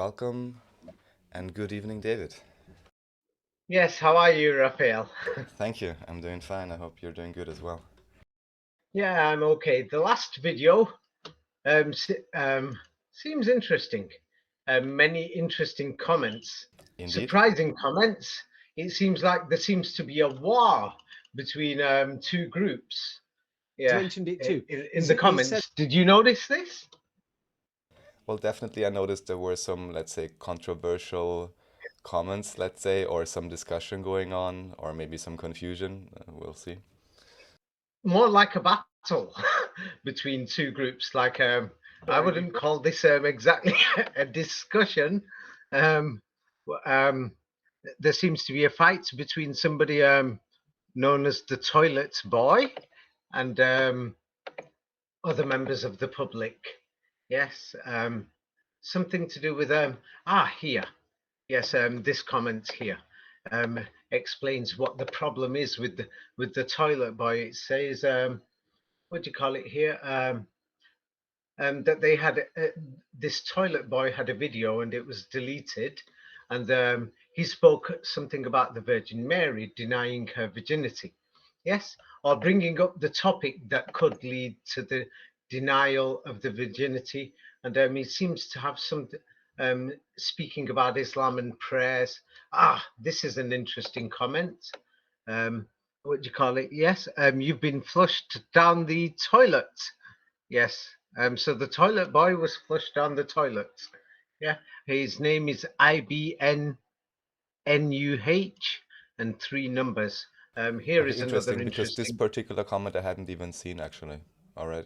welcome and good evening, David. Yes, how are you, Raphael? Thank you. I'm doing fine. I hope you're doing good as well. Yeah, I'm okay. The last video seems interesting. Many interesting comments, Indeed. surprising comments. It seems like there seems to be a war between two groups. Yeah, Mentioned it too. in the He said, comments. Did you notice this? Well, definitely, I noticed there were some, let's say, controversial comments, let's say, or some discussion going on, or maybe some confusion. We'll see. More like a battle between two groups. Like I wouldn't call this exactly a discussion. Um, there seems to be a fight between somebody known as the Toilet Boy and other members of the public. Yes, something to do with here. Yes, this comment here explains what the problem is with the Toilet Boy. It says what do you call it here? That they had this Toilet Boy had a video and it was deleted, and he spoke something about the Virgin Mary denying her virginity, yes, or bringing up the topic that could lead to the denial of the virginity, and he seems to have some speaking about Islam and prayers. This is an interesting comment. What do you call it? Yes, you've been flushed down the toilet. Yes. So the Toilet Boy was flushed down the toilet. Yeah. His name is IBNNUH and three numbers. Here Okay, is another interesting, because this interesting. particular comment I hadn't even seen actually. All right.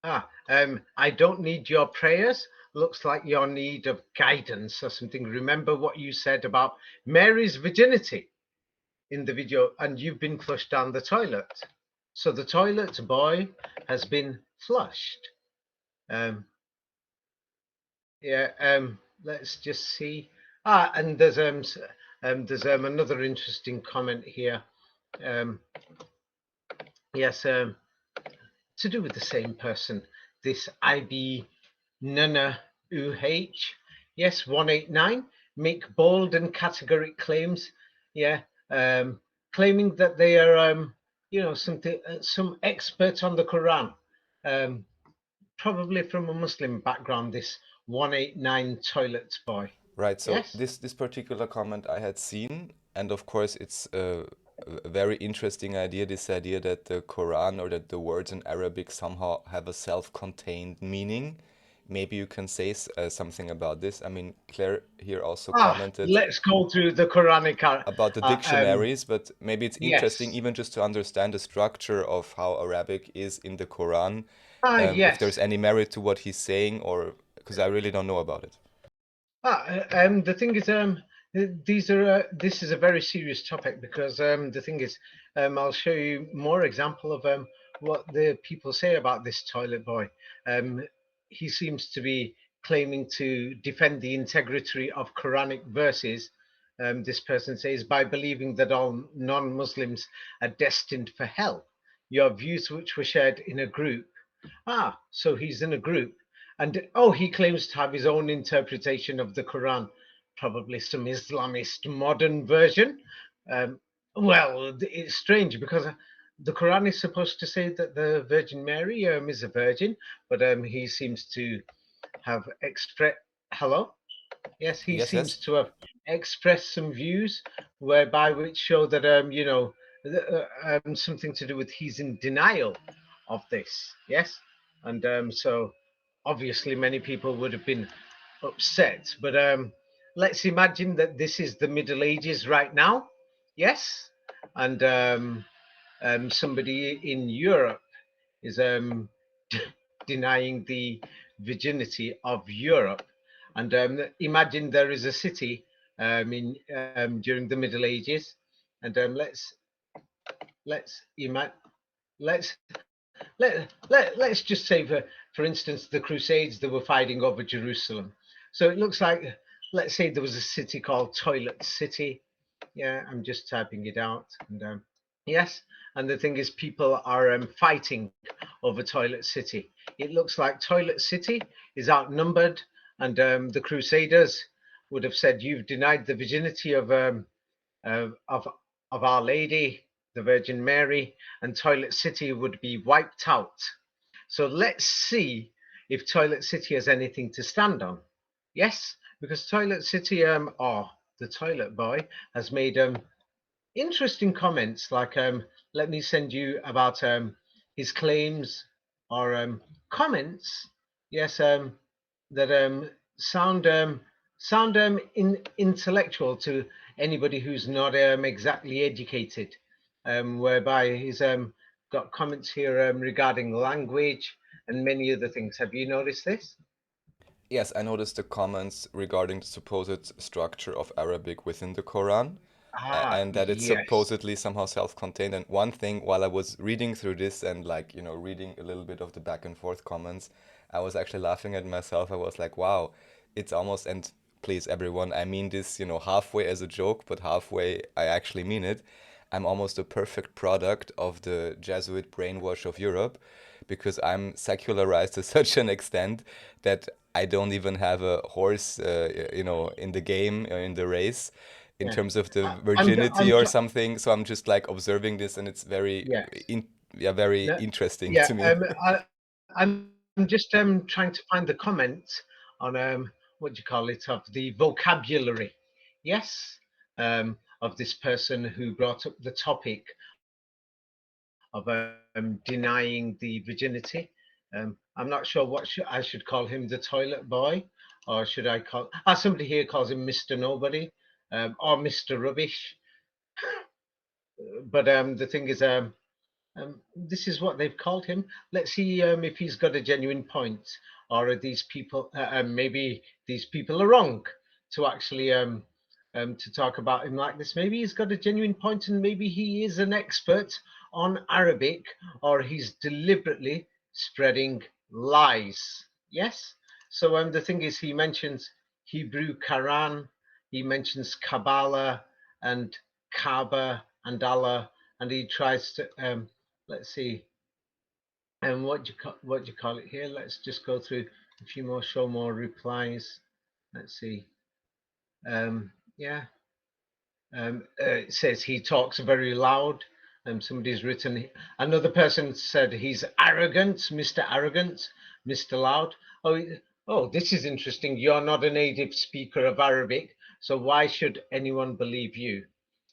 I don't need your prayers. Looks like your need of guidance or something. Remember what you said about Mary's virginity in the video, and you've been flushed down the toilet. So the Toilet Boy has been flushed. Let's just see. And there's another interesting comment here. Yes, to do with the same person. This IB Nana UH. Yes, 189. Make bold and categoric claims. Yeah, claiming that they are, something, some expert on the Quran. Probably from a Muslim background. This 189 Toilet Boy. Right. So Yes. this particular comment I had seen, and of course it's a very interesting idea, this idea that the Quran or that the words in Arabic somehow have a self-contained meaning. Maybe you can say something about this. I mean, Claire here also commented Let's go through the Quranic. about the dictionaries, but maybe it's interesting Yes. even just to understand the structure of how Arabic is in the Quran, if Yes. there's any merit to what he's saying, or because I really don't know about it. The thing is, this is a very serious topic because the thing is, I'll show you more example of what the people say about this Toilet Boy. He seems to be claiming to defend the integrity of Quranic verses. This person says, by believing that all non-Muslims are destined for hell. Your views, which were shared in a group. So he's in a group. And he claims to have his own interpretation of the Quran, probably some Islamist modern version. Well, it's strange because the Quran is supposed to say that the Virgin Mary is a virgin, but he seems to have expressed. Hello? Yes, he Yes, seems yes. to have expressed some views whereby which show that something to do with he's in denial of this. Yes, and so obviously many people would have been upset. But let's imagine that this is the Middle Ages right now. Yes, and somebody in Europe is denying the virginity of Europe. And imagine there is a city in during the Middle Ages, and let's imagine let's let's just say for instance the Crusades, they were fighting over Jerusalem. So it looks like, let's say there was a city called Toilet City. Yeah, I'm just typing it out. And yes, and the thing is, people are fighting over Toilet City. It looks like Toilet City is outnumbered and the Crusaders would have said, "You've denied the virginity of of Our Lady, the Virgin Mary," and Toilet City would be wiped out. So let's see if Toilet City has anything to stand on. Yes, because Toilet City, or the Toilet Boy, has made interesting comments. Like, let me send you about his claims or comments. Yes, that sound intellectual to anybody who's not exactly educated. Whereby he's got comments here regarding language and many other things. Have you noticed this? Yes, I noticed the comments regarding the supposed structure of Arabic within the Quran, Ah, and that it's yes. supposedly somehow self-contained. And one thing, while I was reading through this and reading a little bit of the back and forth comments, I was actually laughing at myself. I was like, wow, it's almost, and please everyone, I mean this, halfway as a joke, but halfway I actually mean it. I'm almost a perfect product of the Jesuit brainwash of Europe because I'm secularized to such an extent that I don't even have a horse, in the game, in the race, in Yeah. terms of the I'm virginity or something. So I'm just like observing this, and it's very, yes. yeah, very No, interesting yeah, to me. I'm just trying to find the comment on what do you call it, of the vocabulary, yes, of this person who brought up the topic of denying the virginity. I'm not sure what I should call him, the toilet boy, or should I call? Somebody here calls him Mr. Nobody, or Mr. Rubbish. But the thing is, this is what they've called him. Let's see if he's got a genuine point, or are these people maybe these people are wrong to actually to talk about him like this. Maybe he's got a genuine point, and maybe he is an expert on Arabic, or he's deliberately spreading lies. Yes. So the thing is, he mentions Hebrew Quran, he mentions Kabbalah and Kaaba and Allah, and he tries to let's see, and what do you call it here? Let's just go through a few more, show more replies. Let's see. Yeah, it says he talks very loud. Somebody's written. Another person said he's arrogant, Mr. Loud. Oh, oh, this is interesting. You're not a native speaker of Arabic, so why should anyone believe you?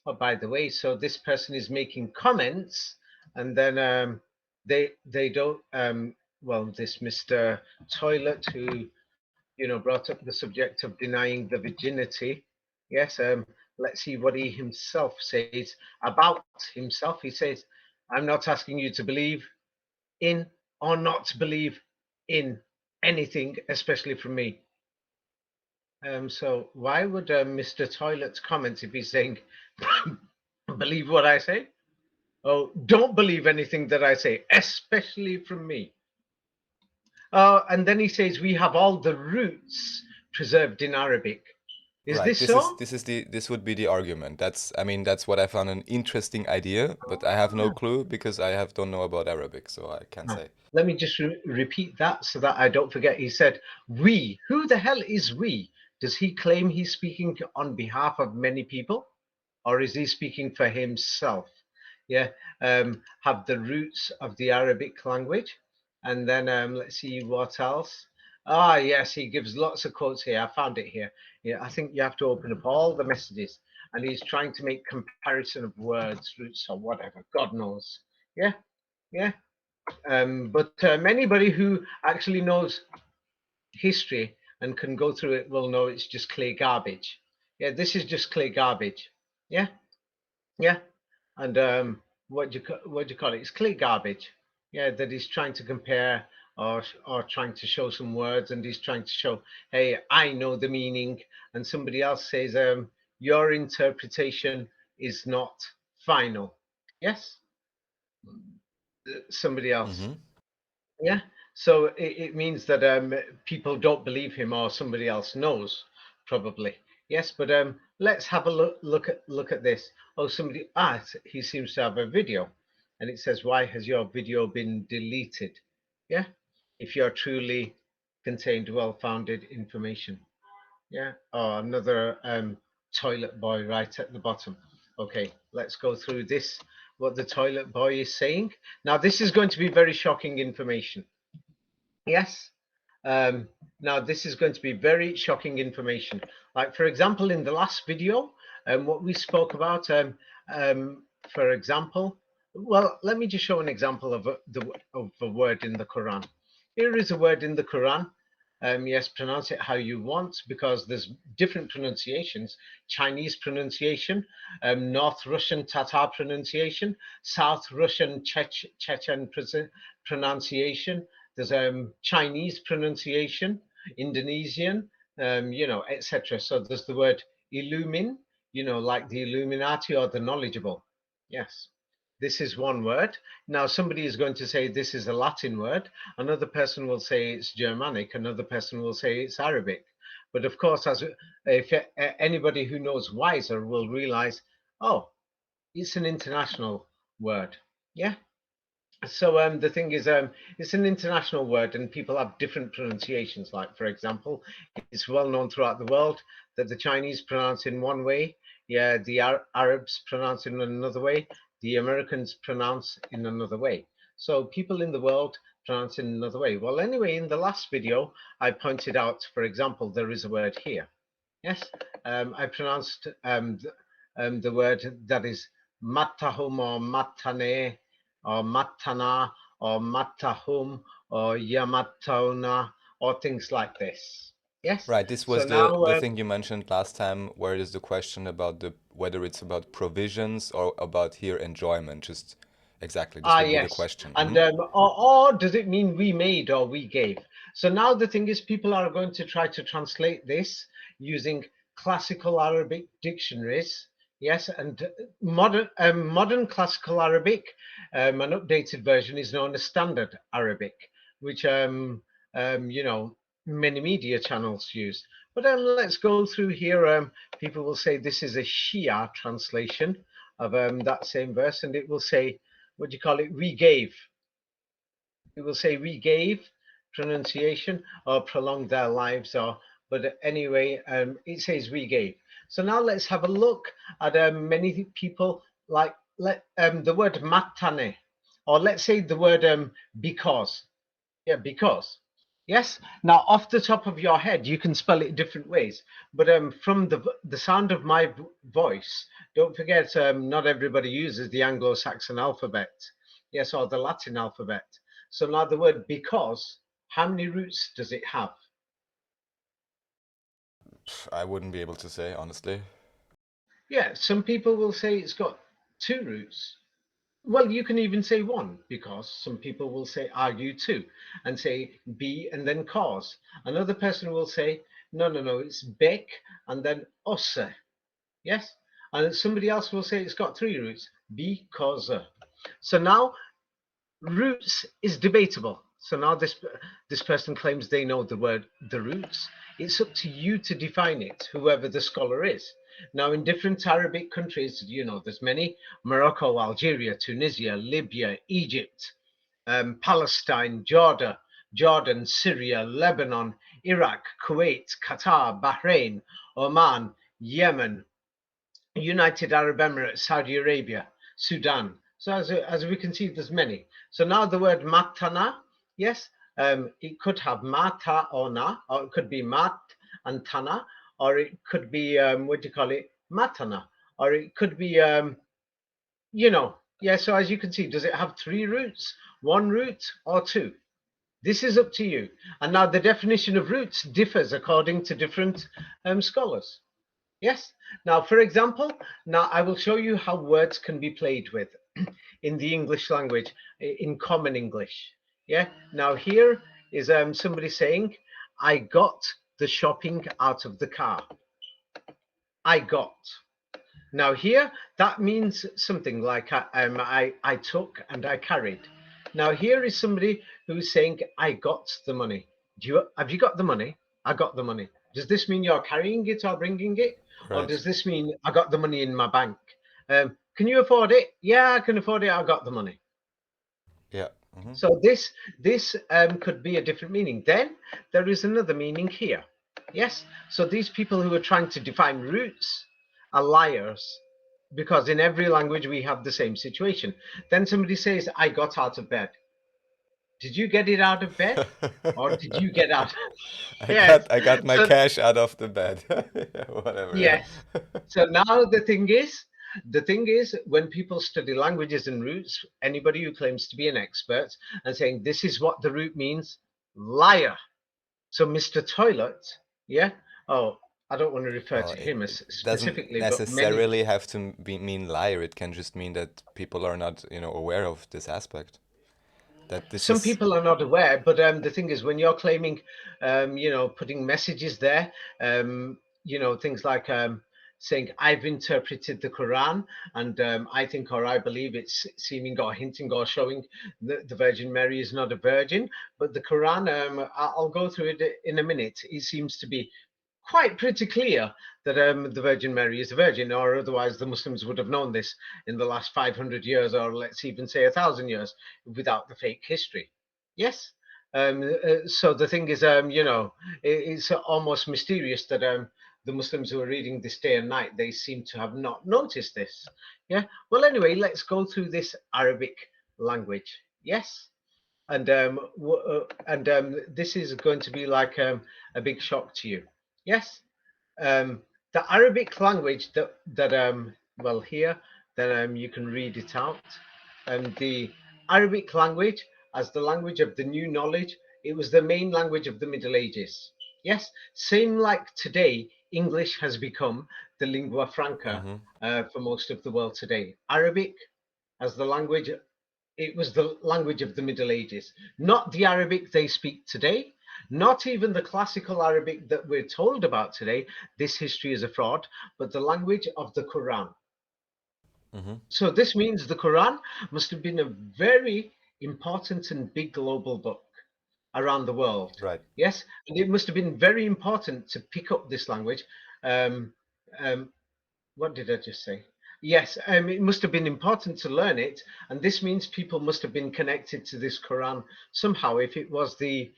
Oh, by the way, so this person is making comments, and then they don't. Well, this Mr. Toilet, who brought up the subject of denying the virginity. Yes, let's see what he himself says about himself. He says, "I'm not asking you to believe in or not believe in anything, especially from me." So why would Mr. Toilet comment if he's saying, "Believe what I say"? Oh, don't believe anything that I say, especially from me. And then he says, "We have all the roots preserved in Arabic." Is Right. this This is so? this is the this would be the argument. I mean, that's what I found an interesting idea, but I have no clue because I have don't know about Arabic, so I can't Ah, say. let me just repeat that so that I don't forget. He said, "We." Who the hell is we? Does he claim he's speaking on behalf of many people, or is he speaking for himself? Yeah, have the roots of the Arabic language. And then let's see what else. Ah, yes, he gives lots of quotes here. I found it here. Yeah, I think you have to open up all the messages, and he's trying to make comparison of words, roots, or whatever. God knows. Yeah, yeah. But anybody who actually knows history and can go through it will know it's just clear garbage. Yeah, this is just clear garbage. Yeah, yeah. And what do you call it? It's clear garbage. Yeah, that he's trying to compare or trying to show some words, and he's trying to show, hey, I know the meaning, and somebody else says, your interpretation is not final. Yes, somebody else. Mm-hmm. Yeah. So it means that people don't believe him, or somebody else knows, probably. Yes, but let's have a look at this. Oh, somebody he seems to have a video, and it says, "Why has your video been deleted?" Yeah, if you're truly contained well-founded information. Yeah. Oh, another toilet boy right at the bottom. Okay, let's go through this, what the toilet boy is saying. Now, this is going to be very shocking information. Yes. Um, Now, this is going to be very shocking information. Like, for example, in the last video, what we spoke about, for example, well, let me just show an example of a word in the Quran. Here is a word in the Quran. Yes, pronounce it how you want because there's different pronunciations. Chinese pronunciation, North Russian Tatar pronunciation, South Russian Chechen pronunciation. There's Chinese pronunciation, Indonesian, etc. So there's the word illumin, like the Illuminati or the knowledgeable. Yes. This is one word. Now, somebody is going to say this is a Latin word. Another person will say it's Germanic. Another person will say it's Arabic. But of course, if anybody who knows wiser will realize, oh, it's an international word. Yeah. So the thing is, it's an international word, and people have different pronunciations. Like, for example, it's well known throughout the world that the Chinese pronounce in one way, yeah, the Arabs pronounce in another way, the Americans pronounce in another way. So people in the world pronounce in another way. Well, anyway, in the last video, I pointed out, for example, there is a word here. Yes, I pronounced the word that is matahum or matane or matana or matahum or yamatona or things like this. Yes. Right, this So was now, the thing you mentioned last time, where it is the question about the whether it's about provisions or about here enjoyment. Just exactly, this would be the yes, question. and or does it mean we made or we gave? So now the thing is, people are going to try to translate this using classical Arabic dictionaries. Yes, and modern classical Arabic, an updated version is known as Standard Arabic, which many media channels use. But let's go through here. People will say this is a Shia translation of that same verse, and it will say, what do you call it? We gave. We will say we gave pronunciation or prolonged their lives, or but anyway, it says we gave. So now let's have a look at many people like the word matane, or let's say the word because. Yeah, because. Yes. Now, off the top of your head, you can spell it different ways. But from the sound of my voice, don't forget, not everybody uses the Anglo-Saxon alphabet. Yes, or the Latin alphabet. So now the word because, how many roots does it have? I wouldn't be able to say, honestly. Yeah, some people will say it's got two roots. Well, you can even say one because some people will say argue two and say be and then cause. Another person will say no, it's bek and then osse. Yes, and somebody else will say it's got three roots because. So now roots is debatable. So now this person claims they know the roots. It's up to you to define it, whoever the scholar is. Now, in different Arabic countries, there's many: Morocco, Algeria, Tunisia, Libya, Egypt, Palestine, Jordan, Syria, Lebanon, Iraq, Kuwait, Qatar, Bahrain, Oman, Yemen, United Arab Emirates, Saudi Arabia, Sudan. So as we can see, there's many. So now the word matana, yes, it could have mata or na, or it could be mat and tana, or it could be what do you call it, matana, or it could be yeah. So as you can see, does it have three roots, one root, or two? This is up to you. And now the definition of roots differs according to different scholars. Yes. Now, for example, now I will show you how words can be played with in the English language, in common English. Yeah. Now here is somebody saying, I got the shopping out of the car. I got. Now here, that means something like I took and I carried. Now here is somebody who's saying, I got the money. Have you got the money? I got the money. Does this mean you're carrying it or bringing it? Or Right. does this mean I got the money in my bank? Can you afford it? Yeah, I can afford it. I got the money. Yeah. So this could be a different meaning. Then there is another meaning here. Yes. So these people who are trying to define roots are liars, because in every language we have the same situation. Then somebody says, "I got out of bed." Did you get it out of bed, or did you get out? Yes. I got my So cash out of the bed. Whatever, yes. yeah. So now the thing is, when people study languages and roots, anybody who claims to be an expert and saying this is what the root means, liar. So Mr. Toilet, yeah. Oh, I don't want to refer Well, to him it as doesn't specifically, but many necessarily have to mean liar. It can just mean that people are not, aware of this aspect. That this some is. people are not aware. But the thing is, when you're claiming, putting messages there, things like saying I've interpreted the Quran, and I think or I believe it's seeming or hinting or showing that the Virgin Mary is not a virgin. But the Quran, I'll go through it in a minute. It seems to be quite pretty clear that the Virgin Mary is a virgin, or otherwise the Muslims would have known this in the last 500 years, or let's even say 1,000 years, without the fake history. Yes. So the thing is, it's almost mysterious that the Muslims who are reading this day and night, they seem to have not noticed this. Yeah. Well, anyway, let's go through this Arabic language. Yes. And this is going to be like a big shock to you. Yes. The Arabic language well, here, then you can read it out. The Arabic language, as the language of the new knowledge, it was the main language of the Middle Ages. Yes, same like today, English has become the lingua franca Hmm. for most of the world today. Arabic as the language, it was the language of the Middle Ages, not the Arabic they speak today, not even the classical Arabic that we're told about today. This history is a fraud, but the language of the Quran. Hmm. So this means the Quran must have been a very important and big global book around the world. Right. Yes, and it must have been very important to pick up this language. Um, um, what did I just say? Yes, it must have been important to learn it, and this means people must have been connected to this Quran somehow if it was the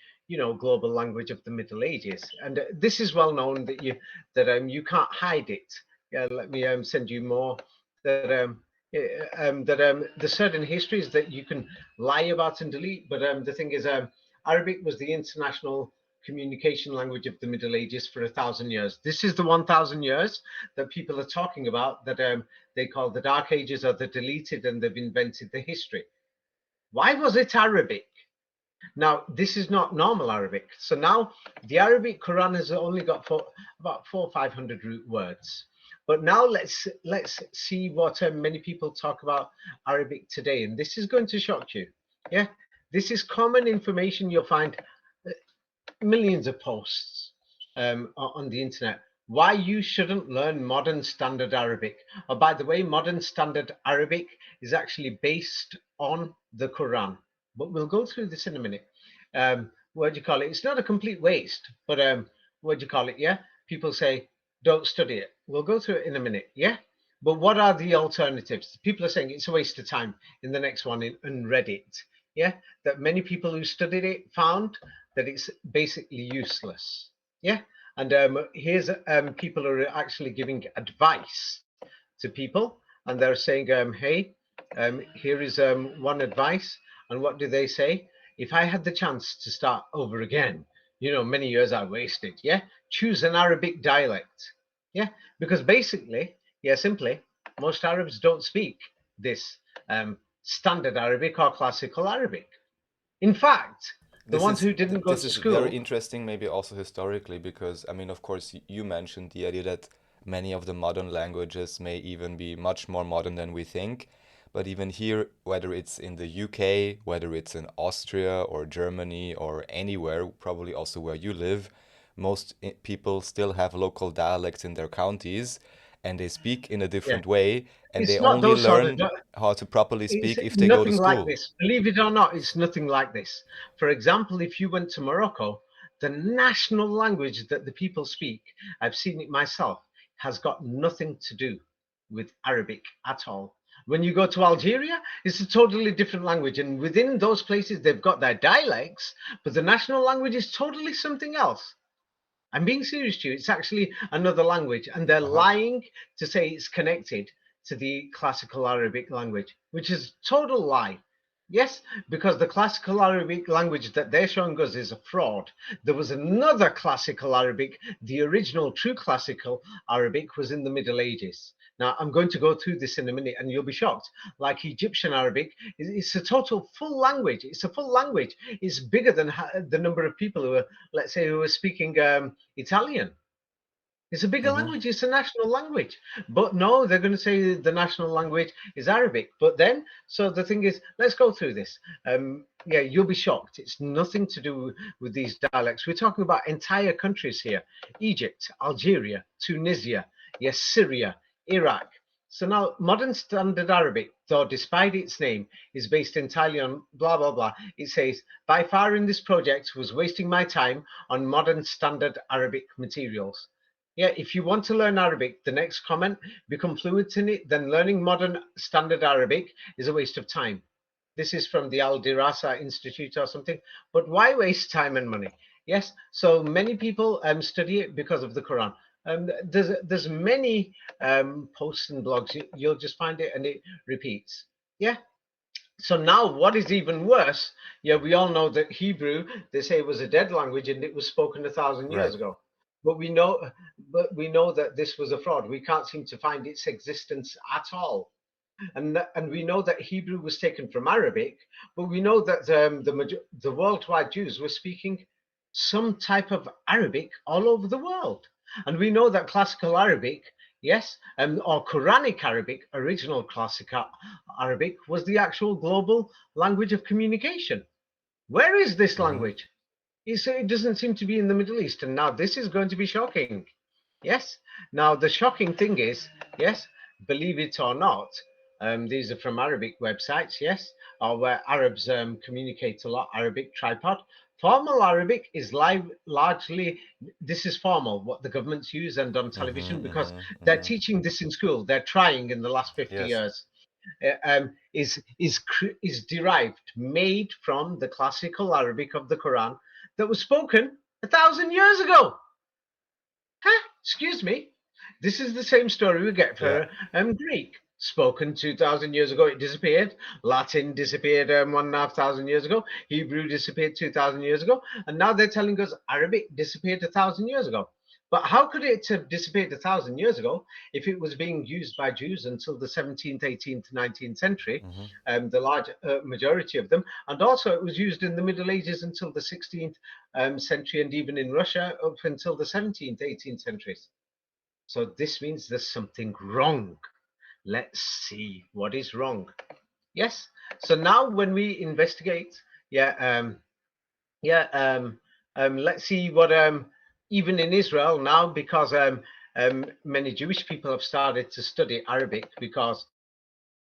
global language of the Middle Ages. And this is well known that you can't hide it. Yeah, let me send you more that there's certain histories that you can lie about and delete, but the thing is, Arabic was the international communication language of the Middle Ages for 1,000 years. This is the 1,000 years that people are talking about that they call the Dark Ages or the deleted, and they've invented the history. Why was it Arabic? Now, this is not normal Arabic. So now the Arabic Quran has only got about 400 or 500 root words. But now let's see what many people talk about Arabic today, and this is going to shock you. Yeah, this is common information. You'll find uh, millions of posts on the internet. Why you shouldn't learn modern standard Arabic. Oh, by the way, modern standard Arabic is actually based on the Quran. But we'll go through this in a minute. What do you call it? It's not a complete waste, but what do you call it? Yeah, people say don't study it. We'll go through it in a minute. Yeah, but what are the alternatives? People are saying it's a waste of time in the next one in Reddit. Yeah, that many people who studied it found that it's basically useless. Yeah, and here's people are actually giving advice to people, and they're saying, "Hey, here is one advice." And what do they say? If I had the chance to start over again, many years I wasted. Yeah, choose an Arabic dialect. Yeah, because basically, yeah, simply, most Arabs don't speak this standard Arabic or classical Arabic. In fact, the This ones is who didn't go this to is very school, interesting, maybe also historically, because I mean, of course, you mentioned the idea that many of the modern languages may even be much more modern than we think. But even here, whether it's in the UK, whether it's in Austria or Germany or anywhere, probably also where you live, most people still have local dialects in their counties, and they speak in a yeah, different way, and they it's not only those sort of. learn how to properly It's speak if they go to nothing like school. this. Believe it or not, it's nothing like this. For example, if you went to Morocco, the national language that the people speak, I've seen it myself, has got nothing to do with Arabic at all. When you go to Algeria, it's a totally different language. And within those places, they've got their dialects, but the national language is totally something else. I'm being serious to you. It's actually another language, and they're Uh-huh. lying to say it's connected to the classical Arabic language, which is total lie. Yes, because the classical Arabic language that they're showing us is a fraud. There was another classical Arabic, the original true classical Arabic was in the Middle Ages. Now, I'm going to go through this in a minute and you'll be shocked. Like Egyptian Arabic, it's a total full language. It's a full language. It's bigger than the number of people who are, let's say, who are speaking Italian. It's a bigger Mm-hmm. language. It's a national language. But no, they're going to say the national language is Arabic. But then, so the thing is, let's go through this. Yeah, you'll be shocked. It's nothing to do with these dialects. We're talking about entire countries here: Egypt, Algeria, Tunisia, yes, Syria, Iraq. So now, modern standard Arabic, though despite its name, is based entirely on blah, blah, blah. It says, by far in this project was wasting my time on modern standard Arabic materials. Yeah, if you want to learn Arabic, the next comment, become fluent in it, then learning modern standard Arabic is a waste of time. This is from the Al Dirasa Institute or something. But why waste time and money? Yes, so many people study it because of the Quran. There's many posts and blogs. You'll just find it and it repeats. Yeah. So now, what is even worse? Yeah, we all know that Hebrew, they say, was a dead language and it was spoken 1,000 years Right. ago. But we know, but we know that this was a fraud. We can't seem to find its existence at all. And we know that Hebrew was taken from Arabic, but we know that the worldwide Jews were speaking some type of Arabic all over the world. And we know that classical Arabic, yes, or Quranic Arabic, original classical Arabic, was the actual global language of communication. Where is this Mm-hmm. language? It doesn't seem to be in the Middle East. And now this is going to be shocking. Yes. Now, the shocking thing is, yes, believe it or not, these are from Arabic websites, yes, or where Arabs communicate a lot, Arabic tripod. Formal Arabic is largely, this is formal, what the governments use and on Mm-hmm. television, because Mm-hmm. they're Mm-hmm. teaching this in school. They're trying in the last 50 Yes. years. Is derived, made from the classical Arabic of the Quran that was spoken 1,000 years ago. Huh? Excuse me. This is the same story we get Yeah. for Greek. Spoken 2,000 years ago, it disappeared. Latin disappeared 1,500 years ago. Hebrew disappeared 2,000 years ago. And now they're telling us Arabic disappeared 1,000 years ago. But how could it have disappeared 1,000 years ago if it was being used by Jews until the 17th, 18th, 19th century, Mm-hmm. the large majority of them, and also it was used in the Middle Ages until the 16th century, and even in Russia up until the 17th, 18th centuries. So this means there's something wrong. Let's see what is wrong. Yes. So now when we investigate, yeah, yeah, let's see what even in Israel now, because many Jewish people have started to study Arabic because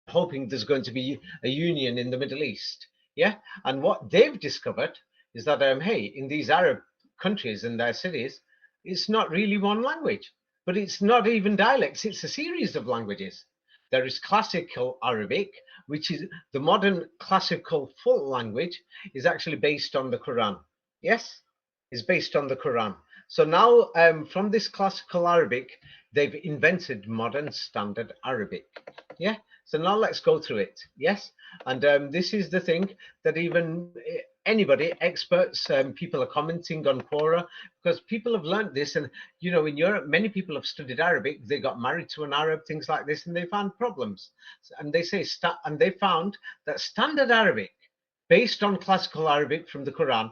hoping there's going to be a union in the Middle East. Yeah. And what they've discovered is that, hey, in these Arab countries and their cities, it's not really one language, but it's not even dialects, it's a series of languages. There is classical Arabic, which is the modern classical full language, is actually based on the Quran. Yes, is based on the Quran. So now, from this classical Arabic, they've invented modern standard Arabic. Yeah. So now let's go through it. Yes. And this is the thing that even anybody, experts, people are commenting on Quora because people have learned this. And, in Europe, many people have studied Arabic. They got married to an Arab, things like this, and they found problems. And they say, and they found that standard Arabic, based on classical Arabic from the Quran,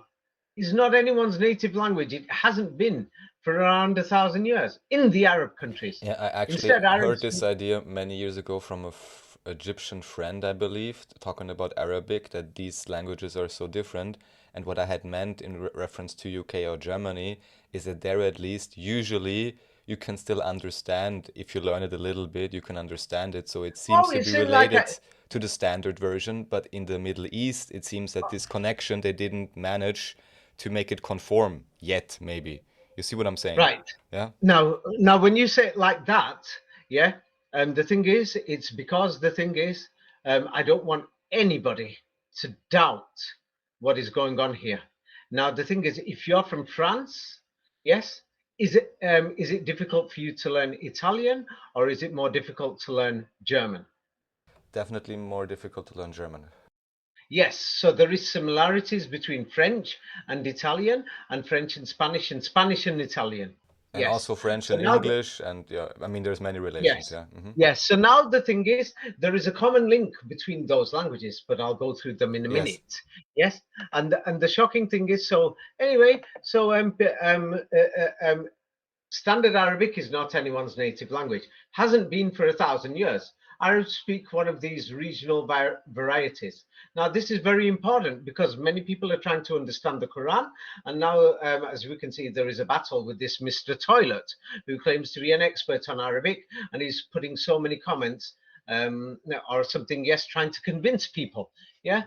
is not anyone's native language. It hasn't been for around 1,000 years in the Arab countries. Yeah, I actually Instead, heard Arabs. this idea many years ago from a Egyptian friend, I believe, talking about Arabic, that these languages are so different. And what I had meant in reference to UK or Germany is that there at least usually you can still understand, if you learn it a little bit, you can understand it. So it seems Oh, to be it's like related to the standard version. But in the Middle East, it seems that this connection, they didn't manage to make it conform yet, maybe. You see what I'm saying? right Yeah? now. Now, when you say it like that, yeah. The thing is, it's because the thing is, I don't want anybody to doubt what is going on here. Now, the thing is, if you're from France, yes, is it difficult for you to learn Italian, or is it more difficult to learn German? Definitely more difficult to learn German. Yes, so there is similarities between French and Italian, and French and Spanish and Italian. And Yes. also French So and now, English, and yeah, I mean, there's many relations, yes, yeah. yes. So now the thing is, there is a common link between those languages, but I'll go through them in a Yes, minute. Yes, and the shocking thing is, so anyway, so Standard Arabic is not anyone's native language. Hasn't been for 1,000 years. Arabs speak one of these regional varieties. Now, this is very important because many people are trying to understand the Quran. And now, as we can see, there is a battle with this Mr. Toilet, who claims to be an expert on Arabic. And he's putting so many comments or something, yes, trying to convince people. Yeah,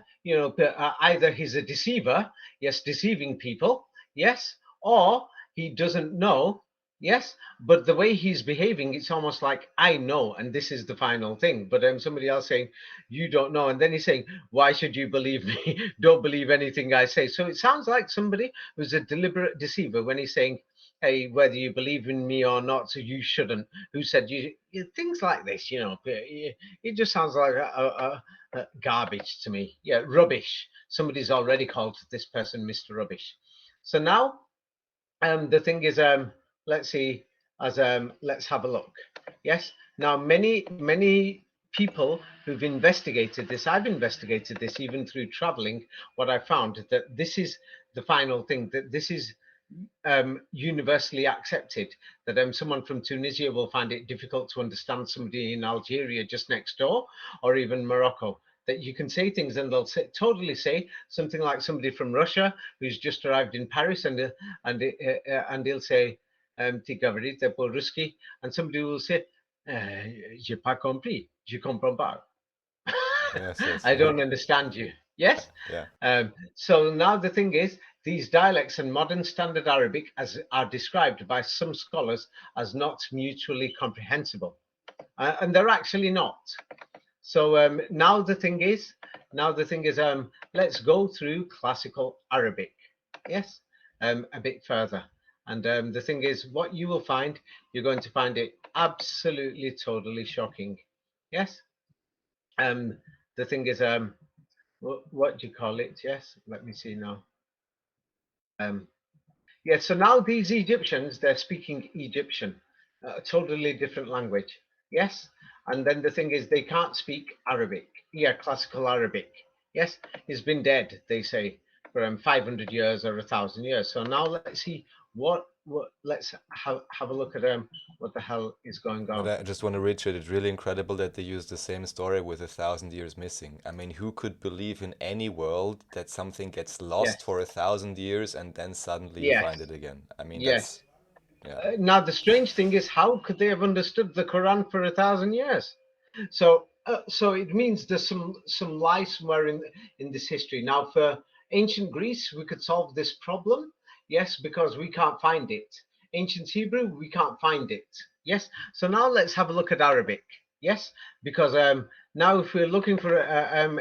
either he's a deceiver, yes, deceiving people, yes, or he doesn't know. Yes, but the way he's behaving, it's almost like I know, and this is the final thing. But somebody else saying you don't know, and then he's saying, "Why should you believe me? Don't believe anything I say." So it sounds like somebody who's a deliberate deceiver when he's saying, "Hey, whether you believe in me or not, so you shouldn't." Who said things like this? It just sounds like a garbage to me. Yeah, rubbish. Somebody's already called this person Mr. Rubbish. So now the thing is, let's see, as let's have a look. Yes. Now, many people who've investigated this, I've investigated this even through traveling. What I found that this is the final thing, that this is universally accepted, that someone from Tunisia will find it difficult to understand somebody in Algeria just next door, or even Morocco. That you can say things and they'll totally say something like somebody from Russia who's just arrived in Paris, and they'll say "Ty говорите по-русски," and somebody will say "J'ai pas compris, je comprends pas." yes, yes. I don't understand you. Yes. Yeah. So now the thing is, these dialects and modern standard Arabic as are described by some scholars as not mutually comprehensible, and they're actually not. So now the thing is, let's go through classical Arabic. Yes, a bit further. And the thing is, what you will find, you're going to find it absolutely, totally shocking. Yes. Um, the thing is, what do you call it? Yes, let me see now. Um, yeah, so now these Egyptians, they're speaking Egyptian, a totally different language. Yes, and then the thing is, they can't speak Arabic. Yeah, classical Arabic. Yes, he's been dead, they say, for 500 years or 1,000 years. So now let's see what. Let's have a look at what the hell is going But on. I just want to reiterate, it's really incredible that they use the same story with 1,000 years missing. I mean, who could believe in any world that something gets lost Yes, for 1,000 years and then suddenly you yes, find it again? I mean, yes. that's, yeah. Now the strange thing is, how could they have understood the Quran for 1,000 years? So it means there's some lie somewhere in this history. Now, for ancient Greece, we could solve this problem, yes, because we can't find it. Ancient Hebrew, we can't find it, yes. So now let's have a look at Arabic, yes, because now if we're looking for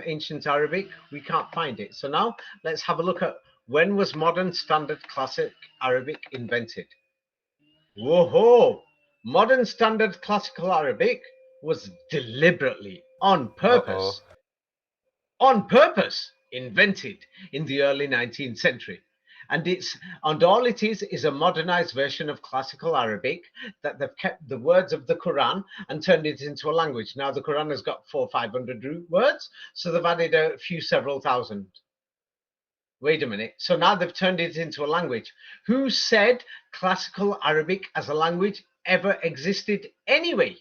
ancient Arabic, we can't find it. So now let's have a look at when was modern standard classic Arabic invented. Whoa! Modern Standard Classical Arabic was deliberately, Uh-oh. on purpose, invented in the early 19th century. And all it is a modernized version of classical Arabic that they've kept the words of the Quran and turned it into a language. Now the Quran has got 400-500 root words, so they've added a few several thousand. Wait a minute. So now they've turned it into a language. Who said classical Arabic as a language ever existed anyway?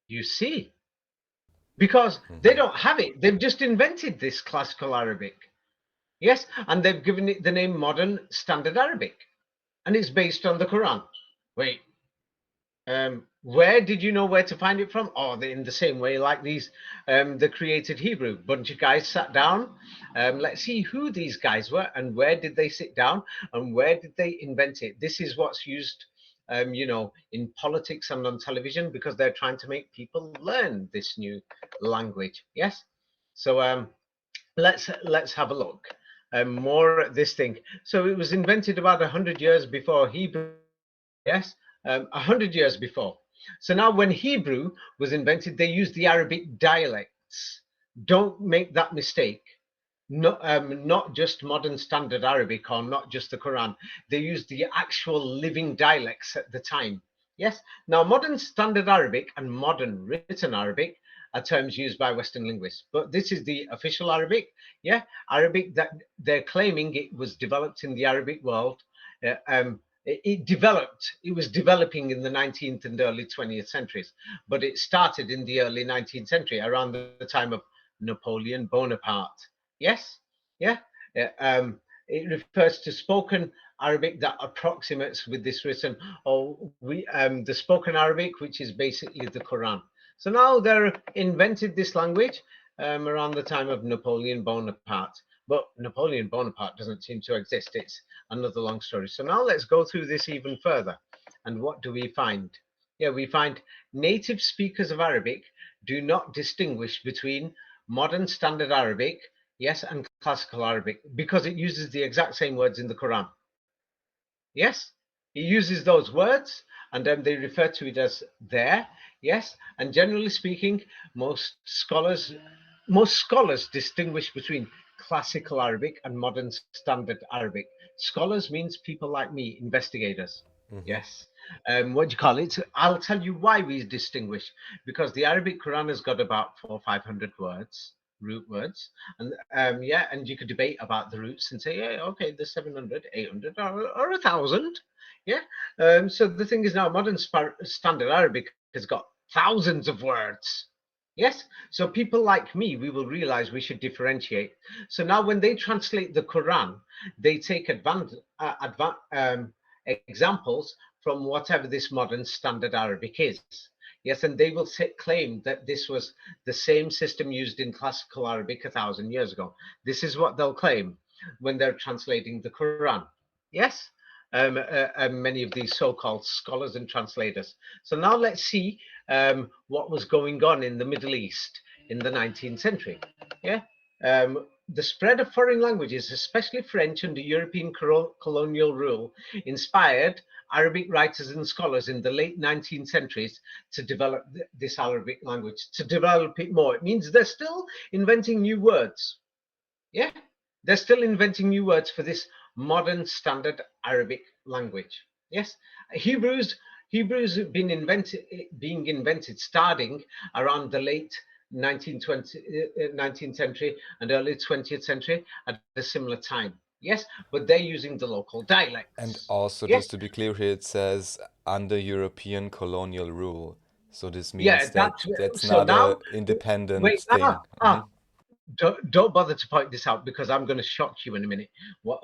You see, because they Hmm. don't have it. They've just invented this classical Arabic. Yes, and they've given it the name modern standard Arabic, and it's based on the Quran. Wait, where did you know where to find it from? Oh, in the same way, like these, the created Hebrew. Bunch of guys sat down. Let's see who these guys were and where did they sit down and where did they invent it. This is what's used in politics and on television, because they're trying to make people learn this new language. Yes. So let's have a look more at this thing. So it was invented about 100 years before Hebrew. Yes, 100 years before. So now, when Hebrew was invented, they used the Arabic dialects. Don't make that mistake. Not just modern standard Arabic, or not just the Quran. They used the actual living dialects at the time. Yes. Now, modern standard Arabic and modern written Arabic are terms used by Western linguists, but this is the official Arabic. Yeah, Arabic that they're claiming it was developed in the Arabic world. It was developing in the 19th and early 20th centuries, but it started in the early 19th century, around the time of Napoleon Bonaparte. Yes. Yeah. It refers to spoken Arabic that approximates with this written, or the spoken Arabic, which is basically the Quran. So now they're invented this language around the time of Napoleon Bonaparte. But Napoleon Bonaparte doesn't seem to exist. It's another long story. So now let's go through this even further. And what do we find? Yeah, we find native speakers of Arabic do not distinguish between modern standard Arabic, yes, and classical Arabic, because it uses the exact same words in the Quran. Yes, it uses those words, and then they refer to it as there. Yes, and generally speaking, most scholars distinguish between classical Arabic and modern standard Arabic. Scholars means people like me, investigators. Hmm. Yes. What do you call it? I'll tell you why we distinguish. Because the Arabic Quran has got about 400 or 500 words, root words, and yeah, and you could debate about the roots and say, yeah, okay, there's 700, 800, or 1,000. Yeah. So the thing is, now modern standard Arabic has got thousands of words. Yes. So people like me, we will realize we should differentiate. So now when they translate the Quran, they take examples from whatever this modern standard Arabic is. Yes, and they will claim that this was the same system used in classical Arabic 1,000 years ago. This is what they'll claim when they're translating the Quran. Yes, many of these so-called scholars and translators. So now let's see what was going on in the Middle East in the 19th century. Yeah, the spread of foreign languages, especially French under European colonial rule, inspired Arabic writers and scholars in the late 19th centuries to develop this Arabic language, to develop it more. It means they're still inventing new words. Yeah, they're still inventing new words for this modern standard Arabic language. Yes, Hebrews have been being invented starting around the late 19th century and early 20th century at a similar time. Yes, but they're using the local And dialects. also, Yes, just to be clear here, it says under European colonial rule. So this yeah, means that's that that's so not now. a independent Wait, thing. don't bother to point this out, because I'm going to shock you in a minute. What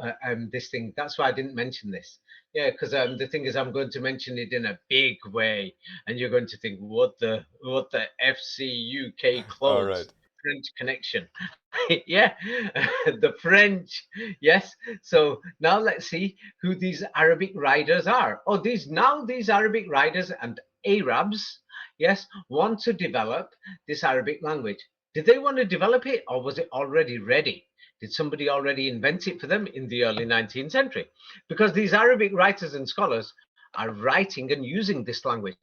this thing? That's why I didn't mention this. Yeah, because the thing is, I'm going to mention it in a big way, and you're going to think, what the FCUK All clothes right. French connection? Yeah, the French. Yes. So now let's see who these Arabic riders are. Oh, these Arabic riders and Arabs, yes, want to develop this Arabic language. Did they want to develop it, or was it already ready? Did somebody already invent it for them in the early 19th century? Because these Arabic writers and scholars are writing and using this language,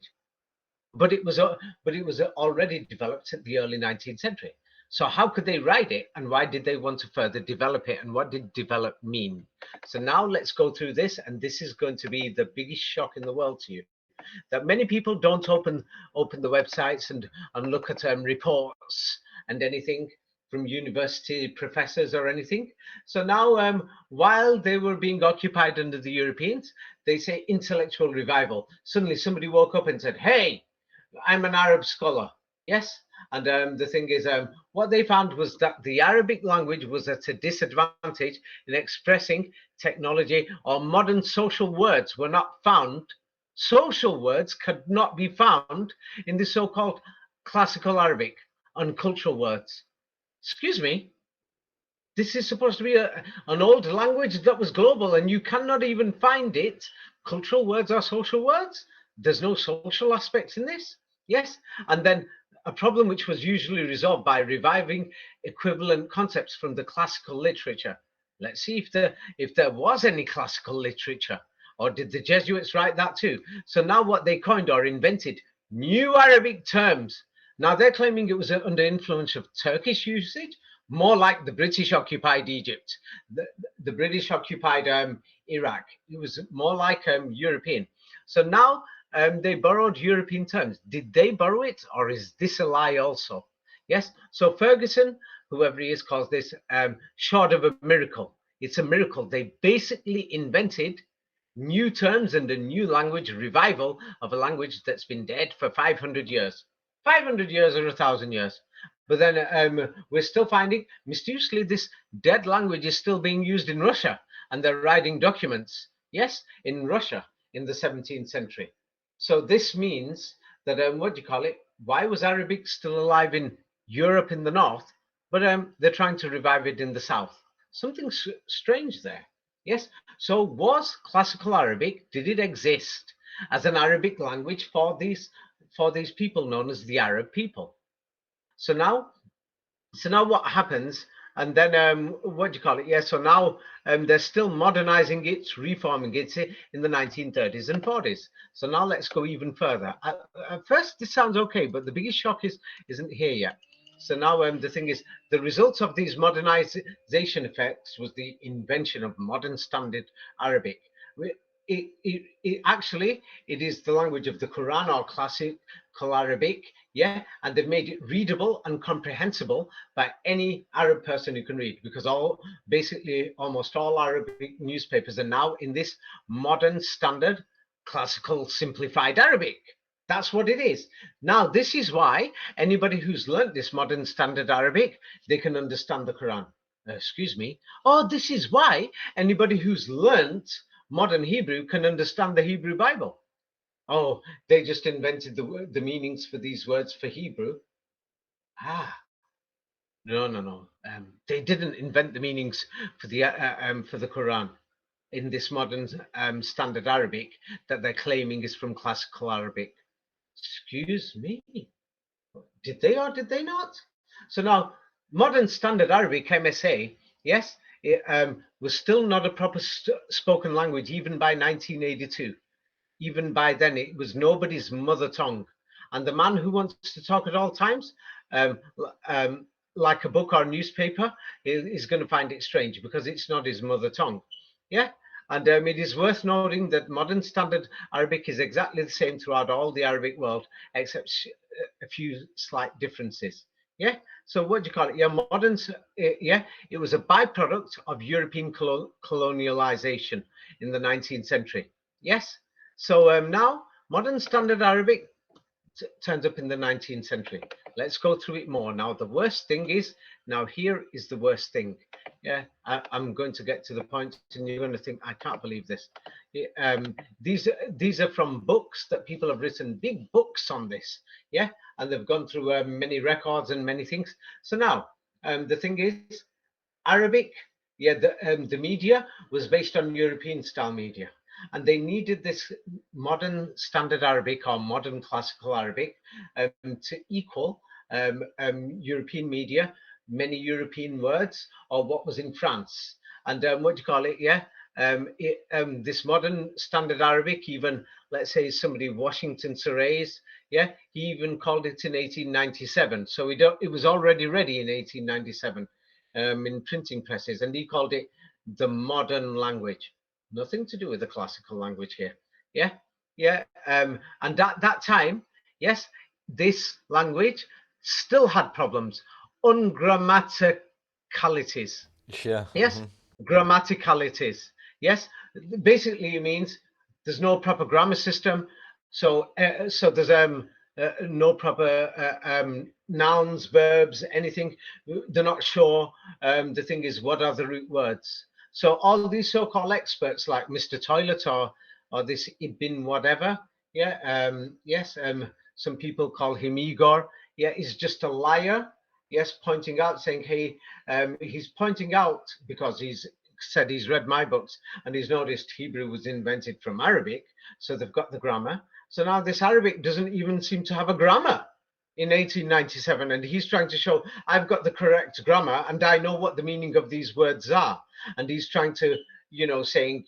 but it was already developed at the early 19th century. So how could they write it, and why did they want to further develop it, and what did develop mean? So now let's go through this, and this is going to be the biggest shock in the world to you, that many people don't open the websites and look at reports and anything from university professors or anything. So now, while they were being occupied under the Europeans, they say intellectual revival. Suddenly somebody woke up and said, hey, I'm an Arab scholar. Yes. And the thing is, what they found was that the Arabic language was at a disadvantage in expressing technology, or modern social words were not found. Social words could not be found in the so-called classical Arabic and cultural words. Excuse me, this is supposed to be an old language that was global, and you cannot even find it cultural words or social words. There's no social aspects in this. Yes. And then a problem which was usually resolved by reviving equivalent concepts from the classical literature. Let's see if there was any classical literature, or did the Jesuits write that too? So now what they coined or invented new Arabic terms. Now they're claiming it was under influence of Turkish usage, more like the British occupied Egypt, the British occupied Iraq. It was more like European. So now they borrowed European terms. Did they borrow it, or is this a lie also? Yes. So Ferguson, whoever he is, calls this short of a miracle. It's a miracle. They basically invented new terms and a new language, revival of a language that's been dead for 500 years. 500 years or 1,000 years. But then we're still finding, mysteriously, this dead language is still being used in Russia, and they're writing documents, yes, in Russia in the 17th century. So this means that, what do you call it? Why was Arabic still alive in Europe in the north, but they're trying to revive it in the south? Something strange there. Yes. So was classical Arabic, did it exist as an Arabic language for these people known as the Arab people? So now what happens? And then what do you call it? Yeah. So now they're still modernizing it, reforming it in the 1930s and 40s. So now let's go even further. At first, this sounds okay, but the biggest shock isn't here yet. So now the thing is, the result of these modernization effects was the invention of modern standard Arabic. Actually, it is the language of the Quran or classical Arabic, yeah, and they've made it readable and comprehensible by any Arab person who can read, because basically almost all Arabic newspapers are now in this modern standard classical simplified Arabic. That's what it is. Now, this is why anybody who's learnt this modern standard Arabic, they can understand the Quran. Excuse me. Oh, this is why anybody who's learnt modern Hebrew can understand the Hebrew Bible. Oh, they just invented the meanings for these words for Hebrew. Ah, no. They didn't invent the meanings for the Quran in this modern standard Arabic that they're claiming is from classical Arabic. Excuse me. Did they or did they not? So now, modern standard Arabic, MSA, yes, it was still not a proper spoken language even by 1982. Even by then, it was nobody's mother tongue. And the man who wants to talk at all times, um, like a book or newspaper, is going to find it strange because it's not his mother tongue. Yeah. And it is worth noting that modern standard Arabic is exactly the same throughout all the Arabic world, except a few slight differences. Yeah. So what do you call it? Yeah, yeah, it was a byproduct of European colonialization in the 19th century. Yes. So now modern standard Arabic turns up in the 19th century. Let's go through it more. Now, the worst thing is, now here is the worst thing. Yeah, I'm going to get to the point and you're going to think, I can't believe this. These are from books that people have written, big books on this. Yeah, and they've gone through many records and many things. So now, the thing is, Arabic, yeah, the media was based on European style media. And they needed this modern standard Arabic or modern classical Arabic to equal European media, many European words, or what was in France. And what do you call it? Yeah, this modern standard Arabic, even let's say somebody Washington Surrey's, yeah, he even called it in 1897. So it was already ready in 1897 in printing presses, and he called it the modern language. Nothing to do with the classical language here. Yeah, yeah. And at that time, yes, this language still had problems. Ungrammaticalities. Yeah. Yes, grammaticalities. Yes, basically it means there's no proper grammar system. So there's no proper nouns, verbs, anything. They're not sure. The thing is, what are the root words? So all these so-called experts like Mr. Toilet or this Ibn whatever, yeah, yes, some people call him Igor, yeah, is just a liar. Yes, pointing out, saying, hey, he's pointing out because he's said he's read my books and he's noticed Hebrew was invented from Arabic, so they've got the grammar. So now this Arabic doesn't even seem to have a grammar in 1897, and he's trying to show I've got the correct grammar and I know what the meaning of these words are. And he's trying to, saying,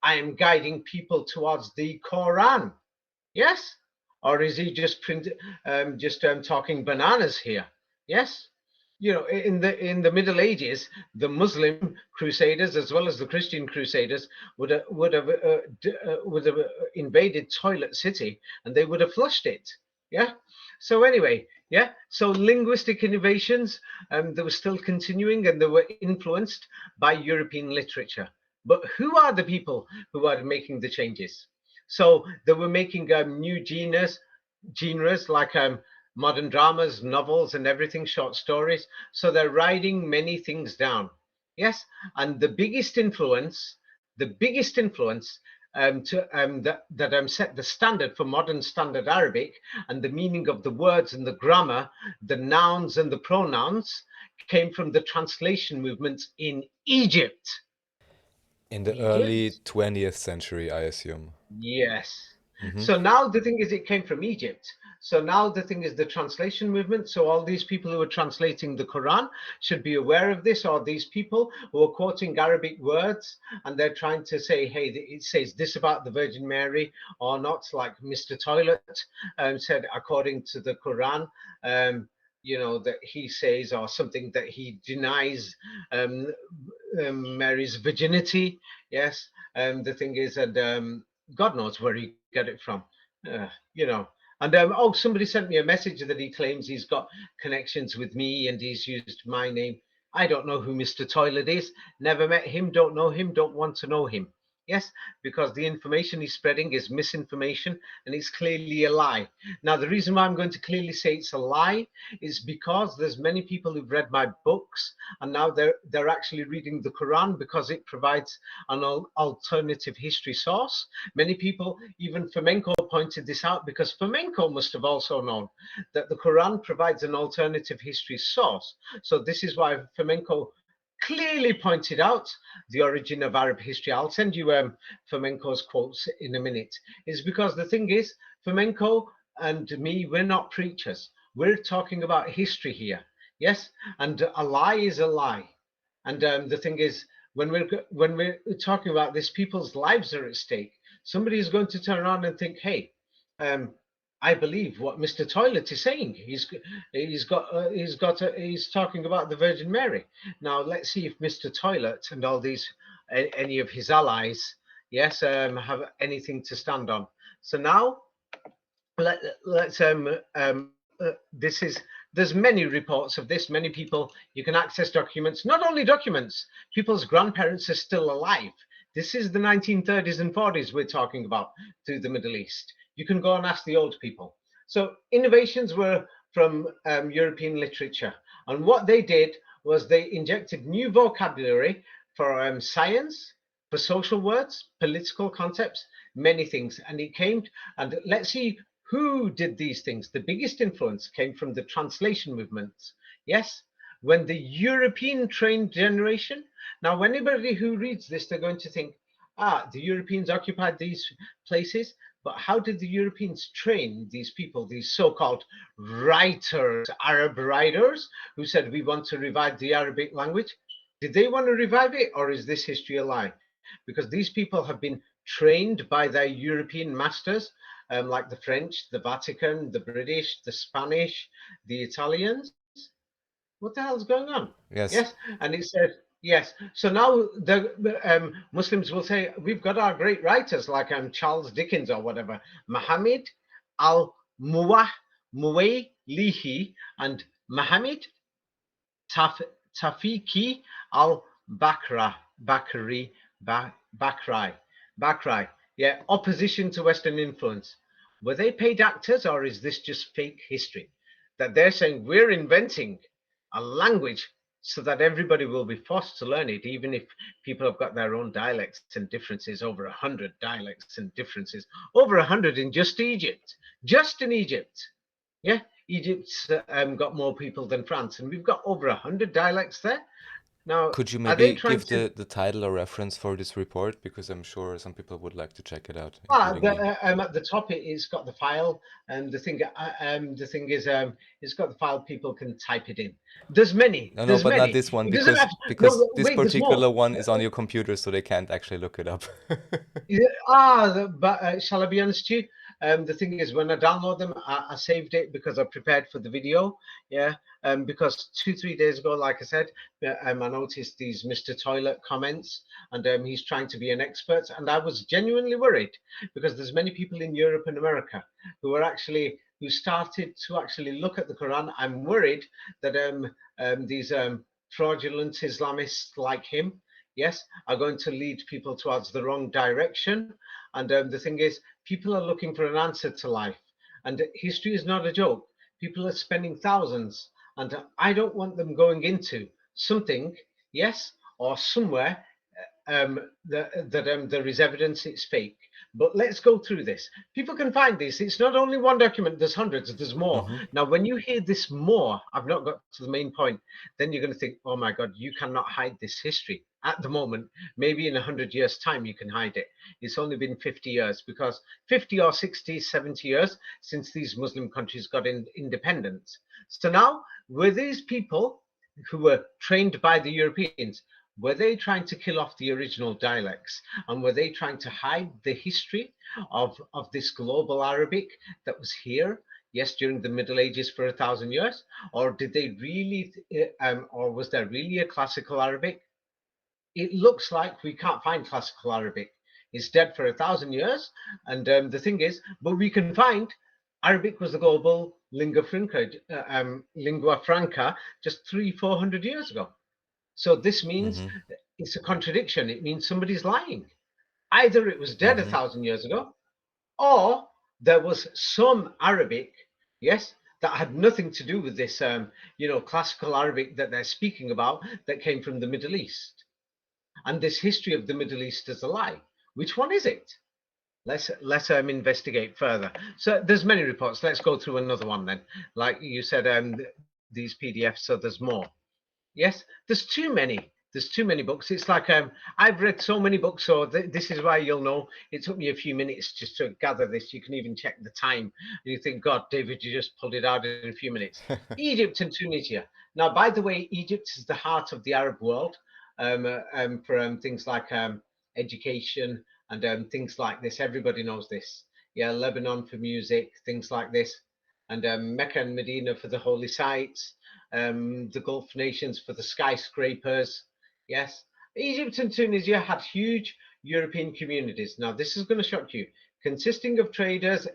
I am guiding people towards the Koran. Yes? Or is he just talking bananas here? Yes? In the Middle Ages, the Muslim crusaders as well as the Christian crusaders would have invaded Toilet City, and they would have flushed it. Yeah. So anyway, yeah. So linguistic innovations, they were still continuing, and they were influenced by European literature. But who are the people who are making the changes? So they were making new genres like modern dramas, novels, and everything, short stories. So they're writing many things down. Yes, and the biggest influence that set the standard for modern standard Arabic and the meaning of the words and the grammar, the nouns and the pronouns, came from the translation movement in Egypt. In the early Egypt. 20th century, I assume. Yes. Hmm. So now the thing is, it came from Egypt. So now the thing is the translation movement. So all these people who are translating the Quran should be aware of this, or these people who are quoting Arabic words and they're trying to say, hey, it says this about the Virgin Mary or not, like Mr. Toilet said, according to the Quran, that he says, or something that he denies um, Mary's virginity. Yes. The thing is that God knows where he got it from, uh, you know. And somebody sent me a message that he claims he's got connections with me and he's used my name. I don't know who Mr. Toilet is. Never met him. Don't know him. Don't want to know him. Yes, because the information he's spreading is misinformation and it's clearly a lie. Now, the reason why I'm going to clearly say it's a lie is because there's many people who've read my books and now they're actually reading the Quran because it provides an alternative history source. Many people, even Fomenko, pointed this out because Fomenko must have also known that the Quran provides an alternative history source. So this is why Fomenko clearly pointed out the origin of Arab history. I'll send you Fomenko's quotes in a minute. Is because the thing is, Fomenko and me, we're not preachers. We're talking about history here. Yes, and a lie is a lie. And the thing is, when we're talking about this, people's lives are at stake. Somebody is going to turn around and think, hey, um, I believe what Mr. Toilet is saying. He's talking about the Virgin Mary. Now let's see if Mr. Toilet and all these any of his allies, yes, have anything to stand on. So now let's this is there's many reports of this. Many people, you can access documents, not only documents, people's grandparents are still alive. This is the 1930s and 40s we're talking about through the Middle East. You can go and ask the old people. So innovations were from European literature, and what they did was they injected new vocabulary for science, for social words, political concepts, many things. And it came, and let's see who did these things. The biggest influence came from the translation movements. Yes, when the European trained generation. Now, anybody who reads this, they're going to think, the Europeans occupied these places. But how did the Europeans train these people, these so-called writers, Arab writers, who said, we want to revive the Arabic language? Did they want to revive it, or is this history a lie? Because these people have been trained by their European masters, like the French, the Vatican, the British, the Spanish, the Italians. What the hell's going on? Yes. Yes, and it says yes. So now the Muslims will say we've got our great writers like Charles Dickens or whatever, Muhammad al Muwaylihi and Muhammad Tafiki al Bakri. Yeah, opposition to Western influence. Were they paid actors, or is this just fake history? That they're saying we're inventing a language so that everybody will be forced to learn it, even if people have got their own dialects and differences, over 100 dialects and differences, over 100 in just Egypt, just in Egypt. Yeah, Egypt's got more people than France, and we've got over 100 dialects there. Now, Could you are they maybe trying give to? the title or reference for this report? Because I'm sure some people would like to check it out, Ah, including me. at the top it's got the file, and the thing is, it's got the file. People can type it in. There's many. No, no, There's but not many. this one It doesn't have. because No, this wait. There's more. particular one is on your computer, so they can't actually look it up. Yeah, but shall I be honest with you? The thing is, when I download them, I saved it because I prepared for the video. Yeah, because 2, 3 days ago, like I said, I noticed these Mr. Toilet comments, and he's trying to be an expert, and I was genuinely worried because there's many people in Europe and America who started to actually look at the Quran. I'm worried that these fraudulent Islamists like him, yes, are going to lead people towards the wrong direction. And the thing is, people are looking for an answer to life. And history is not a joke. People are spending thousands. And I don't want them going into something, yes, or somewhere that there is evidence it's fake. But let's go through this. People can find this. It's not only one document, there's hundreds, there's more. Hmm. Now, when you hear this more, I've not got to the main point, then you're going to think, oh my God, you cannot hide this history. At the moment, maybe in 100 years' time, you can hide it. It's only been 50 years because 50 or 60, 70 years since these Muslim countries got independence. So now, were these people who were trained by the Europeans, were they trying to kill off the original dialects? And were they trying to hide the history of this global Arabic that was here, yes, during the Middle Ages for 1,000 years? Or did they really, or was there really a classical Arabic? It looks like we can't find classical Arabic. It's dead for 1,000 years. And the thing is, but we can find Arabic was the global lingua franca just 300, 400 years ago. So this means Hmm. it's a contradiction. It means somebody's lying. Either it was dead a Hmm. thousand years ago, or there was some Arabic, yes, that had nothing to do with this, classical Arabic that they're speaking about that came from the Middle East. And this history of the Middle East is a lie. Which one is it? Let's investigate further. So there's many reports. Let's go through another one then. Like you said, these PDFs. So there's more. Yes, there's too many. There's too many books. It's like I've read so many books, so this is why you'll know. It took me a few minutes just to gather this. You can even check the time. And you think, God, David, you just pulled it out in a few minutes. Egypt and Tunisia. Now, by the way, Egypt is the heart of the Arab world for things like education and things like this. Everybody knows this. Yeah, Lebanon for music, things like this, and Mecca and Medina for the holy sites, the Gulf nations for the skyscrapers. Yes, Egypt and Tunisia had huge European communities. Now, this is going to shock you, consisting of traders,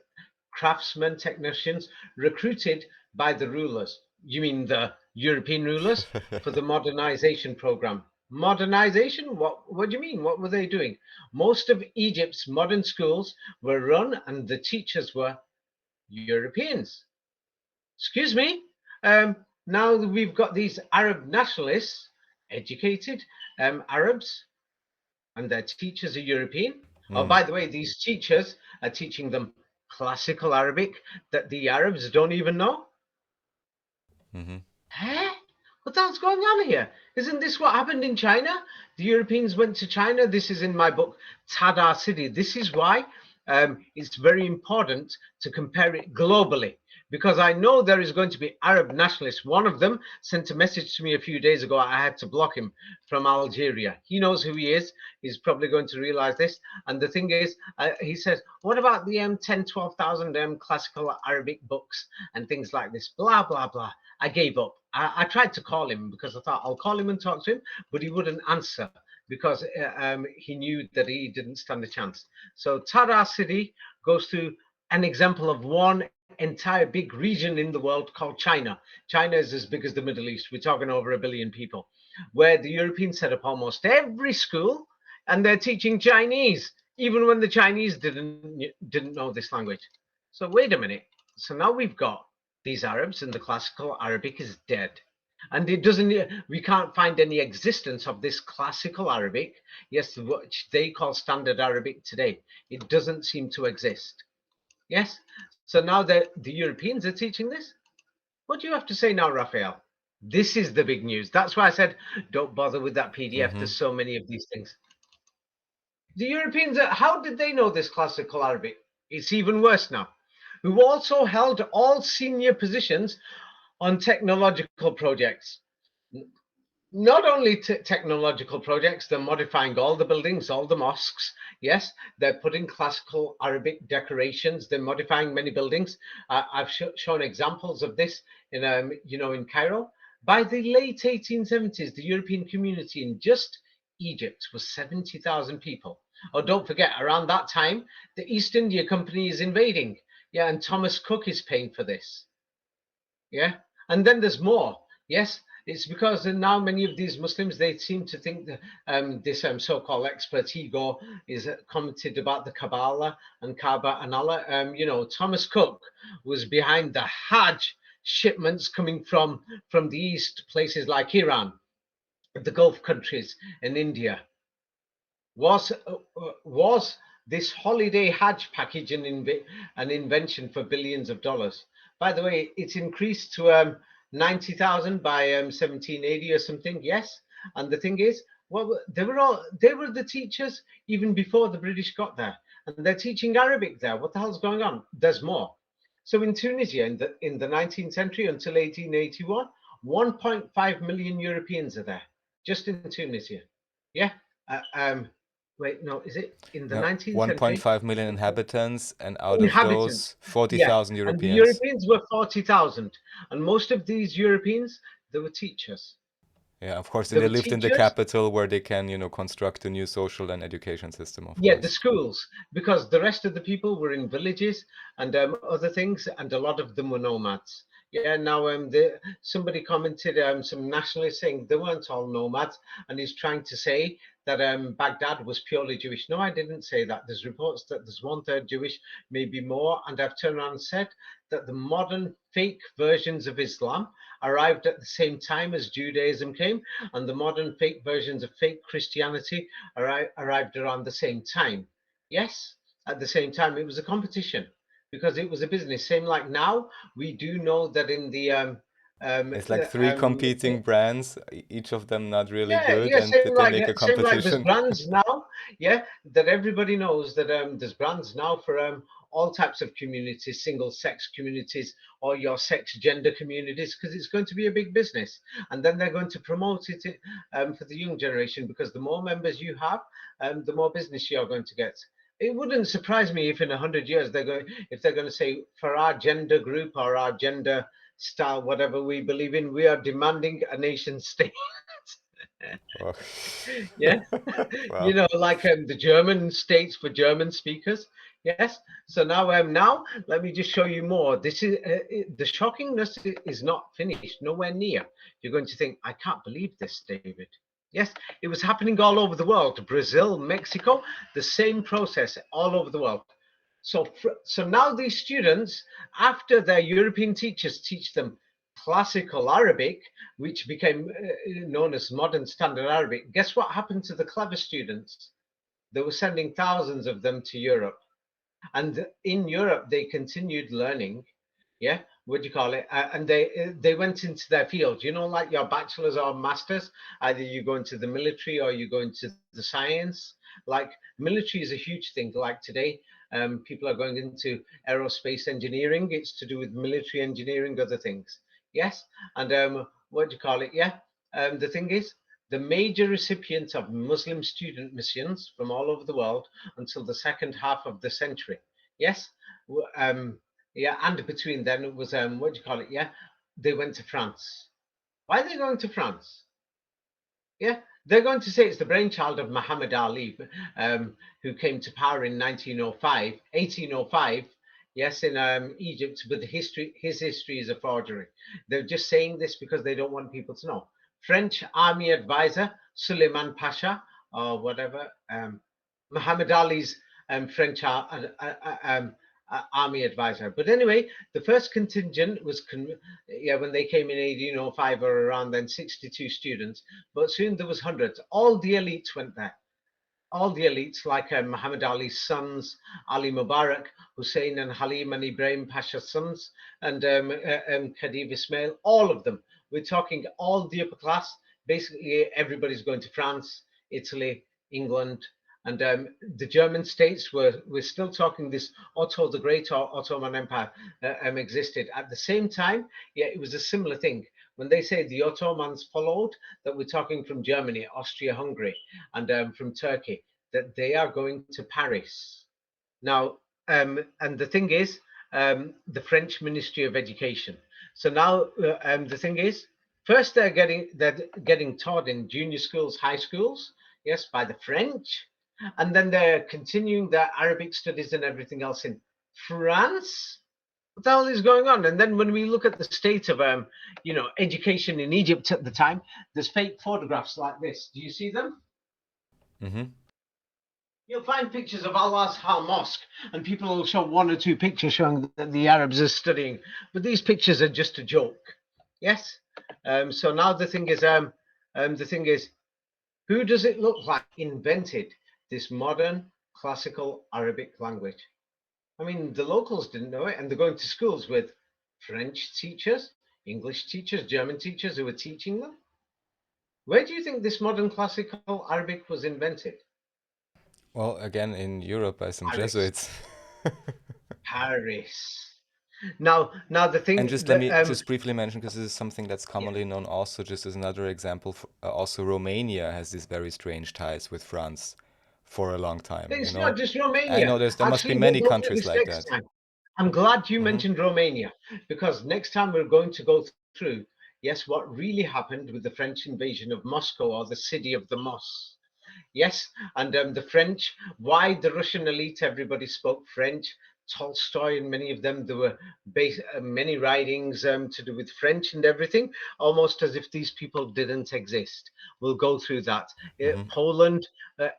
craftsmen, technicians recruited by the rulers. You mean the European rulers for the modernization program? Modernization? What do you mean? What were they doing? Most of Egypt's modern schools were run and the teachers were Europeans. Excuse me. Now we've got these Arab nationalists, educated Arabs, and their teachers are European. Oh, Mm. by the way, these teachers are teaching them classical Arabic that the Arabs don't even know. Hmm. Huh? What the hell's going on here? Isn't this what happened in China? The Europeans went to China. This is in my book, Tada City. This is why it's very important to compare it globally, because I know there is going to be Arab nationalists. One of them sent a message to me a few days ago. I had to block him, from Algeria. He knows who he is. He's probably going to realize this. And the thing is, he says, what about the 10, 12,000 classical Arabic books and things like this? Blah, blah, blah. I gave up. I tried to call him because I thought I'll call him and talk to him, but he wouldn't answer because he knew that he didn't stand a chance. So Tada City goes through an example of one entire big region in the world called China. China is as big as the Middle East. We're talking over 1 billion people, where the Europeans set up almost every school, and they're teaching Chinese, even when the Chinese didn't know this language. So wait a minute. So now we've got these Arabs, and the classical Arabic is dead. And it doesn't, we can't find any existence of this classical Arabic, yes, which they call standard Arabic today. It doesn't seem to exist. Yes. So now the Europeans are teaching this. What do you have to say now, Raphael? This is the big news. That's why I said, don't bother with that PDF. Mm-hmm. There's so many of these things. The Europeans, how did they know this classical Arabic? It's even worse now. Who also held all senior positions on technological projects. Not only technological projects, they're modifying all the buildings, all the mosques. Yes, they're putting classical Arabic decorations. They're modifying many buildings. I've shown examples of this in, in Cairo. By the late 1870s, the European community in just Egypt was 70,000 people. Oh, don't forget, around that time, the East India Company is invading. Yeah, and Thomas Cook is paying for this. Yeah, and then there's more. Yes, it's because now many of these Muslims, they seem to think that this so-called expert ego is commented about the Kabbalah and Kaaba and Allah. Thomas Cook was behind the Hajj shipments coming from the east, places like Iran, the Gulf countries, and India. Was this holiday Hajj package an invention for billions of dollars? By the way, it's increased to 90,000 by 1780 or something. Yes, and the thing is, well, they were the teachers even before the British got there, and they're teaching Arabic there. What the hell's going on? There's more. So in Tunisia, in the 19th century until 1881, 1.5 million Europeans are there just in Tunisia. Yeah. Uh, um, Wait, no, is it in the No, 19th century? 1.5 million inhabitants, and out of Inhabitants, those, yeah. 40,000 And the Europeans. Europeans were 40,000. And most of these Europeans, they were teachers. Yeah, of course, and They they were lived in the teachers, capital where they can, construct a new social and education system, of yeah, the course. schools, because the rest of the people were in villages and other things, and a lot of them were nomads. Yeah, now somebody commented, some nationalists saying they weren't all nomads, and he's trying to say that Baghdad was purely Jewish. No, I didn't say that. There's reports that there's 1/3 Jewish, maybe more, and I've turned around and said that the modern fake versions of Islam arrived at the same time as Judaism came, and the modern fake versions of fake Christianity arrived around the same time. Yes, at the same time, it was a competition because it was a business. Same like now, we do know that in the um, It's like three um, competing brands, each of them not really yeah, good, yeah, and they make a same like there's competition. brands now, yeah, that everybody knows that there's brands now for all types of communities, single sex communities, or your sex gender communities, because it's going to be a big business, and then they're going to promote it for the young generation because the more members you have, the more business you're going to get. It wouldn't surprise me if in 100 years they're going to say for our gender group or our gender style, whatever we believe in, we are demanding a nation state. Oh. Yeah, Wow. like the German states for German speakers. Yes. So now let me just show you more. This is the shockingness is not finished, nowhere near. You're going to think, I can't believe this, David. Yes, it was happening all over the world. Brazil, Mexico, the same process all over the world. So now these students, after their European teachers teach them classical Arabic, which became known as modern standard Arabic, guess what happened to the clever students? They were sending thousands of them to Europe. And in Europe, they continued learning. Yeah, what do you call it? And they went into their field. Like your bachelor's or master's, either you go into the military or you go into the science. Like military is a huge thing. Like today, people are going into aerospace engineering. It's to do with military engineering, other things. Yes, and what do you call it? Yeah, the thing is, the major recipients of Muslim student missions from all over the world until the second half of the century. Yes, yeah, and between then it was what do you call it? Yeah, they went to France. Why are they going to France? Yeah, they're going to say it's the brainchild of Muhammad Ali, who came to power in 1805. Yes, in Egypt, but his history is a forgery. They're just saying this because they don't want people to know. French army advisor Suleiman Pasha, or whatever, Muhammad Ali's French army advisor. But anyway, the first contingent was, when they came in 1805 or around then, 62 students. But soon there was hundreds. All the elites went there. All the elites, like Muhammad Ali's sons, Ali Mubarak, Hussein and Halim and Ibrahim Pasha's sons, and Khedive Ismail, all of them we're talking all the upper class. Basically, everybody's going to France, Italy, England, and the German states we're still talking this Otto the Great or Ottoman Empire existed. At the same time, yeah, it was a similar thing. When they say the Ottomans followed, that we're talking from Germany, Austria, Hungary, and from Turkey, that they are going to Paris. Now, and the thing is, the French Ministry of Education. So now, the thing is, first they're getting taught in junior schools, high schools, yes, by the French, and then they're continuing their Arabic studies and everything else in France. What the hell is going on? And then when we look at the state of education in Egypt at the time, there's fake photographs like this. Do you see them? Mm-hmm. You'll find pictures of Al Azhar Mosque, and people will show one or two pictures showing that the Arabs are studying, but these pictures are just a joke. Yes. So now the thing is, who does it look like invented this modern classical Arabic language? I mean, the locals didn't know it, and they're going to schools with French teachers, English teachers, German teachers who were teaching them. Where do you think this modern classical Arabic was invented? Well, again, in Europe by some Paris. Jesuits. Paris. Now the And thing just let that me just briefly mention, because this is something that's yeah, commonly known also, just as another example, also Romania has these very strange ties with France for a long time, you it's not know? just I Romania. know there must be Actually, we'll many go through countries this like next that. time. I'm glad you Hmm. mentioned Romania because next time we're going to go through, yes, what really happened with the French invasion of Moscow or the city of the mosques. Yes, and the French, why the Russian elite, everybody spoke French. Tolstoy and many of them, there were many writings to do with French and everything, almost as if these people didn't exist. We'll go through that. Hmm. Poland,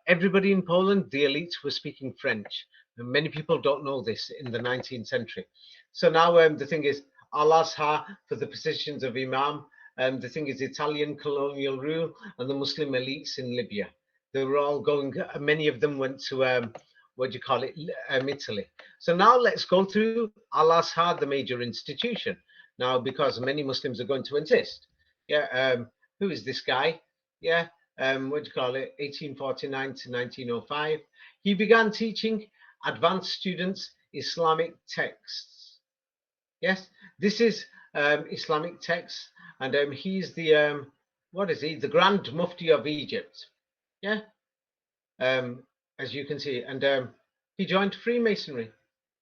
everybody in Poland, the elites were speaking French. And many people don't know this in the 19th century. So now the thing is, Al Azhar for the positions of Imam. The thing is, Italian colonial rule and the Muslim elites in Libya. They were all going, many of them went to, what do you call it, Italy. So now let's go through Al Azhar, the major institution. Now, because many Muslims are going to insist. Yeah, who is this guy? Yeah, what do you call it, 1849 to 1905. He began teaching advanced students Islamic texts. Yes, this is Islamic texts, and he's the, what is he? The Grand Mufti of Egypt. Yeah, um, as you can see. And he joined Freemasonry.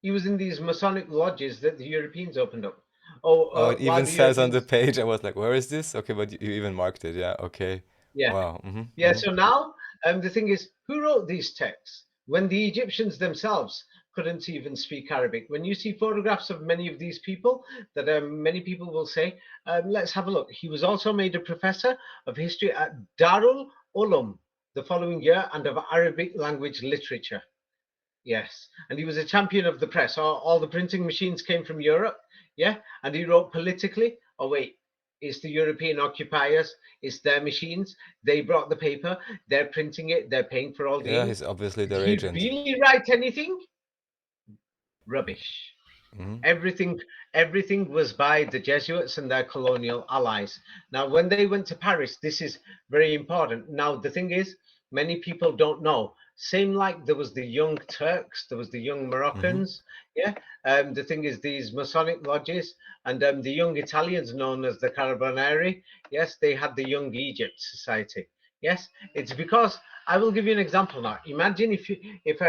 He was in these Masonic lodges that the Europeans opened up. Oh, Oh, it while even the says on the Europeans, page, I was like, where is this? Okay, but you even marked it. Yeah, okay. yeah, Wow. Hmm. yeah. Hmm. So now, the thing is, who wrote these texts when the Egyptians themselves couldn't even speak Arabic? When you see photographs of many of these people, that many people will say, let's have a look. He was also made a professor of history at Darul Ulum the following year and of Arabic language literature. Yes, and he was a champion of the press. All the printing machines came from Europe. Yeah, and he wrote politically. Oh wait, it's the European occupiers. It's their machines. They brought the paper. They're printing it. They're paying for all the Yeah, ink. he's obviously Did their he agent. really write anything? Rubbish. Hmm. Everything was by the Jesuits and their colonial allies. Now, when they went to Paris, this is very important. Now, the thing is, many people don't know. Same like there was the young Turks, there was the young Hmm. Moroccans. Yeah. The thing is, these Masonic lodges and the young Italians known as the Carabinieri. Yes, they had the Young Egypt Society. Yes, it's because I will give you an example now. Imagine if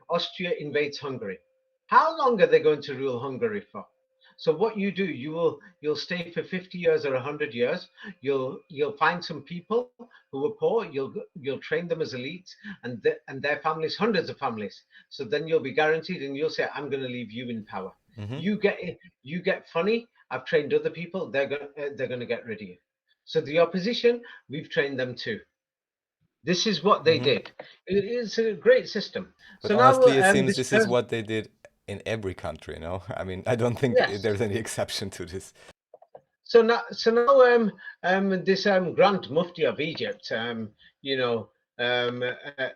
Austria invades Hungary. How long are they going to rule Hungary for? So what you do, you'll stay for 50 years or 100 years. You'll find some people who are poor. You'll train them as elites and their families, hundreds of families. So then you'll be guaranteed, and you'll say, "I'm going to leave you in power." Hmm. You get funny. I've trained other people. They're going to get rid of you. So the opposition, we've trained them too. This is what they Hmm. did. It's a great system. But So now honestly, it seems this this is person, what they did in every country, you know? I mean, I don't think yes. there's any exception to this. So now, this Grand Mufti of Egypt, you know,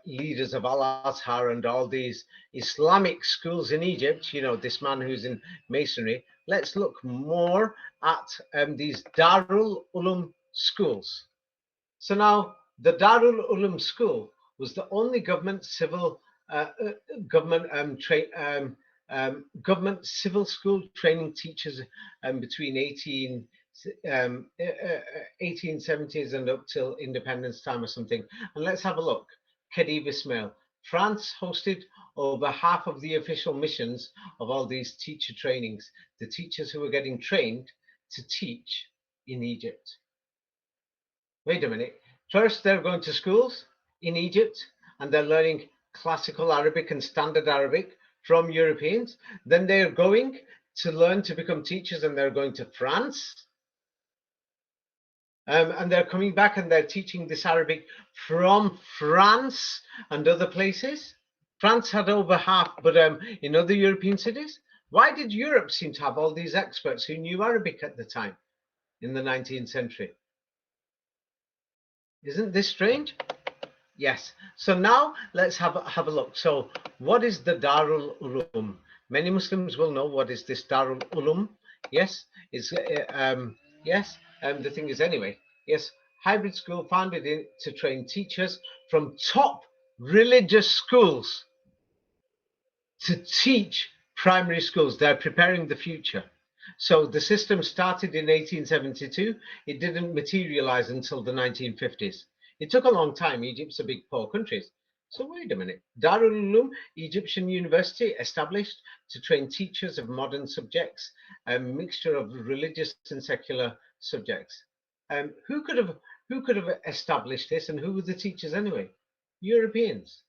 leaders of Al Azhar and all these Islamic schools in Egypt, this man who's in Masonry. Let's look more at these Darul Ulum schools. So now the Darul Ulum school was the only government civil government government civil school training teachers between 1870s and up till independence time or something. And let's have a look. Khedive Ismail. France hosted over half of the official missions of all these teacher trainings, the teachers who were getting trained to teach in Egypt. Wait a minute. First, they're going to schools in Egypt and they're learning classical Arabic and standard Arabic from Europeans. Then they're going to learn to become teachers and they're going to France. And they're coming back and they're teaching this Arabic from France and other places. France had over half, but in other European cities, why did Europe seem to have all these experts who knew Arabic at the time in the 19th century? Isn't this strange? Yes. So now let's have a look. So what is the Darul Ulum? Many Muslims will know what is this Darul Ulum. Yes. It's yes. The thing is anyway. Yes. Hybrid school founded to train teachers from top religious schools to teach primary schools. They're preparing the future. So the system started in 1872. It didn't materialize until the 1950s. It took a long time. Egypt's a big poor country. So wait a minute. Darul Uloom, Egyptian university established to train teachers of modern subjects, a mixture of religious and secular subjects. Who could have established this, and who were the teachers anyway? Europeans.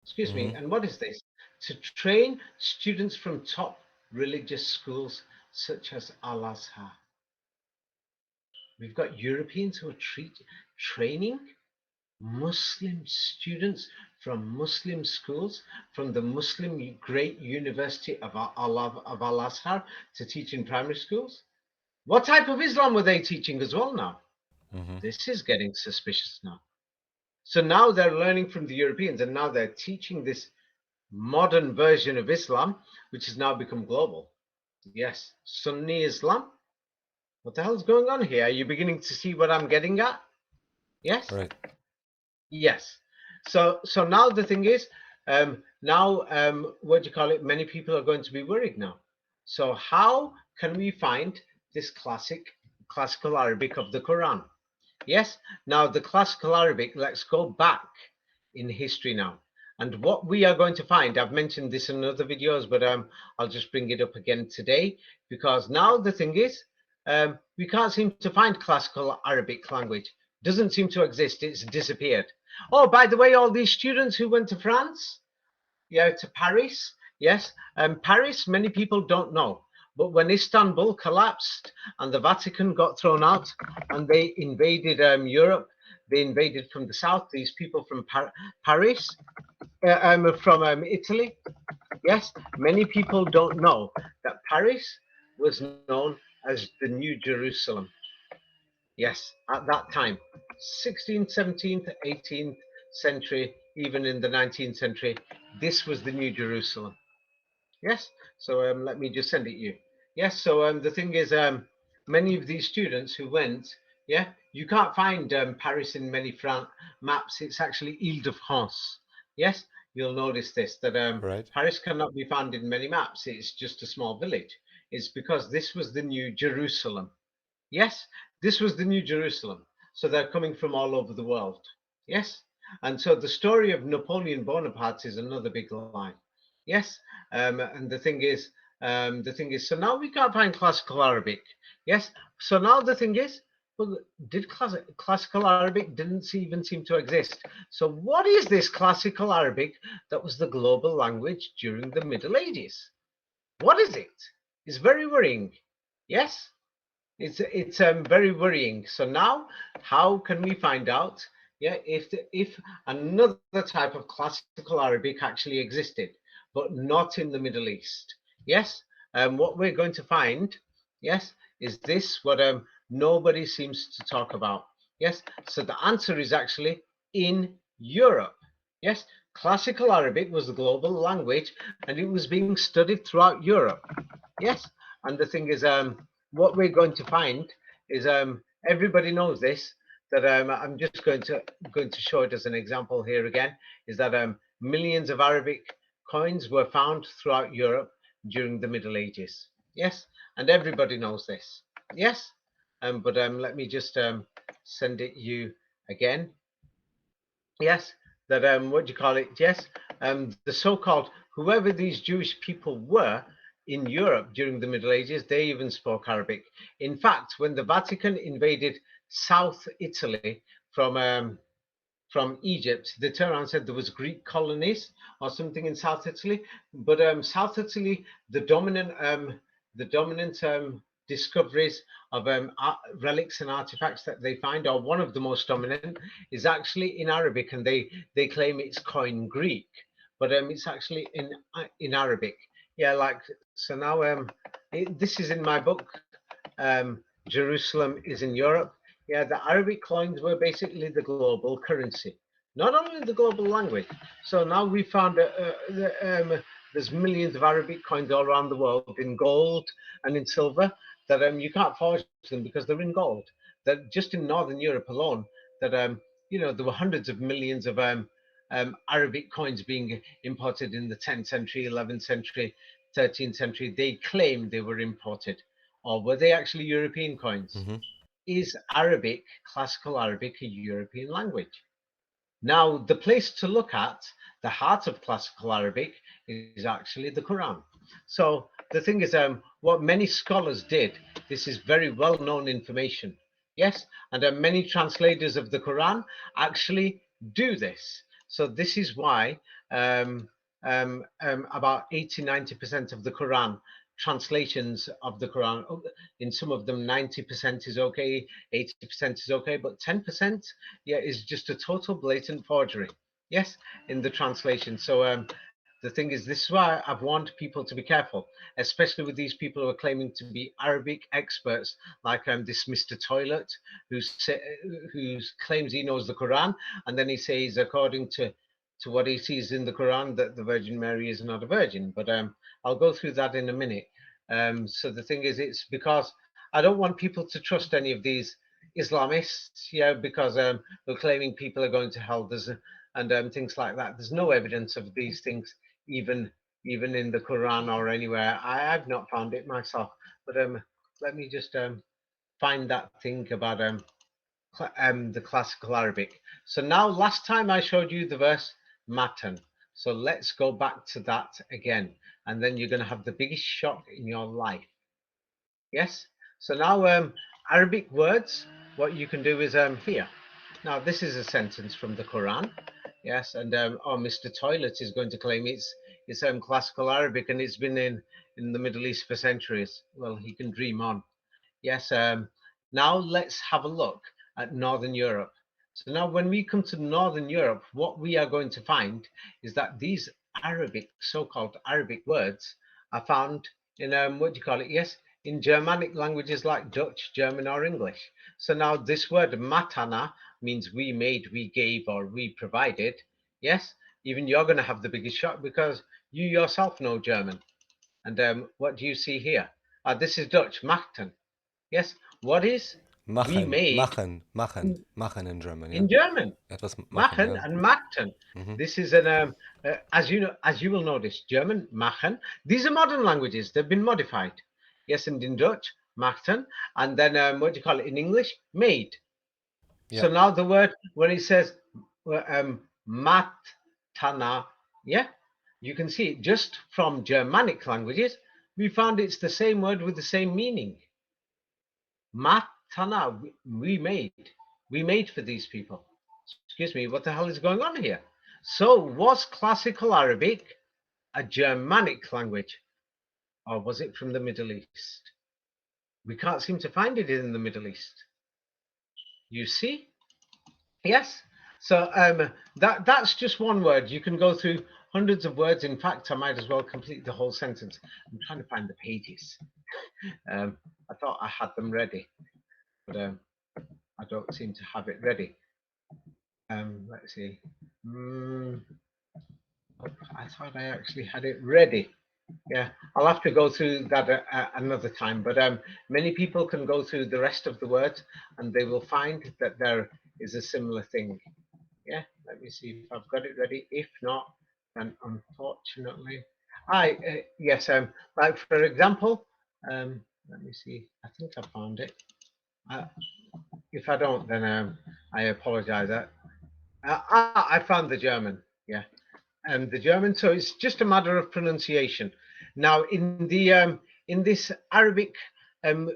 Excuse me. And what is this? To train students from top religious schools such as Al-Azhar. We've got Europeans who are training Muslim students from Muslim schools, from the Muslim Great University of Al-Azhar to teach in primary schools. What type of Islam were they teaching as well now? This is getting suspicious now. So now they're learning from the Europeans and now they're teaching this modern version of Islam, which has now become global. Yes, Sunni Islam. What the hell's going on here? Are you beginning to see what I'm getting at? Yes? Right. Yes. So now the thing is, what do you call it? Many people are going to be worried now. So how can we find this classical Arabic of the Quran? Yes. Now the classical Arabic, let's go back in history now. And what we are going to find, I've mentioned this in other videos, but I'll just bring it up again today, because now the thing is, we can't seem to find classical Arabic language. Doesn't seem to exist. It's disappeared. Oh, by the way, all these students who went to France, yeah, to Paris, yes, Paris, many people don't know. But when Istanbul collapsed and the Vatican got thrown out and they invaded Europe, they invaded from the south, these people from Paris, from Italy. Yes, many people don't know that Paris was known as the New Jerusalem. Yes, at that time, 16th, 17th, 18th century, even in the 19th century, this was the New Jerusalem. Yes, so let me just send it you. Yes, so the thing is, many of these students who went, yeah, you can't find Paris in many maps. It's actually Ile-de-France. Yes, you'll notice this, that Right. Paris cannot be found in many maps. It's just a small village. It's because this was the New Jerusalem. Yes, this was the New Jerusalem. So they're coming from all over the world. Yes, and so the story of Napoleon Bonaparte is another big lie. Yes, and the thing is, so now we can't find classical Arabic. Yes, so now the thing is, well, did classical Arabic didn't even seem to exist. So what is this classical Arabic that was the global language during the Middle Ages? What is it? It's very worrying. Yes, it's very worrying. So now, how can we find out? Yeah, if another type of classical Arabic actually existed, but not in the Middle East. Yes, what we're going to find, yes, is this what nobody seems to talk about. Yes, so the answer is actually in Europe. Yes, classical Arabic was the global language and it was being studied throughout Europe. Yes, And the thing is, what we're going to find is, everybody knows this, that I'm just going to show it as an example here again, is that millions of Arabic coins were found throughout Europe during the Middle Ages. Yes, and everybody knows this. Yes, but let me just send it you again. Yes, that what do you call it? Yes, the so-called whoever these Jewish people were in Europe during the Middle Ages, they even spoke Arabic. In fact, when the Vatican invaded South Italy from Egypt, they turned around and said there was Greek colonies or something in South Italy. But South Italy, the dominant discoveries of relics and artifacts that they find, or one of the most dominant, is actually in Arabic, and they claim it's Koine Greek, but it's actually in Arabic. Yeah, like so now. This is in my book. Jerusalem is in Europe. Yeah, the Arabic coins were basically the global currency, not only the global language. So now we found there's millions of Arabic coins all around the world in gold and in silver that you can't forge them because they're in gold. That just in Northern Europe alone, that there were hundreds of millions of Arabic coins being imported in the 10th century, 11th century, 13th century. They claimed they were imported, or were they actually European coins? Hmm. Is Arabic, classical Arabic, a European language? Now, the place to look at, the heart of classical Arabic, is actually the Quran. So the thing is, what many scholars did, this is very well known information. Yes, and many translators of the Quran actually do this. So this is why about 80-90% of the Quran, translations of the Quran, in some of them 90% is okay, 80% is okay, but 10%, yeah, is just a total blatant forgery. Yes, in the translation. So the thing is, this is why I've warned people to be careful, especially with these people who are claiming to be Arabic experts, like this Mr. Toilet, who claims he knows the Quran, and then he says, according to what he sees in the Quran, that the Virgin Mary is not a virgin. But I'll go through that in a minute. So the thing is, it's because I don't want people to trust any of these Islamists, yeah, because they're claiming people are going to hell. And things like that. There's no evidence of these things, even even in the Quran or anywhere. I've not found it myself. But let me just find that thing about the classical Arabic. So now, last time I showed you the verse matan. So let's go back to that again, and then you're going to have the biggest shock in your life. Yes. So now, Arabic words. What you can do is here. Now, this is a sentence from the Quran. Yes, and oh, Mr. Toilet is going to claim it's classical Arabic and it's been in the Middle East for centuries. Well, he can dream on. Yes. Now let's have a look at Northern Europe. So now, when we come to Northern Europe, what we are going to find is that these Arabic, so-called Arabic words, are found in what do you call it? Yes, in Germanic languages like Dutch, German, or English. So now, this word matana means we made, we gave, or we provided. Yes, even you're going to have the biggest shock because you yourself know German. And what do you see here? This is Dutch, machten. Yes, what is we Machen, made machen, machen, machen in German, ja. in German? Etwas machen, Machen ja. and machten. Mhm. This is an as you know, as you will notice, German machen. These are modern languages. They've been modified. Yes, and in Dutch, machten, and then what do you call it in English? Made. Ja. So now the word when it says matana, yeah, you can see it just from Germanic languages. We found it's the same word with the same meaning. Matana, we made for these people. Excuse me, what the hell is going on here? So, was classical Arabic a Germanic language, or was it from the Middle East? We can't seem to find it in the Middle East. You see? Yes. So that's just one word. You can go through hundreds of words. In fact, I might as well complete the whole sentence. I'm trying to find the pages. I thought I had them ready, but I don't seem to have it ready. Let's see. I thought I actually had it ready. Yeah, I'll have to go through that another time. But many people can go through the rest of the words and they will find that there is a similar thing. Yeah, let me see if I've got it ready. If not, then unfortunately, yes. Like for example, let me see. I think I found it. Uh, if I don't, then I apologize. I found the German. Yeah, the German. So it's just a matter of pronunciation. Now, in this Arabic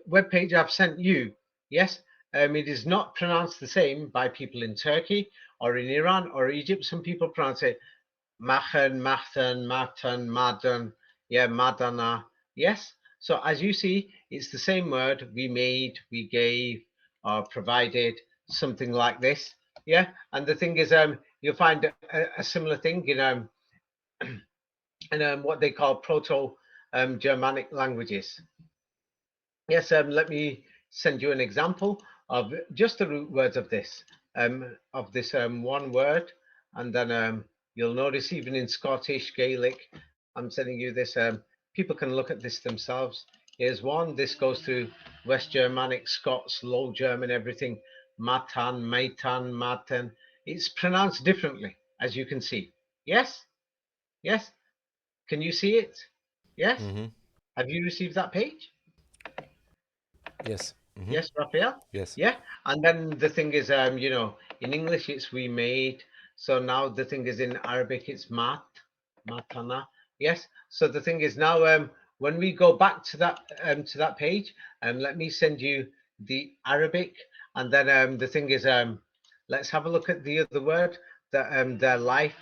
web page I've sent you, yes, it is not pronounced the same by people in Turkey or in Iran or Egypt. Some people pronounce it machen, machten, maten, maden, yeah, madana, yes. So as you see, it's the same word. We made, we gave, or provided, something like this. Yeah, and the thing is, you'll find a similar thing in what they call Proto Germanic languages. Yes, let me send you an example of just the root words of this one word, and then you'll notice even in Scottish Gaelic, I'm sending you this. People can look at this themselves. Here's one. This goes through West Germanic, Scots, Low German, everything. Matan, Maitan, Maten. It's pronounced differently, as you can see. Yes, yes. Can you see it? Yes. Mm-hmm. Have you received that page? Yes. Mm-hmm. Yes, Raphael. Yes. Yeah, and then the thing is, in English it's we made. So now the thing is in Arabic it's matana. Yes. So the thing is now, when we go back to that page, let me send you the Arabic, and then the thing is, let's have a look at the other word that their life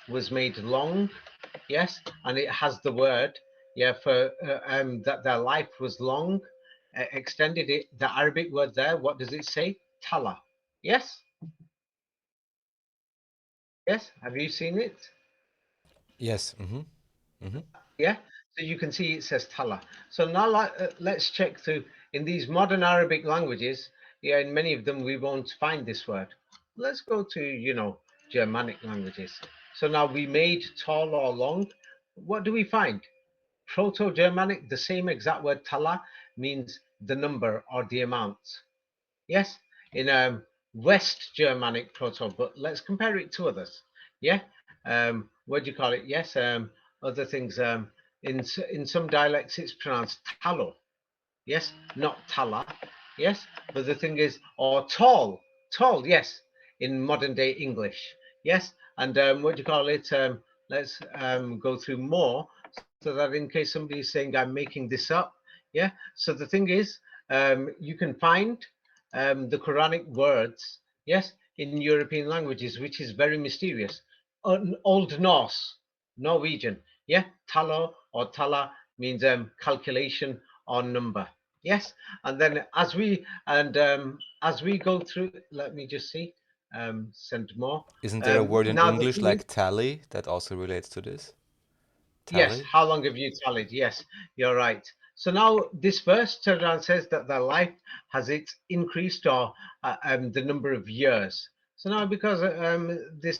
was made long. Yes, and it has the word, yeah, for that their life was long, extended it, the Arabic word there, what does it say? Tala. Yes, yes, have you seen it? Yes. Mm-hmm. Mm-hmm. Yeah, so you can see it says Tala. So now let's check through in these modern Arabic languages. Yeah, in many of them we won't find this word. Let's go to, Germanic languages. So now we made tall or long. What do we find? Proto-Germanic, the same exact word tala means the number or the amount. Yes, in West Germanic Proto, but let's compare it to others. Yeah, what do you call it? Yes, other things. In some dialects, it's pronounced talo. Yes, not tala. Yes, but the thing is, or tall, tall. Yes, in modern day English. Yes, and what do you call it? Let's go through more so that in case somebody is saying I'm making this up. Yeah. So the thing is, you can find the Quranic words. Yes, in European languages, which is very mysterious. Old Norse, Norwegian. Yeah, talo or tala means calculation or number. Yes, and then as we go through, let me just see, send more. Isn't there a word in Now the English thing is, like tally that also relates to this? yes, Tally? how long have you tallied? Yes, you're right. So now this verse turns around and says that their life has it increased or the number of years. So now because this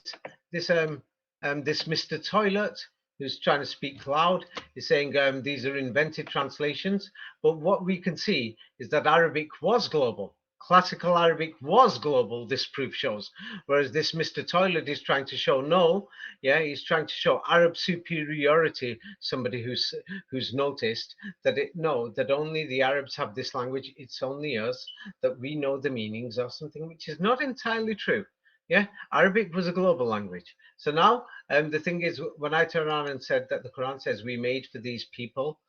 this Mr. Toilet who's trying to speak loud is saying these are invented translations, but what we can see is that Arabic was global. Classical Arabic was global, this proof shows. Whereas this Mr. Toilet is trying to show no, yeah, he's trying to show Arab superiority. Somebody who's noticed that that only the Arabs have this language. It's only us that we know the meanings of something, which is not entirely true. Yeah, Arabic was a global language. So now, the thing is, when I turn around and said that the Quran says we made for these people,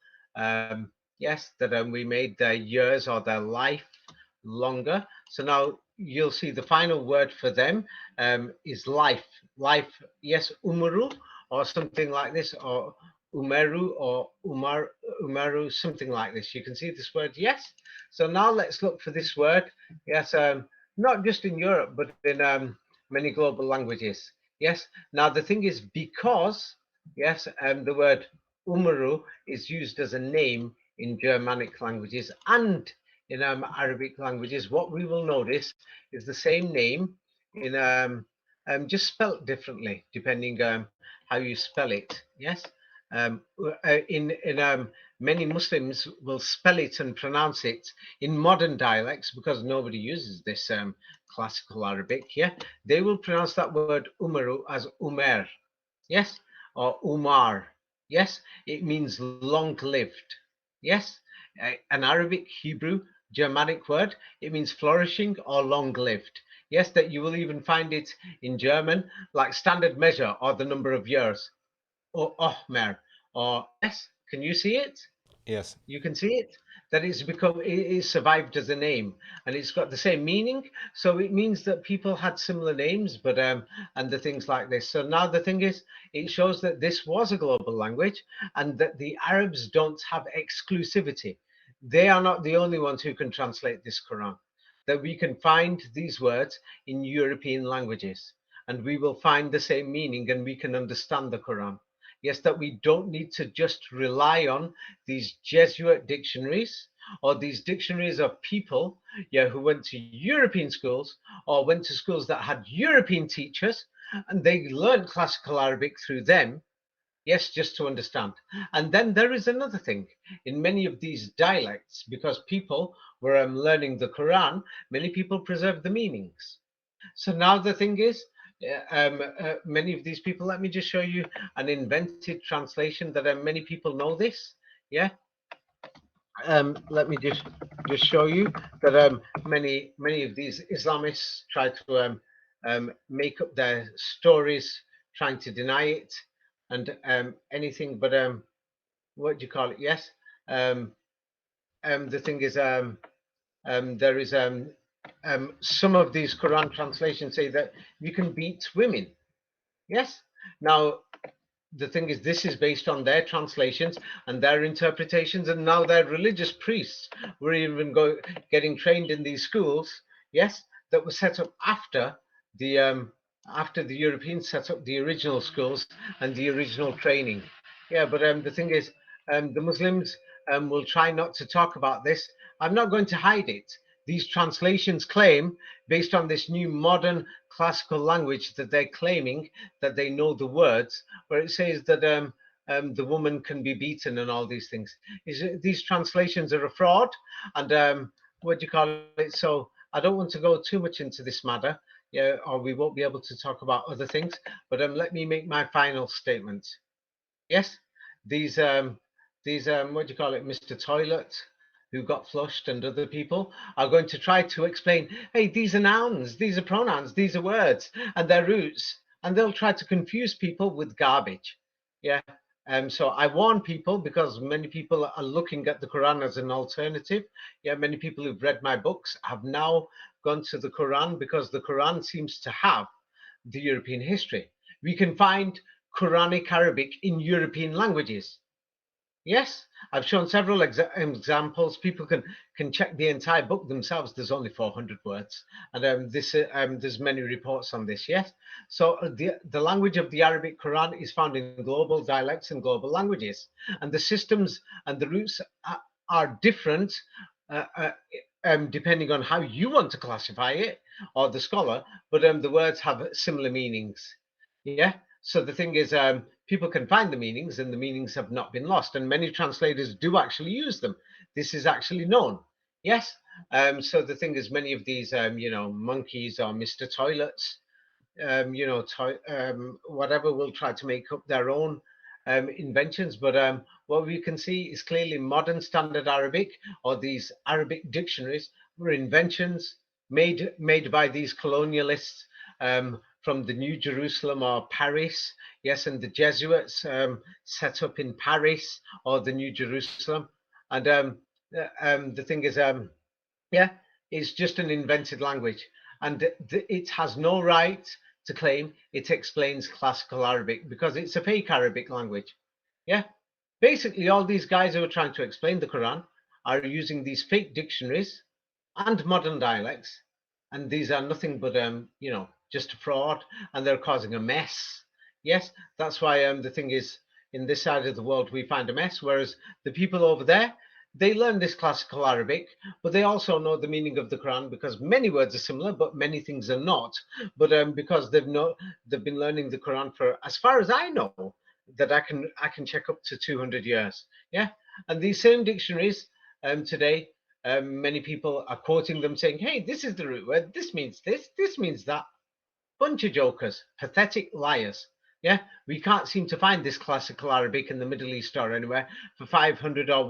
yes, that we made their years or their life longer. So now you'll see the final word for them is life. Life, yes, umuru or something like this, or umeru or umaru, something like this. You can see this word, yes. So now let's look for this word, yes, not just in Europe, but in many global languages. Yes. Now the thing is, because yes, the word umaru is used as a name in Germanic languages and in Arabic languages, what we will notice is the same name in just spelt differently depending how you spell it. Yes. in many Muslims will spell it and pronounce it in modern dialects because nobody uses this classical Arabic. Yeah, they will pronounce that word Umaru as Umer. Yes, or Umar. Yes, it means long-lived. Yes, an Arabic, Hebrew, Germanic word. It means flourishing or long-lived. Yes, that you will even find it in German, like standard measure or the number of years, or Ohmer, or yes. Can you see it? Yes. You can see it, that it's become, it is survived as a name, and it's got the same meaning. So it means that people had similar names, but and the things like this. So now the thing is, it shows that this was a global language, and that the Arabs don't have exclusivity. They are not the only ones who can translate this Quran. That we can find these words in European languages, and we will find the same meaning, and we can understand the Quran. Yes, that we don't need to just rely on these Jesuit dictionaries, or these dictionaries of people, yeah, who went to European schools or went to schools that had European teachers, and they learned classical Arabic through them. Yes, just to understand. And then there is another thing in many of these dialects, because people were learning the Quran, many people preserve the meanings. So now the thing is, many of these people, let me just show you an invented translation that many people know this. Yeah, let me just show you that many of these Islamists try to make up their stories, trying to deny it, and anything but what do you call it? Yes, um, the thing is, there is some of these Quran translations say that you can beat women. Yes. Now the thing is, this is based on their translations and their interpretations, and now their religious priests were even getting trained in these schools. Yes, that were set up after the Europeans set up the original schools and the original training. Yeah, but the thing is, the Muslims will try not to talk about this. I'm not going to hide it. These translations claim, based on this new modern classical language, that they're claiming that they know the words, where it says that the woman can be beaten and all these things. These translations are a fraud, and what do you call it? So I don't want to go too much into this matter, yeah, or we won't be able to talk about other things. But let me make my final statement. Yes, these what do you call it, Mr. Toilet, who got flushed, and other people are going to try to explain, hey, these are nouns, these are pronouns, these are words, and their roots, and they'll try to confuse people with garbage. Yeah. So I warn people, because many people are looking at the Quran as an alternative. Yeah, many people who've read my books have now gone to the Quran, because the Quran seems to have the European history. We can find Quranic Arabic in European languages. Yes, I've shown several examples. People can check the entire book themselves. There's only 400 words, and there's many reports on this. Yes, so the language of the Arabic Quran is found in global dialects and global languages, and the systems and the roots are different. Uh, uh, Depending on how you want to classify it, or the scholar, but the words have similar meanings. Yeah. So the thing is, people can find the meanings, and the meanings have not been lost. And many translators do actually use them. This is actually known. Yes. So the thing is, many of these, monkeys or Mr. Toilets, whatever, will try to make up their own inventions. But what we can see is clearly modern standard Arabic, or these Arabic dictionaries, were inventions made by these colonialists from the New Jerusalem or Paris. Yes, and the Jesuits set up in Paris or the New Jerusalem. And the thing is, yeah, it's just an invented language, and it has no right to claim it explains classical Arabic, because it's a fake Arabic language. Yeah, basically, all these guys who are trying to explain the Quran are using these fake dictionaries and modern dialects, and these are nothing but just a fraud, and they're causing a mess. Yes, that's why the thing is, in this side of the world we find a mess, whereas the people over there, they learn this classical Arabic, but they also know the meaning of the Quran, because many words are similar, but many things are not. But because they've been learning the Quran for, as far as I know, that I can check up to 200 years. Yeah, and these same dictionaries today, many people are quoting them saying, "Hey, this is the root word. This means this. This means that." Bunch of jokers, pathetic liars. Yeah, we can't seem to find this classical Arabic in the Middle East or anywhere for 500 or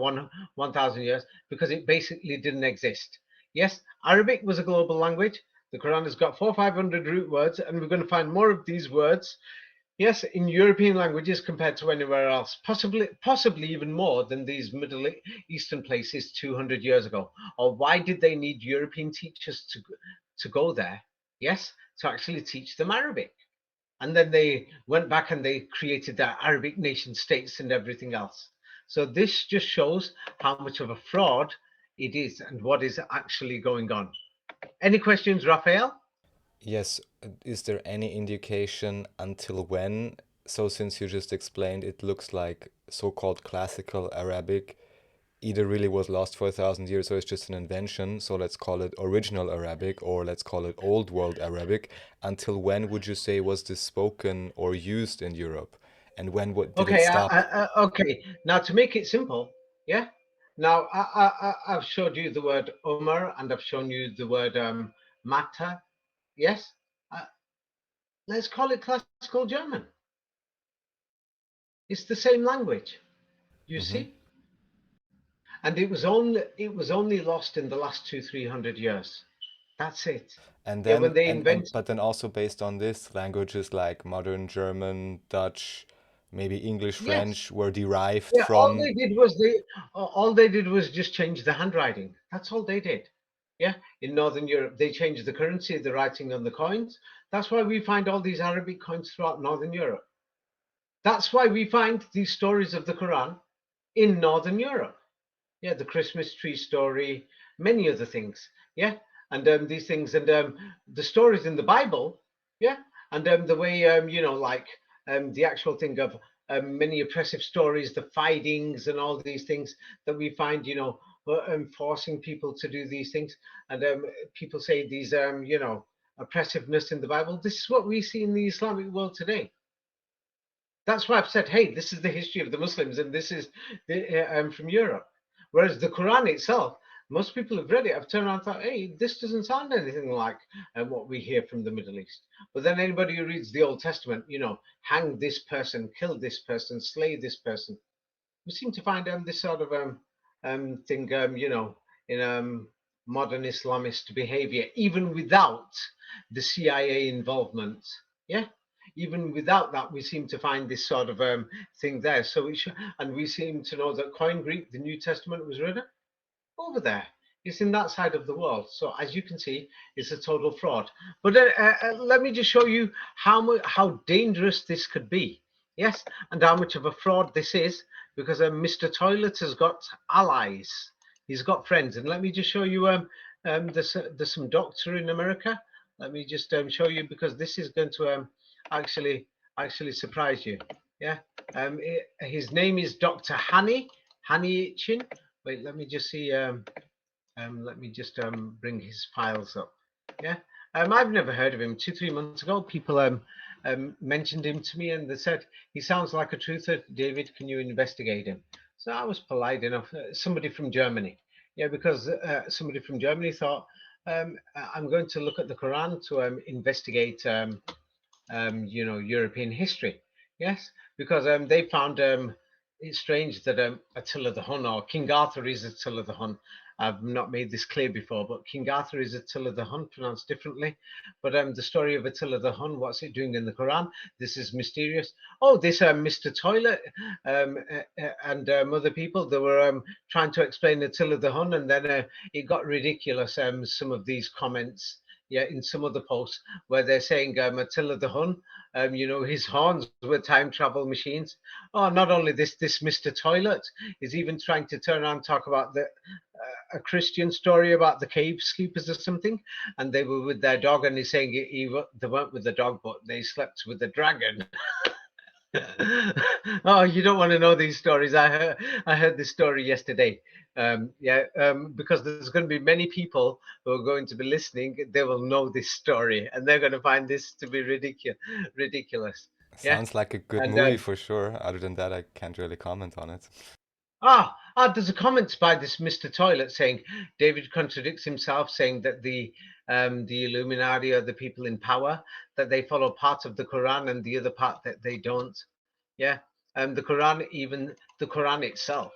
1,000 years because it basically didn't exist. Yes, Arabic was a global language. The Quran has got 400 or 500 root words, and we're going to find more of these words, yes, in European languages compared to anywhere else, possibly even more than these Middle Eastern places 200 years ago. Or why did they need European teachers to go there? Yes, to actually teach them Arabic. And then they went back and they created their Arabic nation states and everything else. So this just shows how much of a fraud it is and what is actually going on. Any questions, Raphael? Yes, is there any indication until when? So since you just explained, it looks like so-called classical Arabic either really was lost for 1,000 years or it's just an invention. So let's call it original Arabic or let's call it Old World Arabic. Until when would you say was this spoken or used in Europe? And when what did it Okay, stop? okay. Now to make it simple, yeah. Now I've showed you the word Umar and I've shown you the word Mata. Yes. Uh, let's call it classical German. It's the same language. You Hmm. see, and it was only lost in the last 200 or 300 years. That's it. And Yeah, then when they and invented. but then also based on this, languages like modern German, Dutch, maybe English, Yes. French were derived Yeah, from. all they did was just change the handwriting. That's all they did. Yeah, in Northern Europe, they changed the currency, the writing on the coins. That's why we find all these Arabic coins throughout Northern Europe. That's why we find these stories of the Quran in Northern Europe. Yeah, the Christmas tree story, many other things. Yeah, and these things and the stories in the Bible. Yeah, and the way like the actual thing of many oppressive stories, the fightings and all these things that we find, forcing people to do these things, and people say these, oppressiveness in the Bible. This is what we see in the Islamic world today. That's why I've said, hey, this is the history of the Muslims, and this is from Europe. Whereas the Quran itself, most people have read it. I've turned around and thought, hey, this doesn't sound anything like what we hear from the Middle East. But then anybody who reads the Old Testament, hang this person, kill this person, slay this person. We seem to find this sort of thing, in modern Islamist behavior, even without the CIA involvement. Yeah, even without that, we seem to find this sort of thing there. So and we seem to know that Koine Greek, the New Testament, was written over there. It's in that side of the world. So as you can see, it's a total fraud. But let me just show you how dangerous this could be. Yes, and how much of a fraud this is, because Mr. Toilet has got allies. He's got friends. And let me just show you. There's some doctor in America. Let me just show you, because this is going to actually surprise you. Yeah. His name is Dr. Hani Chin. Wait, let me just see. Let me just bring his files up. Yeah, I've never heard of him. 2 3 months ago, people mentioned him to me, and they said he sounds like a truther. David, can you investigate him? So I was polite enough. Somebody from Germany, yeah, because somebody from Germany thought I'm going to look at the Quran to investigate, European history. Yes, because they found it's strange that Attila the Hun, or King Arthur, is Attila the Hun. I've not made this clear before, but King Arthur is Attila the Hun, pronounced differently. But the story of Attila the Hun, what's it doing in the Quran? This is mysterious. Oh, this Mr. Toilet and other people, they were trying to explain Attila the Hun, and then it got ridiculous. Some of these comments, yeah, in some other posts where they're saying Attila the Hun, his horns were time travel machines. Oh, not only this Mr. Toilet is even trying to turn around and talk about a Christian story about the cave sleepers or something, and they were with their dog, and he's saying they weren't with the dog, but they slept with the dragon. Oh, you don't want to know these stories. I heard this story yesterday. Yeah, because there's going to be many people who are going to be listening. They will know this story, and they're going to find this to be ridiculous. Yeah, Sounds like a good and movie for sure. Other than that, I can't really comment on it. there's a comment by this Mr. Toilet saying David contradicts himself, saying that the Illuminati are the people in power, that they follow part of the Quran and the other part that they don't. Yeah, the Quran, even the Quran itself,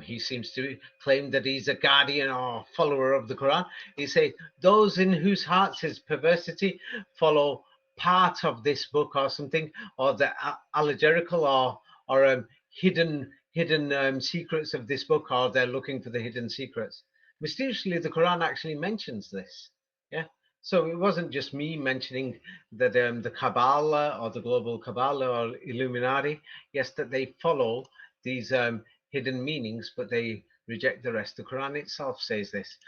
he seems to claim that he's a guardian or follower of the Quran. He says those in whose hearts is perversity follow part of this book or something, or the allegorical or hidden secrets of this book, or they're looking for the hidden secrets. Mysteriously, the Quran actually mentions this. Yeah. So it wasn't just me mentioning that the Kabbalah or the global Kabbalah or Illuminati, yes, that they follow these hidden meanings, but they reject the rest. The Quran itself says this.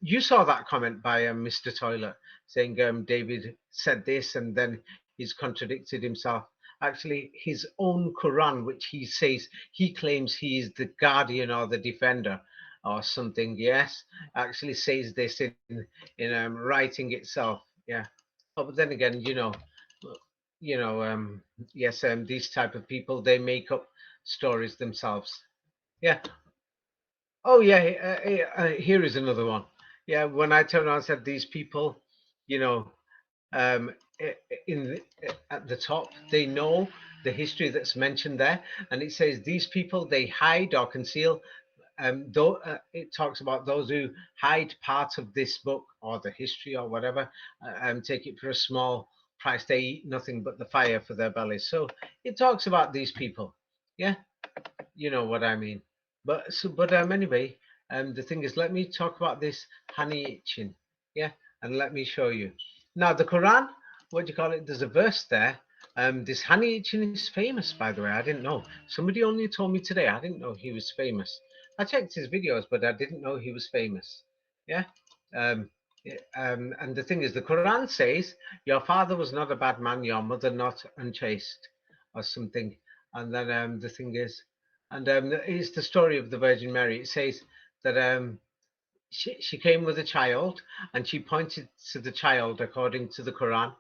You saw that comment by Mr. Toilet saying David said this and then he's contradicted himself. Actually, his own Quran, which he says he claims he is the guardian or the defender or something, yes, actually says this in writing itself. Yeah. Oh, but then again, you know, yes, these type of people, they make up stories themselves. Yeah. Oh yeah. Here is another one. Yeah. When I turned around and said these people, you know, um, in at the top, they know the history that's mentioned there, and it says these people they hide or conceal. Though it talks about those who hide part of this book or the history or whatever, take it for a small price. They eat nothing but the fire for their bellies. So it talks about these people. Yeah, you know what I mean. But anyway, the thing is, let me talk about this honey itching. Yeah, and let me show you. Now the Quran, what do you call it? There's a verse there. This honey itching is famous, by the way. I didn't know. Somebody only told me today. I didn't know he was famous. I checked his videos, but I didn't know he was famous. Yeah. Um, and the thing is, the Quran says, "Your father was not a bad man, your mother not unchaste," or something. And then the thing is, and it's the story of the Virgin Mary. It says that she came with a child and she pointed to the child according to the Quran,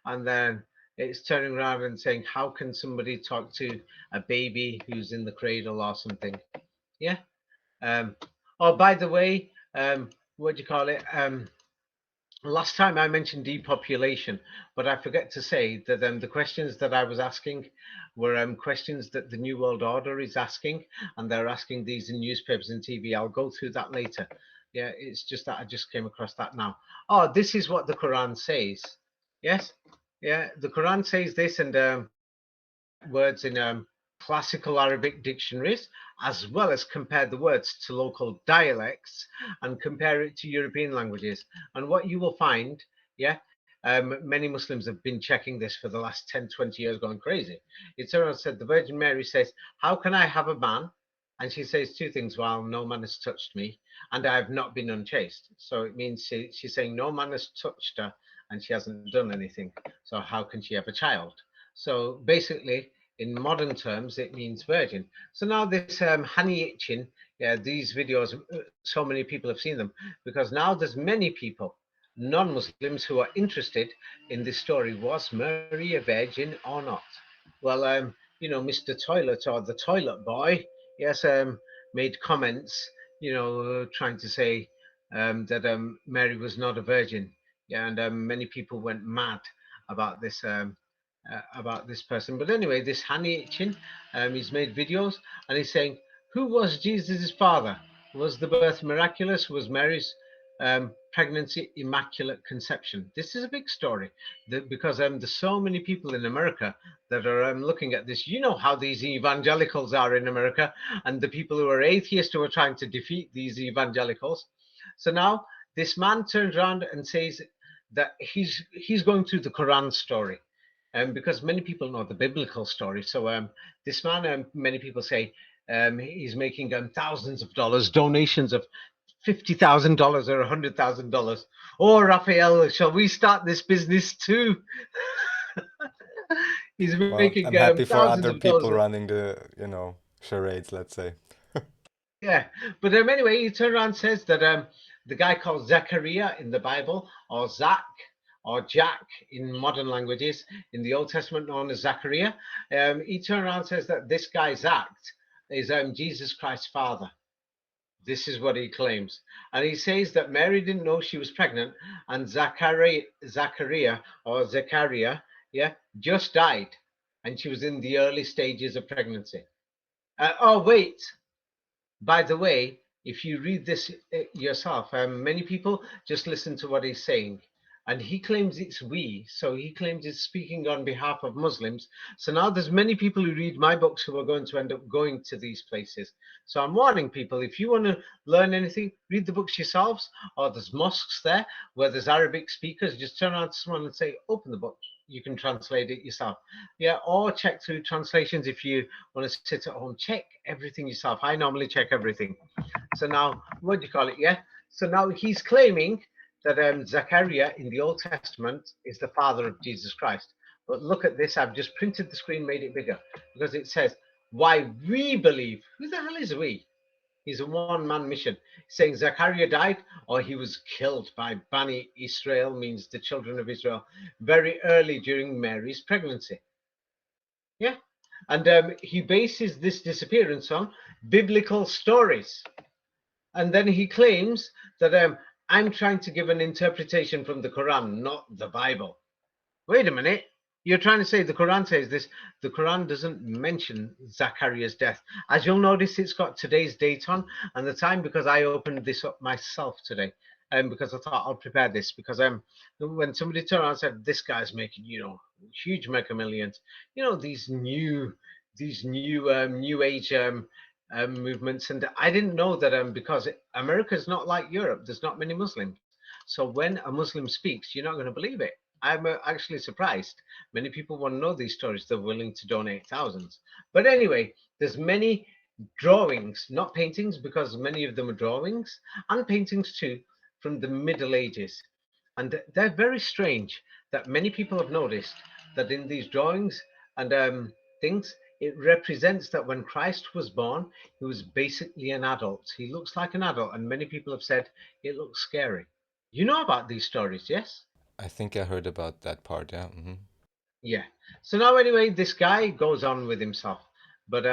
and then it's turning around and saying, "How can somebody talk to a baby who's in the cradle or something?" Yeah. Um, oh, by the way, what do you call it? Last time I mentioned depopulation, but I forget to say that the questions that I was asking were questions that the New World Order is asking, and they're asking these in newspapers and TV. I'll go through that later. Yeah, it's just that I just came across that now. Oh, this is what the Quran says. Yes, yeah, the Quran says this, and I checked words in classical Arabic dictionaries, as well as compared the words to local dialects and compare it to European languages. And what you will find, yeah, many Muslims have been checking this for the last 10, 20 years, going crazy. It's around said the Virgin Mary says, "How can I have a man?" And she says two things: "While no man has touched me, and I have not been unchaste." So it means she's saying no man has touched her and she hasn't done anything. So how can she have a child? So basically, in modern terms, it means virgin. So now this honey itching, yeah, these videos, so many people have seen them because now there's many people, non-Muslims, who are interested in this story. Was Mary a virgin or not? Well, Mr. Toilet or the Toilet Boy, yes, made comments, trying to say that Mary was not a virgin. Yeah, and many people went mad about this person. But anyway, this Hani Chin, he's made videos and he's saying, "Who was Jesus' father? Was the birth miraculous? Was Mary's pregnancy immaculate conception?" This is a big story because there's so many people in America that are looking at this. You know how these evangelicals are in America, and the people who are atheists who are trying to defeat these evangelicals. So now this man turns around and says that he's going through the Quran story, because many people know the biblical story. So this man, many people say, he's making thousands of dollars, donations of $50,000 or $100,000. Oh, Raphael, shall we start this business too? He's Well, making I'm happy for thousands other of dollars. people running charades, let's say. Yeah, but anyway, he turned around and says that the guy called Zechariah in the Bible, or Zach, or Jack in modern languages, in the Old Testament known as Zachariah, he turns around and says that this guy Zach is Jesus Christ's father. This is what he claims. And he says that Mary didn't know she was pregnant, and Zachariah, yeah, just died, and she was in the early stages of pregnancy. Oh, wait. By the way, if you read this yourself, many people just listen to what he's saying. And he claims it's we, so he claims it's speaking on behalf of Muslims. So now there's many people who read my books who are going to end up going to these places. So I'm warning people, if you want to learn anything, read the books yourselves, or there's mosques there where there's Arabic speakers, just turn around to someone and say, open the book. You can translate it yourself. Yeah, or check through translations if you want to sit at home. Check everything yourself. I normally check everything. So now, what do you call it? Yeah. So now he's claiming that Zechariah in the Old Testament is the father of Jesus Christ. But look at this. I've just printed the screen, made it bigger, because it says, why we believe. Who the hell is we? He's a one-man mission, saying Zechariah died or he was killed by Bani Israel, means the children of Israel, very early during Mary's pregnancy. Yeah. And he bases this disappearance on biblical stories. And then he claims that I'm trying to give an interpretation from the Quran, not the Bible. Wait a minute. You're trying to say the Quran says this. The Quran doesn't mention Zachariah's death. As you'll notice, it's got today's date on and the time, because I opened this up myself today. Because I thought I'll prepare this, because when somebody turned around and said this guy's making huge mega millions, these new age movements, and I didn't know that because America's not like Europe, there's not many Muslims, so when a Muslim speaks, you're not going to believe it. I'm actually surprised. Many people want to know these stories. They're willing to donate thousands. But anyway, there's many drawings, not paintings, because many of them are drawings, and paintings too, from the Middle Ages. And they're very strange that many people have noticed that in these drawings and things, it represents that when Christ was born, he was basically an adult. He looks like an adult, and many people have said it looks scary. You know about these stories, yes? I think I heard about that part, yeah. Yeah. So now, anyway, this guy goes on with himself. But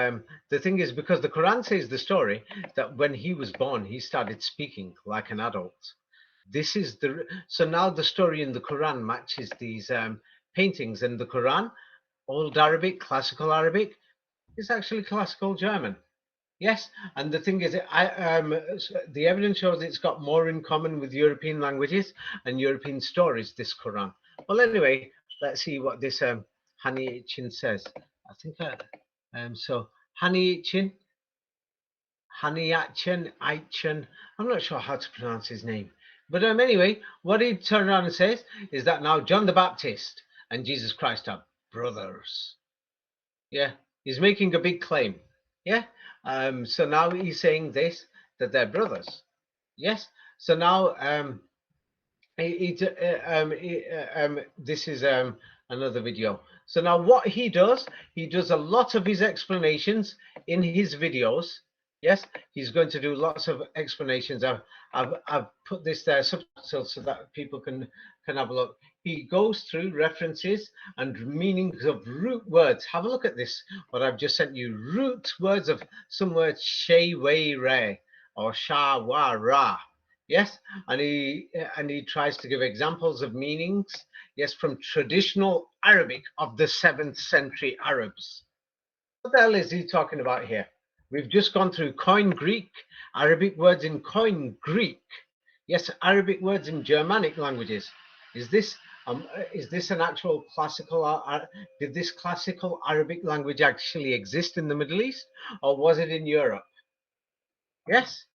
the thing is, because the Quran says the story that when he was born, he started speaking like an adult. This is so now the story in the Quran matches these paintings, and the Quran, old Arabic, classical Arabic, is actually classical German. Yes, and the thing is, the evidence shows it's got more in common with European languages and European stories, this Quran. Well, anyway, let's see what this Hani Chin says. I think so Hani Chin, Aichen, I'm not sure how to pronounce his name. But anyway, what he turned around and says is that now John the Baptist and Jesus Christ are brothers. Yeah, he's making a big claim. Yeah. So now he's saying this, that they're brothers. Yes. So now this is another video. So now what he does a lot of his explanations in his videos. Yes, he's going to do lots of explanations. I've put this there so that people can have a look. He goes through references and meanings of root words. Have a look at this, what I've just sent you. Root words of some words, she, wei, re, or sha, wa, ra. Yes, and he tries to give examples of meanings. Yes, from traditional Arabic of the 7th century Arabs. What the hell is he talking about here? We've just gone through Koine Greek, Arabic words in Koine Greek. Yes, Arabic words in Germanic languages. Is this an actual classical? Did this classical Arabic language actually exist in the Middle East, or was it in Europe? Yes.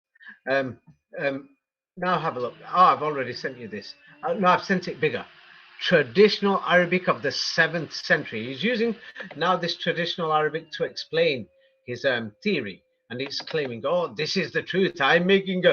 Now have a look. Oh, I've already sent you this. No, I've sent it bigger. Traditional Arabic of the 7th century. He's using now this traditional Arabic to explain his theory, and he's claiming, "Oh, this is the truth. I am making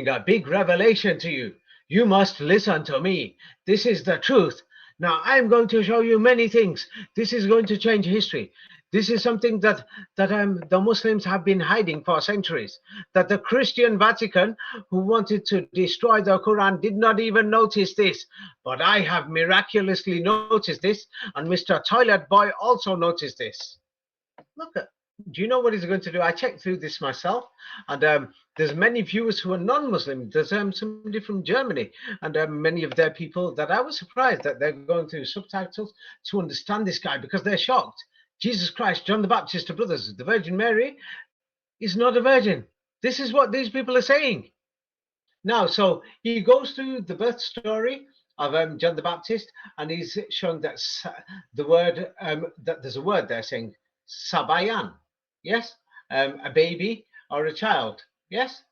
a big revelation to you. You must listen to me. This is the truth. Now I'm going to show you many things. This is going to change history. This is something that the Muslims have been hiding for centuries. That the Christian Vatican, who wanted to destroy the Quran, did not even notice this. But I have miraculously noticed this, and Mr. Toilet Boy also noticed this. Look at. Do you know what he's going to do? I checked through this myself, and there's many viewers who are non-Muslim. There's somebody from Germany, and many of their people that I was surprised that they're going through subtitles to understand this guy because they're shocked. Jesus Christ, John the Baptist, brothers, the Virgin Mary is not a virgin. This is what these people are saying. Now, so he goes through the birth story of John the Baptist, and he's showing that the word that there's a word there saying sabayan, yes, a baby or a child, yes.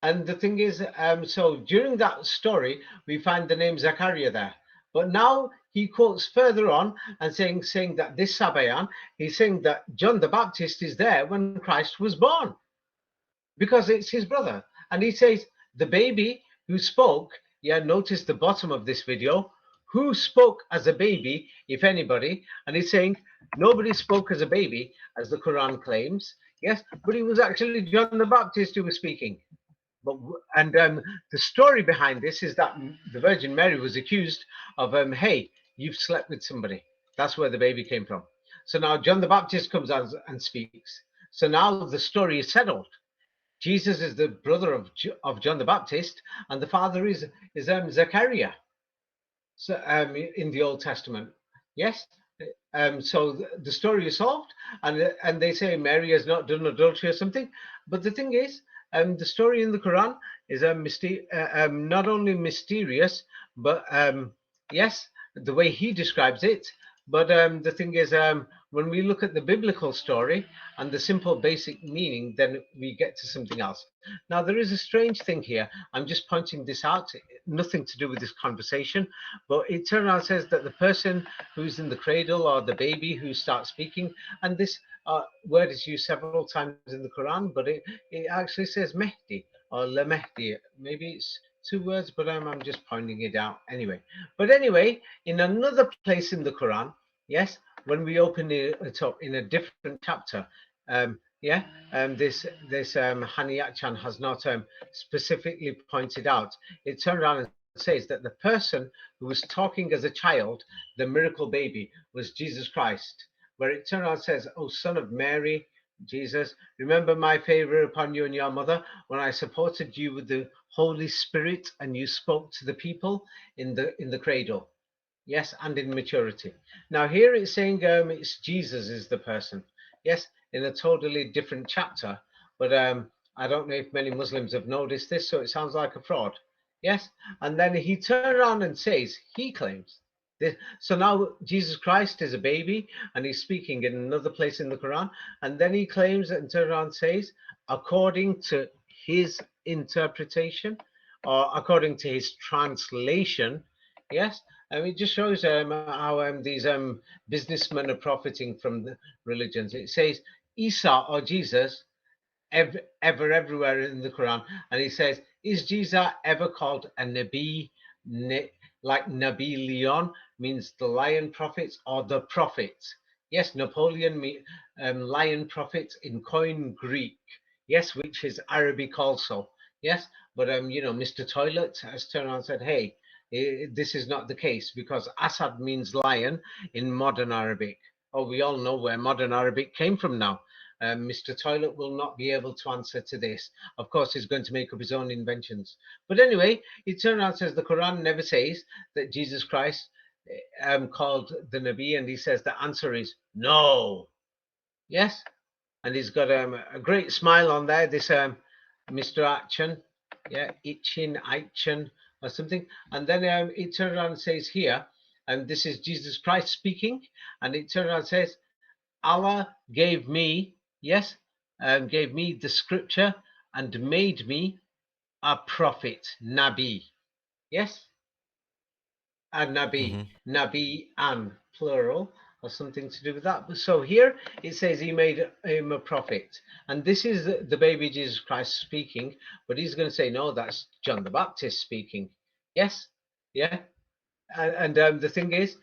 And the thing is, so during that story, we find the name Zachariah there. But now he quotes further on and saying that this Sabayan, he's saying that John the Baptist is there when Christ was born because it's his brother. And he says, the baby who spoke, yeah, notice the bottom of this video, who spoke as a baby, if anybody, and he's saying nobody spoke as a baby, as the Quran claims, yes, but it was actually John the Baptist who was speaking. But the story behind this is that the Virgin Mary was accused of, hey, you've slept with somebody. That's where the baby came from. So now John the Baptist comes out and speaks. So now the story is settled. Jesus is the brother of John the Baptist, and the father is Zechariah. So in the Old Testament, yes. So the story is solved, and they say Mary has not done adultery or something. But the thing is, the story in the Quran is not only mysterious, but yes, the way he describes it. But the thing is, when we look at the biblical story and the simple basic meaning, then we get to something else. Now, there is a strange thing here. I'm just pointing this out, nothing to do with this conversation, but it turns out says that the person who's in the cradle or the baby who starts speaking, and this word is used several times in the Quran, but it actually says Mehdi or Le Mehdi. Maybe it's two words, but I'm just pointing it out anyway. But anyway, in another place in the Quran, yes, when we open it up in a different chapter, yeah, this Haniyat-chan has not specifically pointed out. It turned around and says that the person who was talking as a child, the miracle baby, was Jesus Christ. Where it turned around and says, "Oh, son of Mary, Jesus, remember my favor upon you and your mother when I supported you with the Holy Spirit and you spoke to the people in the cradle." Yes, and in maturity. Now here it's saying it's Jesus is the person. Yes, in a totally different chapter. But I don't know if many Muslims have noticed this, so it sounds like a fraud. Yes, and then he turned around and says, he claims. This, so now Jesus Christ is a baby and he's speaking in another place in the Quran. And then he claims and turns around and says, according to his interpretation or according to his translation, yes, it just shows how these businessmen are profiting from the religions. It says Isa or Jesus ever everywhere in the Quran, and he says, is Jesus ever called a Nabi, like Nabi Leon means the lion prophets or the prophets? Yes, Napoleon lion prophets in Koine Greek. Yes, which is Arabic also. Yes, but Mr. Toilet has turned around and said, hey, this is not the case because Assad means lion in modern Arabic. Oh, we all know where modern Arabic came from now. Mr. Toilet will not be able to answer to this. Of course, he's going to make up his own inventions. But anyway, it turns out says the Quran never says that Jesus Christ called the Nabi, and he says the answer is no. Yes, and he's got a great smile on there. This Mr. Action, yeah, Action or something. And then it turns around and says here, and this is Jesus Christ speaking, and it turns around and says, Allah gave me, yes, gave me the scripture and made me a prophet, Nabi. Yes, a Nabi, Hmm. Nabi and plural or something to do with that. So here it says he made him a prophet. And this is the baby Jesus Christ speaking, but he's going to say, no, that's John the Baptist speaking. Yes, yeah. And the thing is,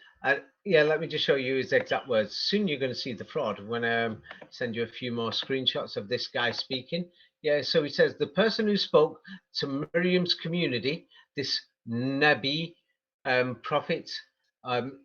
yeah, let me just show you his exact words. Soon you're going to see the fraud when I send you a few more screenshots of this guy speaking. Yeah, so he says the person who spoke to Miriam's community, this Nabi prophet, um,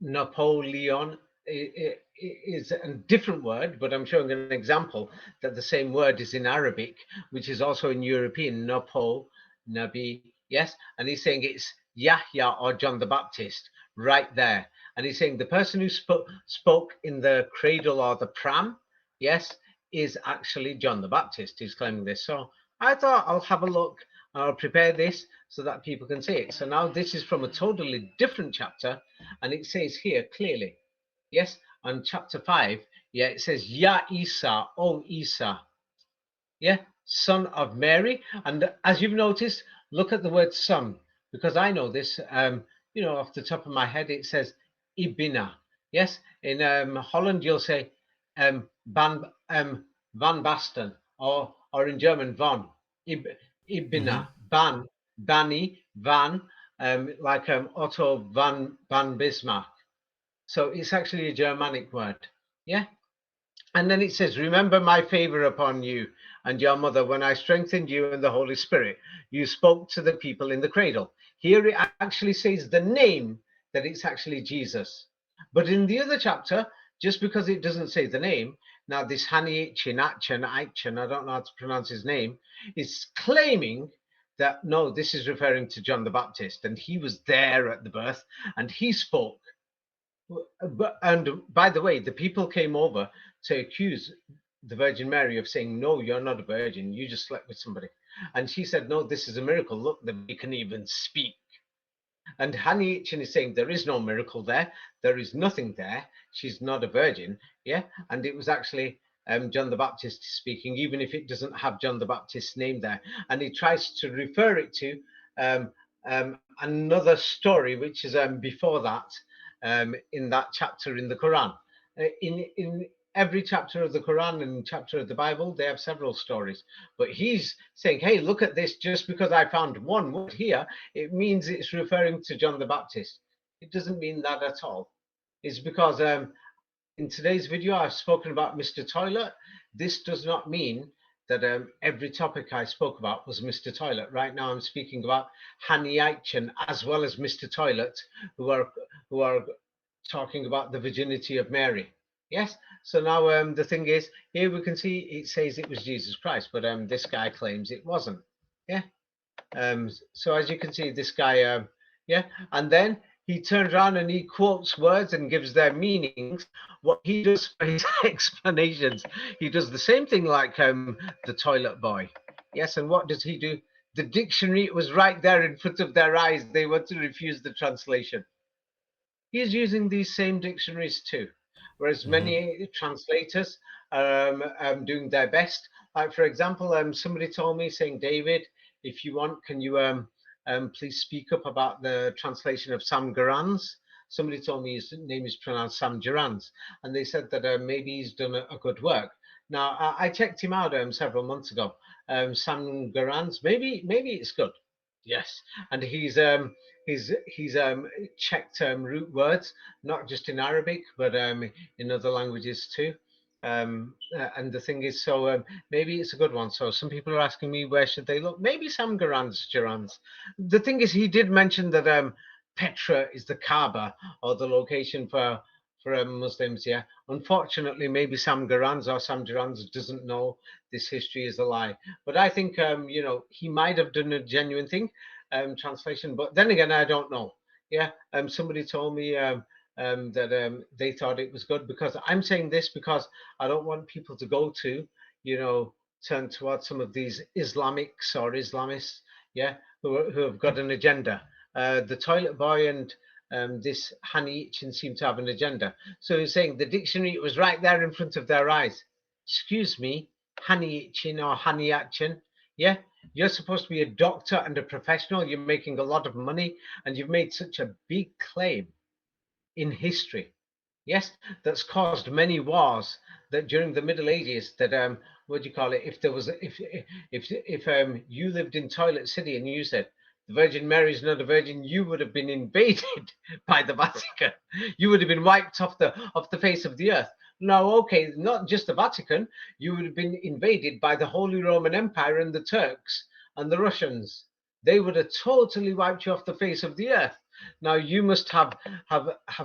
Napoleon, is a different word, but I'm showing an example that the same word is in Arabic, which is also in European, Nabi, yes, and he's saying it's Yahya or John the Baptist right there. And he's saying the person who spoke in the cradle or the pram, yes, is actually John the Baptist. He's claiming this. So I thought I'll have a look and I'll prepare this so that people can see it. So now this is from a totally different chapter, and it says here clearly, yes, on chapter 5, yeah, it says, Ya Isa, O Isa, yeah, son of Mary. And as you've noticed, look at the word son, because I know this, off the top of my head, it says Ibina. Yes, in Holland, you'll say Van Basten, or in German, Von. Hmm. Ibina, Ban, Bani, Van, like Otto van Bismarck. So it's actually a Germanic word. Yeah. And then it says, remember my favor upon you and your mother when I strengthened you in the Holy Spirit. You spoke to the people in the cradle. Here it actually says the name, that it's actually Jesus. But in the other chapter, just because it doesn't say the name, now this Hani Chinachan, I don't know how to pronounce his name, is claiming that no, this is referring to John the Baptist, and he was there at the birth and he spoke. And by the way, the people came over to accuse the Virgin Mary of saying, no, you're not a virgin. You just slept with somebody. And she said, no, this is a miracle. Look, that we can even speak. And Hani Ichin is saying, there is no miracle there. There is nothing there. She's not a virgin. Yeah. And it was actually John the Baptist speaking, even if it doesn't have John the Baptist's name there. And he tries to refer it to another story, which is before that, in that chapter in the Quran. In every chapter of the Quran and chapter of the Bible, they have several stories. But he's saying, hey, look at this. Just because I found one word here, it means it's referring to John the Baptist. It doesn't mean that at all. It's because in today's video, I've spoken about Mr. Toilet. This does not mean that every topic I spoke about was Mr. Toilet. Right now, I'm speaking about Hani Aichen as well as Mr. Toilet, who are talking about the virginity of Mary. Yes. So now the thing is, here we can see it says it was Jesus Christ, but this guy claims it wasn't. Yeah. So as you can see, this guy, yeah, and then he turns around and he quotes words and gives their meanings. What he does for his explanations, he does the same thing like the toilet boy. Yes, and what does he do? The dictionary was right there in front of their eyes. They want to refuse the translation. He's using these same dictionaries too, whereas Hmm. many translators are doing their best. Like for example, somebody told me saying, David, if you want, can you please speak up about the translation of Sam Garan's? Somebody told me his name is pronounced Sam Garan's, and they said that maybe he's done a good work. Now I checked him out several months ago. Sam Garan's, maybe it's good. Yes, and he's checked root words, not just in Arabic, but in other languages too. And the thing is, so maybe it's a good one. So some people are asking me where should they look? Maybe Sam Garan's. The thing is, he did mention that Petra is the Kaaba or the location for Muslims. Yeah, unfortunately, maybe Sam Garan's doesn't know this history is a lie. But I think he might have done a genuine thing, translation. But then again, I don't know. Yeah, somebody told me that they thought it was good, because I'm saying this because I don't want people to go to, turn towards some of these Islamics or Islamists, yeah, who have got an agenda. The toilet boy and this Hani Ichin seem to have an agenda. So he's saying the dictionary was right there in front of their eyes. Excuse me, Hani Ichin or Hani Achin, yeah, you're supposed to be a doctor and a professional. You're making a lot of money, and you've made such a big claim in history. Yes, that's caused many wars. That during the Middle Ages, that what do you call it? If there was, if you lived in Toilet City and you said the Virgin Mary is not a virgin, you would have been invaded by the Vatican. You would have been wiped off the face of the earth. Now, okay, not just the Vatican, you would have been invaded by the Holy Roman Empire and the Turks and the Russians. They would have totally wiped you off the face of the earth. Now you must have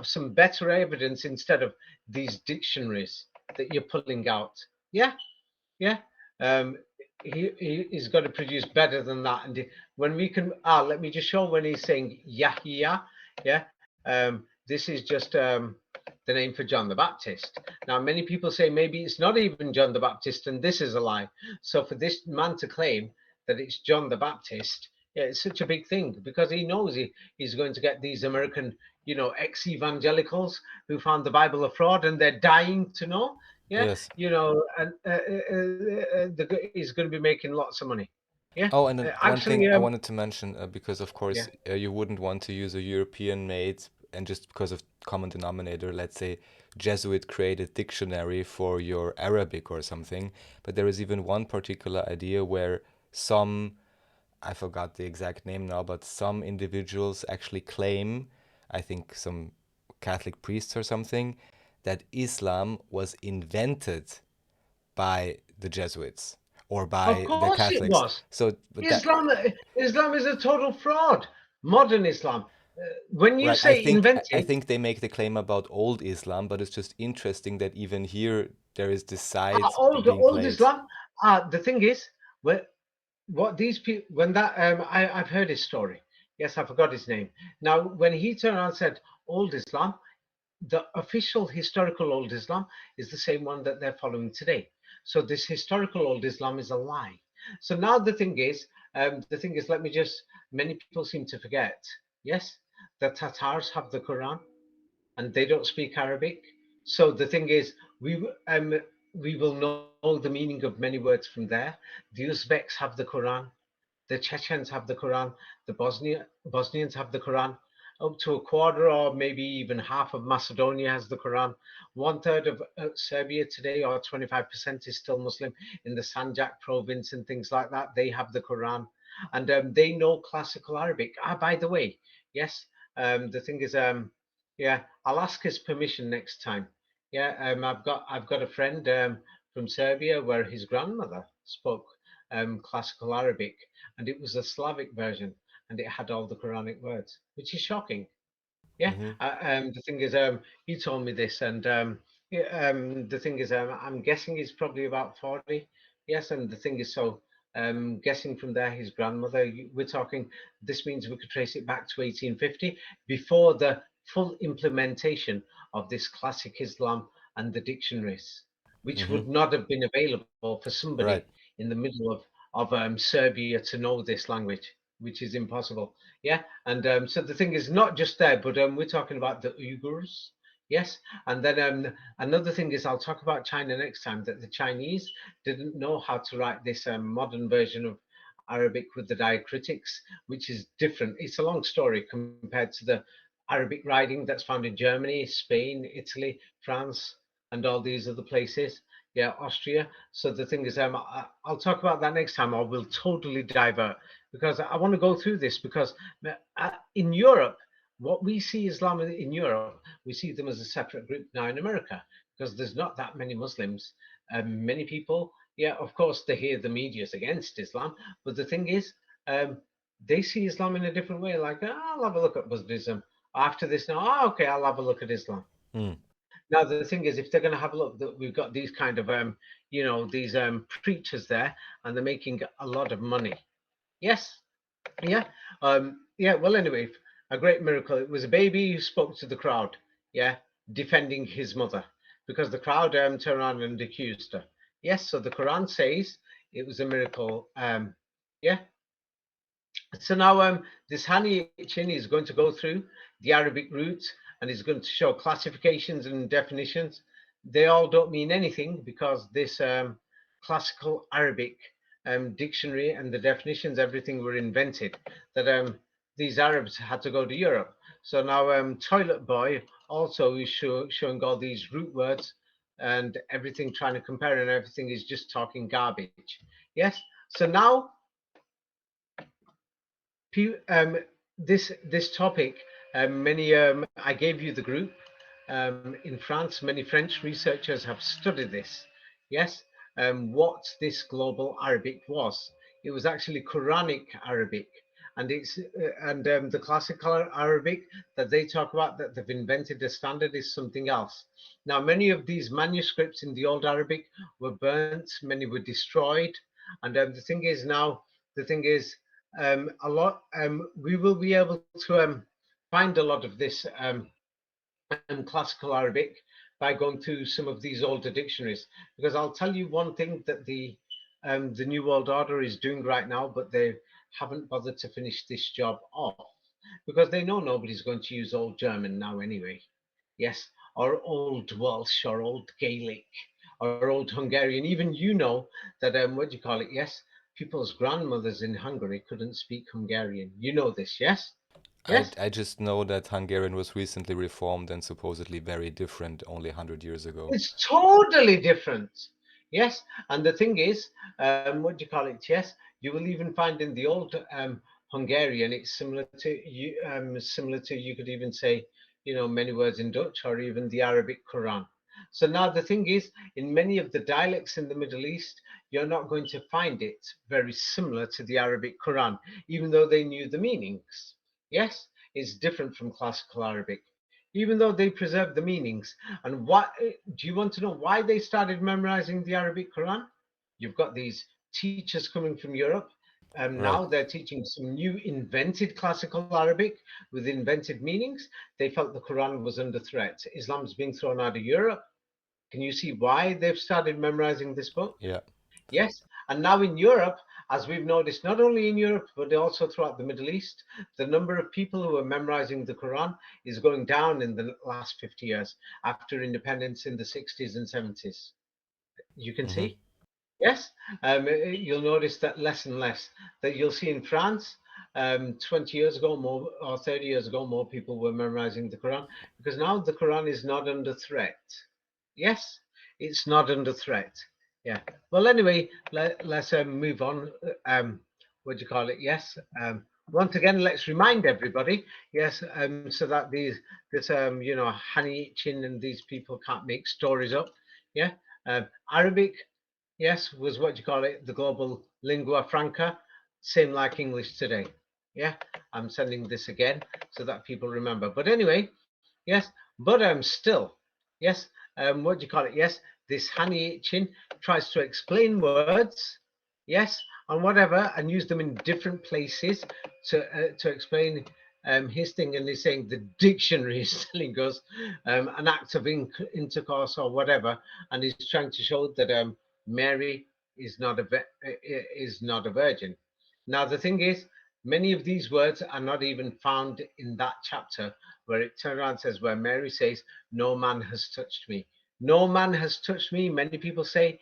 some better evidence instead of these dictionaries that you're pulling out. Yeah, yeah. Um, he's got to produce better than that. And when we can, let me just show when he's saying Yahya. Yeah, this is just the name for John the Baptist. Now, many people say maybe it's not even John the Baptist, and this is a lie. So for this man to claim that it's John the Baptist, yeah, it's such a big thing because he knows he's going to get these American, ex-evangelicals who found the Bible a fraud and they're dying to know. Yeah, Yes. and he's going to be making lots of money. Yeah, Oh, and then one thing actually, I wanted to mention, because of yeah. course you wouldn't want to use a European made, and just because of common denominator, let's say Jesuit created dictionary for your Arabic or something. But there is even one particular idea where some, I forgot the exact name now, but some individuals actually claim, I think some Catholic priests or something, that Islam was invented by the Jesuits or Of by the course it Catholics. was. So, but that, Islam is a total fraud. Modern Islam. When you right, I say think I invented, think they make the claim about old Islam, but it's just interesting that even here there is this side being old played. Islam. The thing is, when what these people, when that I've heard his story. Yes, I forgot his name. Now, when he turned around and said old Islam, the official historical old Islam is the same one that they're following today. So this historical old Islam is a lie. So now the thing is, let me just. Many people seem to forget. Yes, the Tatars have the Quran and they don't speak Arabic. So the thing is, we will know the meaning of many words from there. The Uzbeks have the Quran, the Chechens have the Quran, the Bosnians have the Quran. Up to a quarter or maybe even half of Macedonia has the Quran. One third of Serbia today, or 25%, is still Muslim. In the Sanjak province and things like that, they have the Quran, and they know classical Arabic. By the way, yes, the thing is, yeah, I'll ask his permission next time. Yeah, I've got a friend from Serbia where his grandmother spoke classical Arabic, and it was a Slavic version, and it had all the Quranic words, which is shocking. Yeah, Hmm. the thing is, he told me this, and yeah, the thing is, I'm guessing he's probably about 40. Yes, and the thing is, so guessing from there, his grandmother. We're talking. This means we could trace it back to 1850, before the full implementation of this classic Islam and the dictionaries, which Hmm. would not have been available for somebody Right. in the middle of Serbia to know this language, which is impossible. Yeah, and so the thing is not just there, but we're talking about the Uyghurs. Yes, and then another thing is I'll talk about China next time. That the Chinese didn't know how to write this modern version of Arabic with the diacritics, which is different. It's a long story compared to the Arabic writing that's found in Germany, Spain, Italy, France, and all these other places. Yeah, Austria. So the thing is, I'll talk about that next time, or we'll totally divert, because I want to go through this, because in Europe, what we see Islam in Europe, we see them as a separate group now in America, because there's not that many Muslims. Many people, yeah, of course, they hear the media's against Islam, but the thing is, they see Islam in a different way. Like, I'll have a look at Buddhism after this now. Okay, I'll have a look at Islam. Mm. Now the thing is, if they're going to have a look, that we've got these kind of these preachers there, and they're making a lot of money. Yes, yeah, yeah. Well, anyway, a great miracle. It was a baby who spoke to the crowd. Yeah, defending his mother, because the crowd turned around and accused her. Yes, so the Quran says it was a miracle. Yeah. So now this Hani Chin is going to go through the Arabic roots, and is going to show classifications and definitions. They all don't mean anything, because this classical Arabic dictionary and the definitions, everything were invented. That these Arabs had to go to Europe. So now Toilet Boy also is showing all these root words and everything, trying to compare, and everything is just talking garbage. Yes. So now This topic, many I gave you the group in France. Many French researchers have studied this. Yes, what this global Arabic was. It was actually Quranic Arabic, and the classical Arabic that they talk about that they've invented a standard is something else. Now, many of these manuscripts in the old Arabic were burnt, many were destroyed, and the thing is, a lot we will be able to find a lot of this classical Arabic by going through some of these older dictionaries. Because I'll tell you one thing that the New World Order is doing right now, but they haven't bothered to finish this job off because they know nobody's going to use old German now anyway. Yes, or old Welsh or old Gaelic or old Hungarian. Even you know that what do you call it? Yes, people's grandmothers in Hungary couldn't speak Hungarian. You know this, yes? I, Yes? I just know that Hungarian was recently reformed and supposedly very different only 100 years ago. It's totally different. Yes, and the thing is, what do you call it? Yes, you will even find in the old Hungarian, it's similar to you could even say, many words in Dutch or even the Arabic Quran. So now the thing is, in many of the dialects in the Middle East, you're not going to find it very similar to the Arabic Quran, even though they knew the meanings. Yes, it's different from classical Arabic, even though they preserve the meanings. And what do you want to know why they started memorizing the Arabic Quran? You've got these teachers coming from Europe. Right. Now they're teaching some new invented classical Arabic with invented meanings. They felt the Quran was under threat. Islam's being thrown out of Europe. Can you see why they've started memorizing this book? Yeah. Yes. And now in Europe, as we've noticed, not only in Europe, but also throughout the Middle East, the number of people who are memorizing the Quran is going down in the last 50 years after independence in the 60s and 70s. You can Hmm. see? Yes. You'll notice that less and less. That you'll see in France, 20 years ago, more or 30 years ago, more people were memorizing the Quran because now the Quran is not under threat. Yes, it's not under threat. Yeah. Well, anyway, let's move on. What do you call it? Yes. Once again, let's remind everybody. Yes. So that this Hani Chin and these people can't make stories up. Yeah. Arabic, yes, was what do you call it? The global lingua franca, same like English today. Yeah. I'm sending this again so that people remember. But anyway, yes. But still, yes. What do you call it? Yes, this Hani Chin tries to explain words, yes, and whatever, and use them in different places to explain his thing. And he's saying the dictionary is telling us an act of intercourse or whatever, and he's trying to show that Mary is not a virgin. Now the thing is, many of these words are not even found in that chapter where it turns around and says, where Mary says, no man has touched me. No man has touched me. Many people say,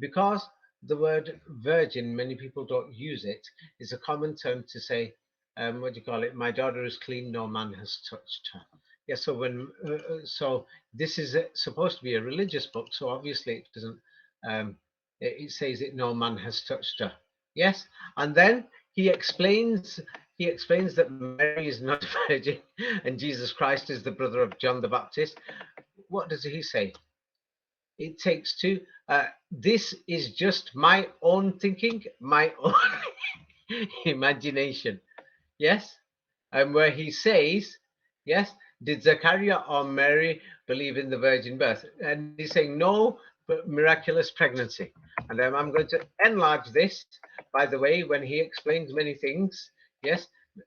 because the word virgin, many people don't use it, is a common term to say, what do you call it? My daughter is clean, no man has touched her. Yeah, so this is supposed to be a religious book, so obviously it doesn't, it says that no man has touched her. Yes, and then he explains he explains that Mary is not a virgin and Jesus Christ is the brother of John the Baptist. What does he say? It takes two. This is just my own thinking, my own imagination. Yes, and where he says, yes, did Zechariah or Mary believe in the virgin birth? And he's saying no, but miraculous pregnancy. And I'm going to enlarge this, by the way, when he explains many things. Yes,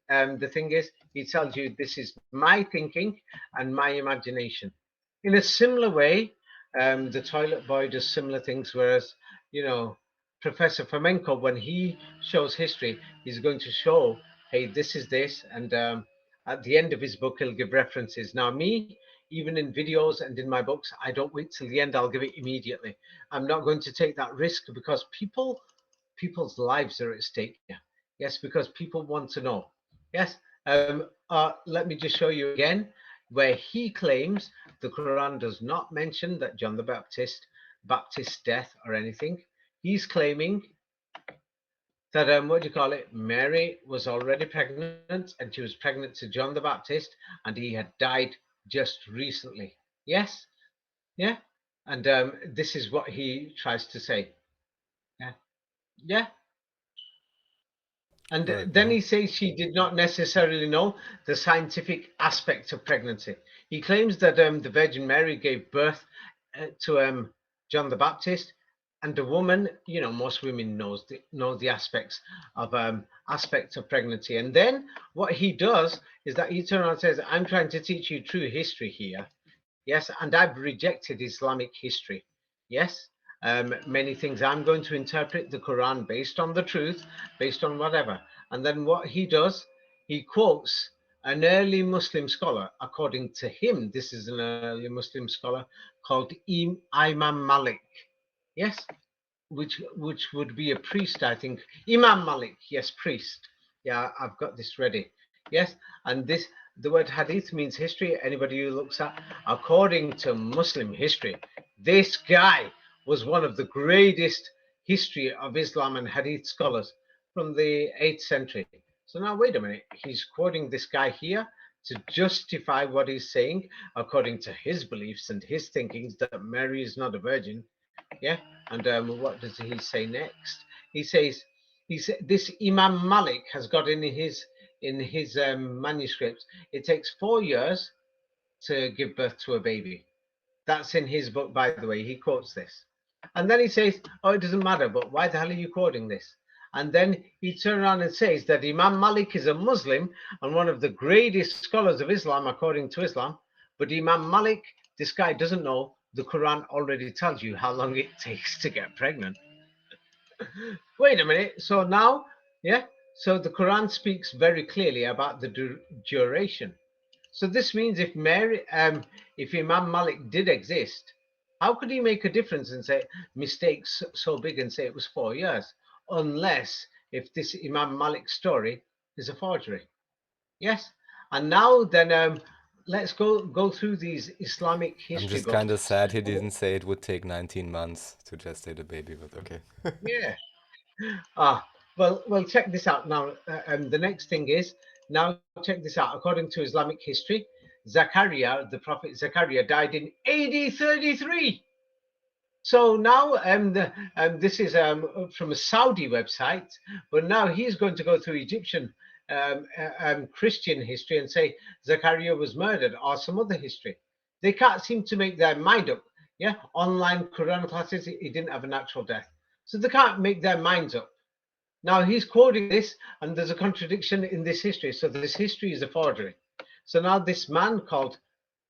the thing is, he tells you this is my thinking and my imagination. In a similar way, the toilet boy does similar things, whereas, you know, Professor Fomenko, when he shows history, he's going to show, hey, this is this, and at the end of his book, he'll give references. Now, me, even in videos and in my books, I don't wait till the end. I'll give it immediately. I'm not going to take that risk because people's lives are at stake here. Yes, because people want to know. Yes. Let me just show you again where he claims the Quran does not mention that John the Baptist's death or anything. He's claiming that what do you call it? Mary was already pregnant, and she was pregnant to John the Baptist, and he had died just recently. Yes, yeah, and this is what he tries to say. Yeah, yeah. And Right. then he says she did not necessarily know the scientific aspect of pregnancy. He claims that the Virgin Mary gave birth to John the Baptist, and the woman, you know, most women know the aspects of pregnancy. And then what he does is that he turns around and says, "I'm trying to teach you true history here." Yes, and I've rejected Islamic history. Yes, many things. I'm going to interpret the Quran based on the truth, based on whatever. And then what he does, he quotes an early Muslim scholar. According to him, this is an early Muslim scholar called Imam Malik. Yes, which would be a priest, I think. Imam Malik, yes, priest. Yeah, I've got this ready. Yes, and this the word hadith means history. Anybody who looks at, according to Muslim history, this guy was one of the greatest history of Islam and hadith scholars from the 8th century. So now wait a minute, he's quoting this guy here to justify what he's saying according to his beliefs and his thinkings that Mary is not a virgin. Yeah, and what does he say next? He says, this Imam Malik has got in his manuscripts. It takes 4 years to give birth to a baby. That's in his book, by the way. He quotes this, and then he says, "Oh, it doesn't matter. But why the hell are you quoting this?" And then he turns around and says that Imam Malik is a Muslim and one of the greatest scholars of Islam, according to Islam. But Imam Malik, this guy doesn't know the Quran already tells you how long it takes to get pregnant. Wait a minute. So now, yeah, so the Quran speaks very clearly about the duration. So this means if Imam Malik did exist, how could he make a difference and say mistakes so big and say it was 4 years, unless if this Imam Malik story is a forgery? Yes. And now then, let's go through these Islamic I'm history just books. kind of sad he didn't say it would take 19 months to gestate a baby, but okay. Yeah. Well, check this out now. The next thing is now check this out. According to Islamic history, Zachariah, the prophet Zachariah, died in AD 33. So now this is from a Saudi website, but now he's going to go through Egyptian Christian history and say Zachariah was murdered or some other history. They can't seem to make their mind up. Yeah, online Quran classes, he didn't have a natural death. So they can't make their minds up. Now he's quoting this, and there's a contradiction in this history. So this history is a forgery. So now this man called,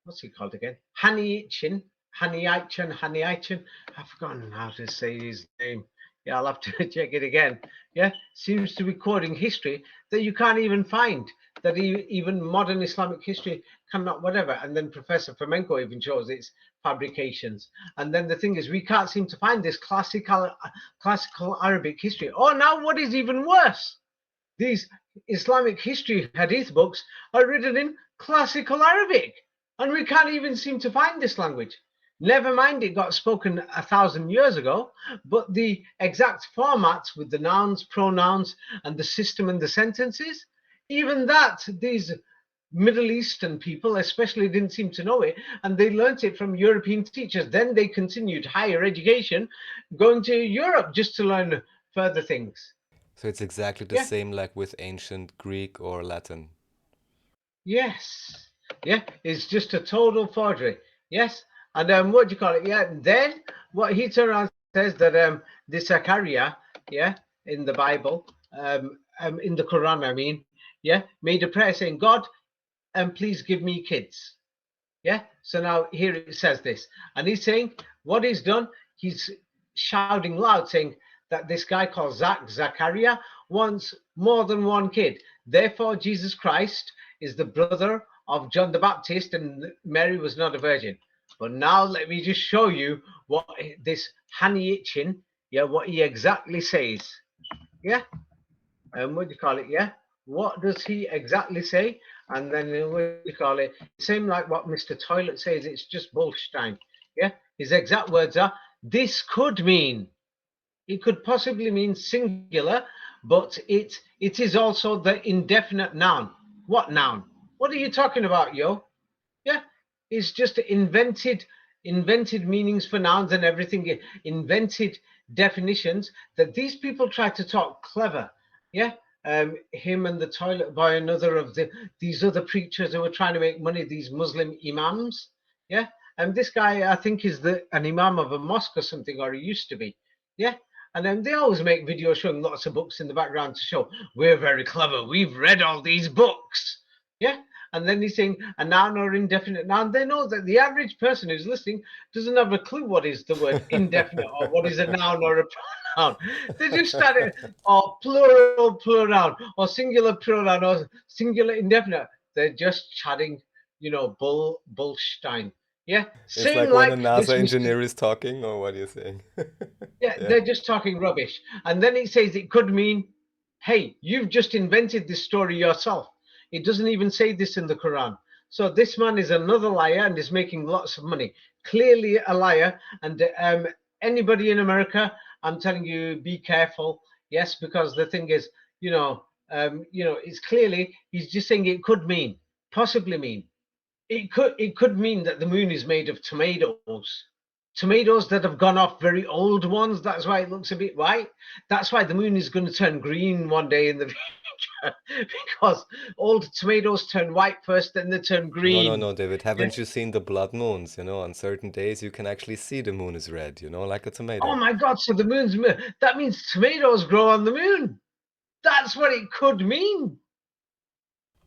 what's he called again? Haniichin. I've forgotten how to say his name. Yeah, I'll have to check it again. Yeah, seems to be quoting history that you can't even find, that even modern Islamic history cannot, whatever. And then Professor Fomenko even shows its fabrications. And then the thing is, we can't seem to find this classical Arabic history. Oh, now what is even worse? These Islamic history hadith books are written in classical Arabic, and we can't even seem to find this language. Never mind, it got spoken 1,000 years ago, but the exact formats with the nouns, pronouns, and the system and the sentences, even that, these Middle Eastern people especially didn't seem to know it, and they learnt it from European teachers. Then they continued higher education, going to Europe just to learn further things. So it's exactly the Yeah. same like with ancient Greek or Latin. Yes. Yeah, it's just a total forgery. Yes. And what do you call it? Yeah. Then what he turns around says that the Zachariah, yeah, in the Bible, in the Quran, I mean, yeah, made a prayer saying, God, please give me kids. Yeah. So now here it says this, and he's saying what he's done. He's shouting loud, saying that this guy called Zachariah wants more than one kid. Therefore, Jesus Christ is the brother of John the Baptist, and Mary was not a virgin. But now let me just show you what this Haniichin, yeah, what he exactly says. Yeah. What do you call it? Yeah. What does he exactly say? And then what do you call it? Same like what Mr. Toilet says. It's just bullstein. Yeah. His exact words are: "This could mean." It could possibly mean singular, but it is also the indefinite noun. What noun? What are you talking about, yo? Yeah, it's just invented meanings for nouns and everything, invented definitions that these people try to talk clever. Yeah, him and the toilet boy, another of these other preachers who were trying to make money, these Muslim imams. Yeah, and this guy I think is an imam of a mosque or something, or he used to be. Yeah. And then they always make videos showing lots of books in the background to show we're very clever. We've read all these books. Yeah, and then he's saying a noun or indefinite noun. They know that the average person who's listening doesn't have a clue what is the word indefinite or what is a noun or a pronoun. They just started or plural pronoun or singular pronoun or singular indefinite. They're just chatting, bullstein. Yeah, It's saying like when a like this NASA Mr. engineer is talking, or what are you saying? Yeah, Yeah, they're just talking rubbish. And then it says it could mean, hey, you've just invented this story yourself. It doesn't even say this in the Quran. So this man is another liar and is making lots of money. Clearly a liar. And anybody in America, I'm telling you, be careful. Yes, because the thing is, it's clearly he's just saying it could mean, possibly mean. It could mean that the moon is made of tomatoes that have gone off, very old ones. That's why it looks a bit white. That's why the moon is going to turn green one day in the future, because old tomatoes turn white first, then they turn no, no, green. no, David. Yeah. Haven't you seen the blood moons? On certain days you can actually see the moon is red, like a Oh tomato. my God! So the that means tomatoes grow on the moon. That's what it could mean.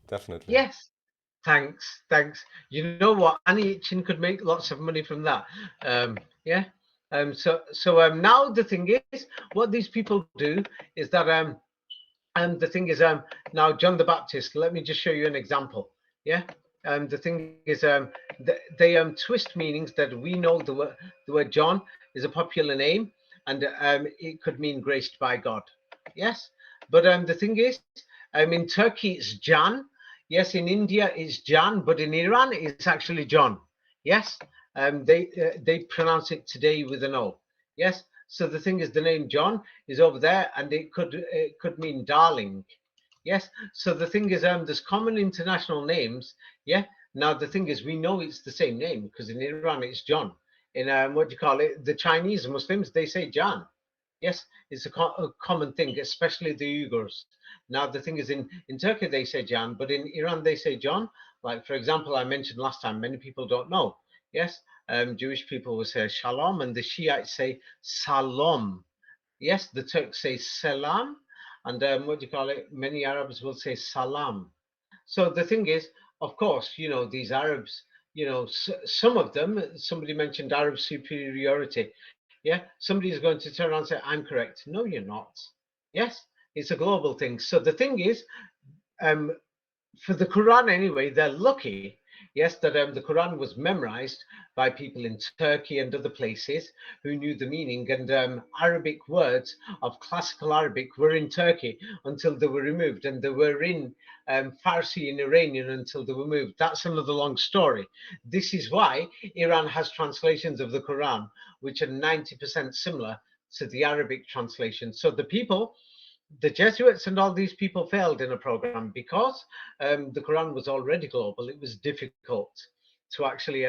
Definitely. Yes. Thanks. You know what? Annie Itchin could make lots of money from that. Yeah. So now the thing is, what these people do is that and the thing is now John the Baptist. Let me just show you an example. Yeah. The thing is they twist meanings that we know the word John is a popular name, and it could mean graced by God. Yes. But the thing is, in Turkey it's Jan. Yes, in India it's Jan, but in Iran it's actually John. Yes, they pronounce it today with an O. Yes, so the thing is, the name John is over there, and it could mean darling. Yes, so the thing is, there's common international names. Yeah. Now the thing is, we know it's the same name because in Iran it's John. In what do you call it? The Chinese Muslims, they say Jan. Yes, it's a common thing, especially the Uyghurs. Now, the thing is, in Turkey they say Jan, but in Iran they say John. Like, for example, I mentioned last time, many people don't know. Yes, Jewish people will say Shalom, and the Shiites say Salom. Yes, the Turks say Selam, and what do you call it? Many Arabs will say Salam. So the thing is, of course, these Arabs, some of them, somebody mentioned Arab superiority. Yeah, somebody is going to turn around and say, I'm correct. No, you're not. Yes, it's a global thing. So the thing is, um, for the Quran anyway, they're lucky, yes, that the Quran was memorized by people in Turkey and other places who knew the meaning. And Arabic words of classical Arabic were in Turkey until they were removed, and they were in Farsi and Iranian until they were moved. That's another long story. This is why Iran has translations of the Quran which are 90% similar to the Arabic translation. So the Jesuits and all these people failed in a program because the Quran was already global. It was difficult to actually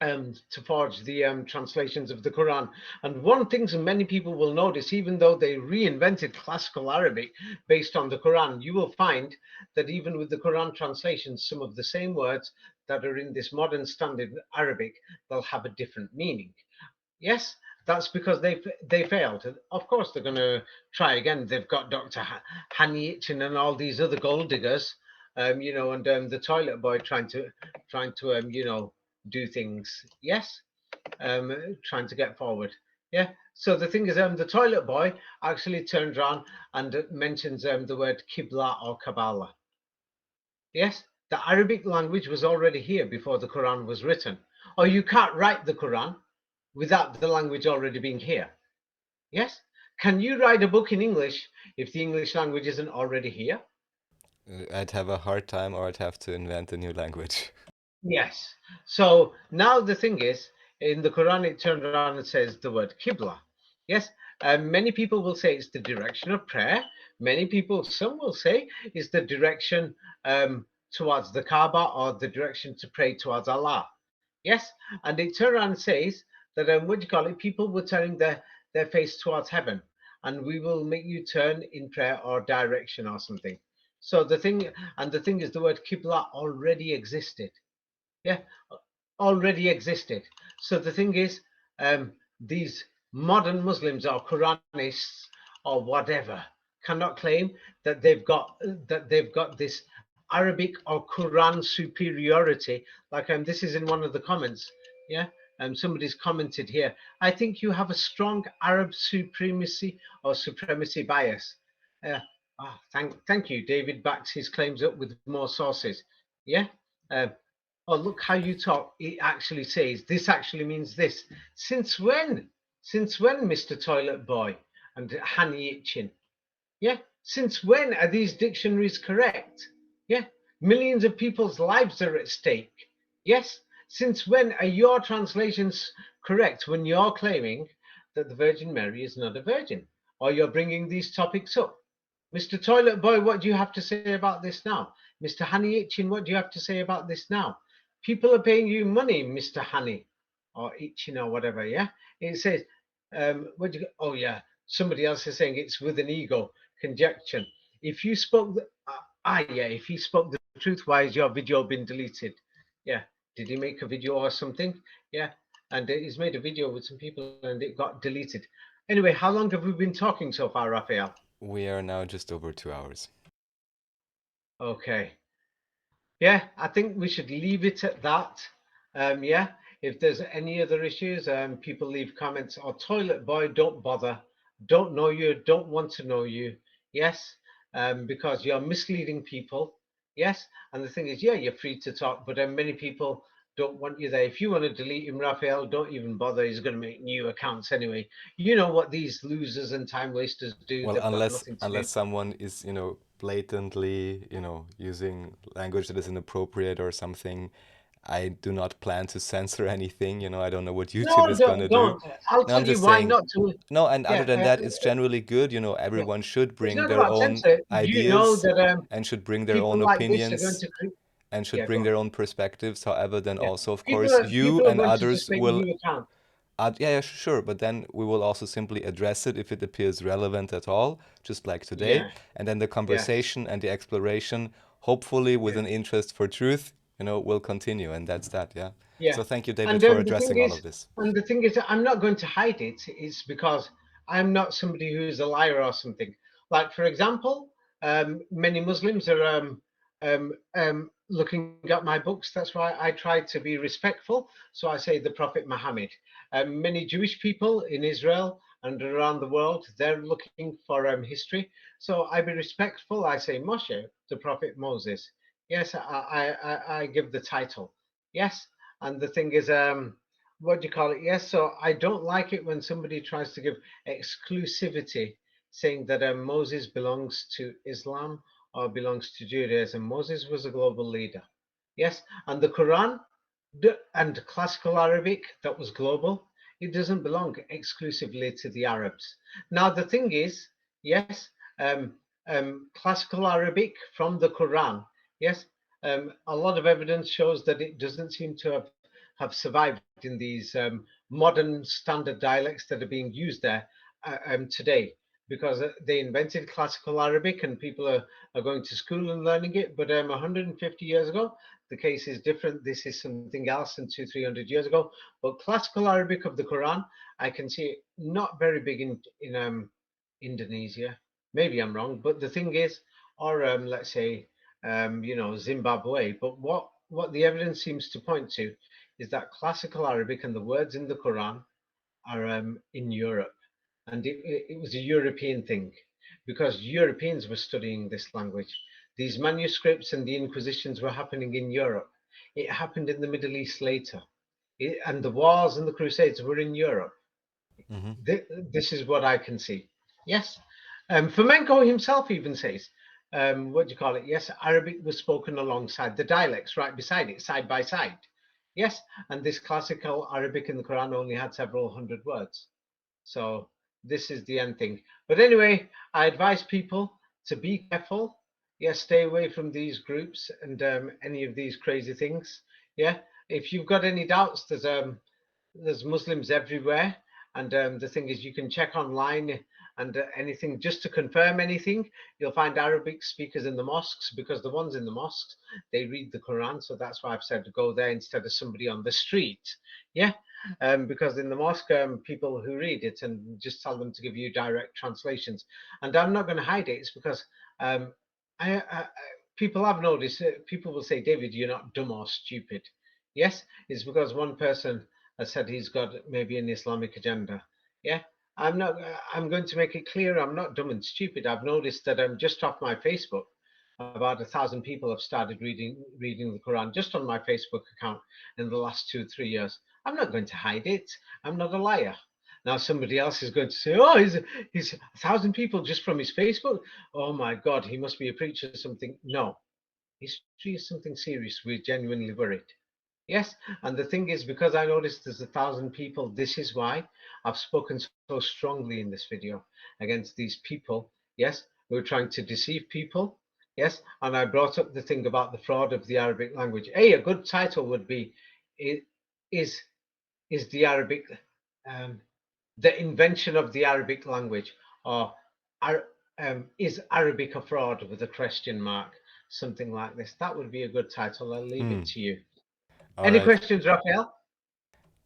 to forge the translations of the Quran. And one thing that many people will notice, even though they reinvented classical Arabic based on the Quran, you will find that even with the Quran translations, some of the same words that are in this modern standard Arabic, they'll have a different meaning. Yes, that's because they failed. Of course, they're going to try again. They've got Dr. Hanich and all these other gold diggers, and the toilet boy trying to do things. Yes, trying to get forward. Yeah. So the thing is, the toilet boy actually turned around and mentions the word Qibla or Kabbalah. Yes, the Arabic language was already here before the Quran was written. Or you can't write the Quran without the language already being here. Yes? Can you write a book in English if the English language isn't already here? I'd have a hard time, or I'd have to invent a new language. Yes. So now the thing is, in the Quran, it turned around and says the word Qibla. Yes. Many people will say it's the direction of prayer. Many people, some will say it's the direction towards the Kaaba or the direction to pray towards Allah. Yes, and the Quran says that what do you call it? People were turning their face towards heaven, and we will make you turn in prayer or direction or something. So the thing is, the word Qibla already existed. Yeah, already existed. So the thing is, these modern Muslims or Quranists or whatever cannot claim that they've got this Arabic or Quran superiority. Like this is in one of the comments. Yeah, somebody's commented here. I think you have a strong Arab supremacy or supremacy bias. Uh, thank you. David backs his claims up with more sources. Yeah. Uh, oh, look how you talk. It actually says this actually means this. Since when? Since when, Mr. Toilet Boy and Hanny Itchin? Yeah. Since when are these dictionaries correct? Yeah. Millions of people's lives are at stake. Yes. Since when are your translations correct when you're claiming that the Virgin Mary is not a virgin? Or you're bringing these topics up? Mr. Toilet Boy, what do you have to say about this now? Mr. Honey Itchin, what do you have to say about this now? People are paying you money, Mr. Honey, or Itchin or whatever, yeah? It says, what do you, oh yeah, somebody else is saying it's with an ego, conjecture. If you spoke, yeah, if he spoke the truth, why has your video been deleted? Yeah, did he make a video or something? Yeah, and he's made a video with some people and it got deleted. Anyway, how long have we been talking so far, Raphael? We are now just over 2 hours. Okay. Yeah, I think we should leave it at that. Yeah, if there's any other issues, people leave comments. Or Toilet Boy, don't bother. Don't know you, don't want to know you. Yes, because you're misleading people. Yes, and the thing is, yeah, you're free to talk, but many people don't want you there. If you want to delete him, Raphael, don't even bother. He's going to make new accounts anyway. You know what these losers and time wasters do. Well, They've got nothing to do. unless someone is, blatantly, using language that is inappropriate or something, I do not plan to censor anything. I don't know what YouTube No, is gonna do. don't. I'll No, I'm tell you just why saying. not to. No, and other Yeah, than that, it's generally good. yeah. Everyone should It's bring not their about own censor. You know ideas that and should bring their people own like this are going opinions to. and should Yeah, go bring on. their own perspectives. However, then Yeah, also, of course, you people are and going to just others make will new accounts. yeah, yeah, sure. But then we will also simply address it if it appears relevant at all, just like today. Yeah, And then the yeah, conversation and the exploration, hopefully with yeah, an interest for truth, will continue. And that's that, yeah. yeah. So thank you, David, And for the thing addressing all of is, this. I'm not going to hide it. It's because I'm not somebody who's a liar or something. Like, for example, many Muslims are looking at my books. That's why I try to be respectful. So I say the Prophet Muhammad. Many Jewish people in Israel and around the world, they're looking for history. So I be respectful. I say Moshe, the Prophet Moses. Yes, I give the title. Yes, and the thing is, what do you call it? Yes, so I don't like it when somebody tries to give exclusivity, saying that Moses belongs to Islam or belongs to Judaism. Moses was a global leader. Yes, and the Quran and classical Arabic, that was global. It doesn't belong exclusively to the Arabs. Now, the thing is, yes, classical Arabic from the Quran, yes, a lot of evidence shows that it doesn't seem to have survived in these modern standard dialects that are being used there today, because they invented classical Arabic and people are going to school and learning it. But 150 years ago, the case is different. This is something else than 300 years ago. But classical Arabic of the Quran, I can see it not very big in Indonesia. Maybe I'm wrong, but the thing is, or let's say, Zimbabwe. But what the evidence seems to point to is that classical Arabic and the words in the Quran are in Europe, and it was a European thing because Europeans were studying this language. These manuscripts and the Inquisitions were happening in Europe. It happened in the Middle East later, and the wars and the Crusades were in Europe. Hmm. This is what I can see. Yes. Flamenco himself even says, what do you call it? Yes, Arabic was spoken alongside the dialects, right beside it, side by side. Yes, and this classical Arabic in the Quran only had several hundred words. So this is the end thing. But anyway, I advise people to be careful. Yeah, stay away from these groups and any of these crazy things. Yeah, if you've got any doubts, there's Muslims everywhere, and the thing is, you can check online and anything just to confirm anything. You'll find Arabic speakers in the mosques because the ones in the mosques they read the Quran, so that's why I've said to go there instead of somebody on the street. Yeah, because in the mosque, people who read it and just tell them to give you direct translations. And I'm not going to hide it. It's because um, people have noticed. People will say, "David, you're not dumb or stupid." Yes, it's because one person has said he's got maybe an Islamic agenda. Yeah, I'm not. I'm going to make it clear. I'm not dumb and stupid. I've noticed that I'm just off my Facebook. About 1,000 people have started reading the Quran just on my Facebook account in the last 2 3 years. I'm not going to hide it. I'm not a liar. Now somebody else is going to say, "Oh, he's 1,000 people just from his Facebook. Oh my God, he must be a preacher or something." No, history is something serious. We're genuinely worried. Yes, and the thing is, because I noticed there's 1,000 people, this is why I've spoken so strongly in this video against these people. Yes, who are trying to deceive people. Yes, and I brought up the thing about the fraud of the Arabic language. Hey, a good title would be, "Is is the Arabic um, the invention of the Arabic language, or is Arabic a fraud with a question mark?" Something like this. That would be a good title. I'll leave it Hmm. to you. All Any right. questions, Raphael?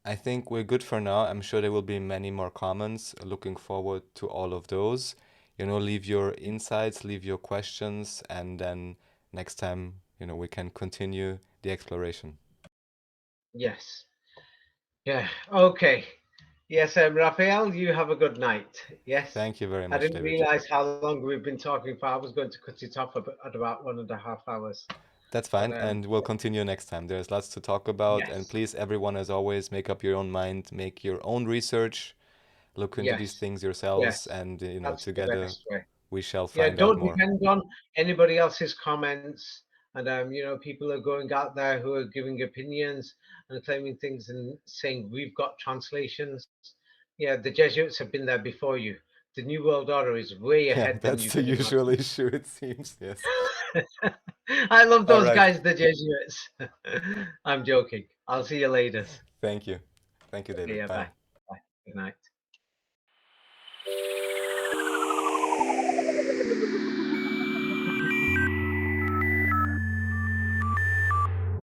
I think we're good for now. I'm sure there will be many more comments. Looking forward to all of those. Leave your insights, leave your questions, and then next time, we can continue the exploration. Yes. Yeah. Okay. Yes, Raphael, you have a good night. Yes. Thank you very I much, didn't David. realize how long we've been talking for. I was going to cut it off at about 1.5 hours. That's But fine, and we'll continue next time. There's lots to talk about, and yes, please, everyone, as always, make up your own mind, make your own research, look into these yes, things yourselves, yes. and That's the together best way. we shall Yeah, find out don't more. depend on anybody else's comments. And people are going out there who are giving opinions and claiming things and saying we've got translations. Yeah, the Jesuits have been there before you. The New World Order is way Yeah, ahead than that's you the can usual imagine. issue, it seems. Yes. I love All those right. guys, the Jesuits. I'm joking. I'll see you later. Thank you. Thank you, Okay, David. yeah, Bye. bye. Bye. Good night.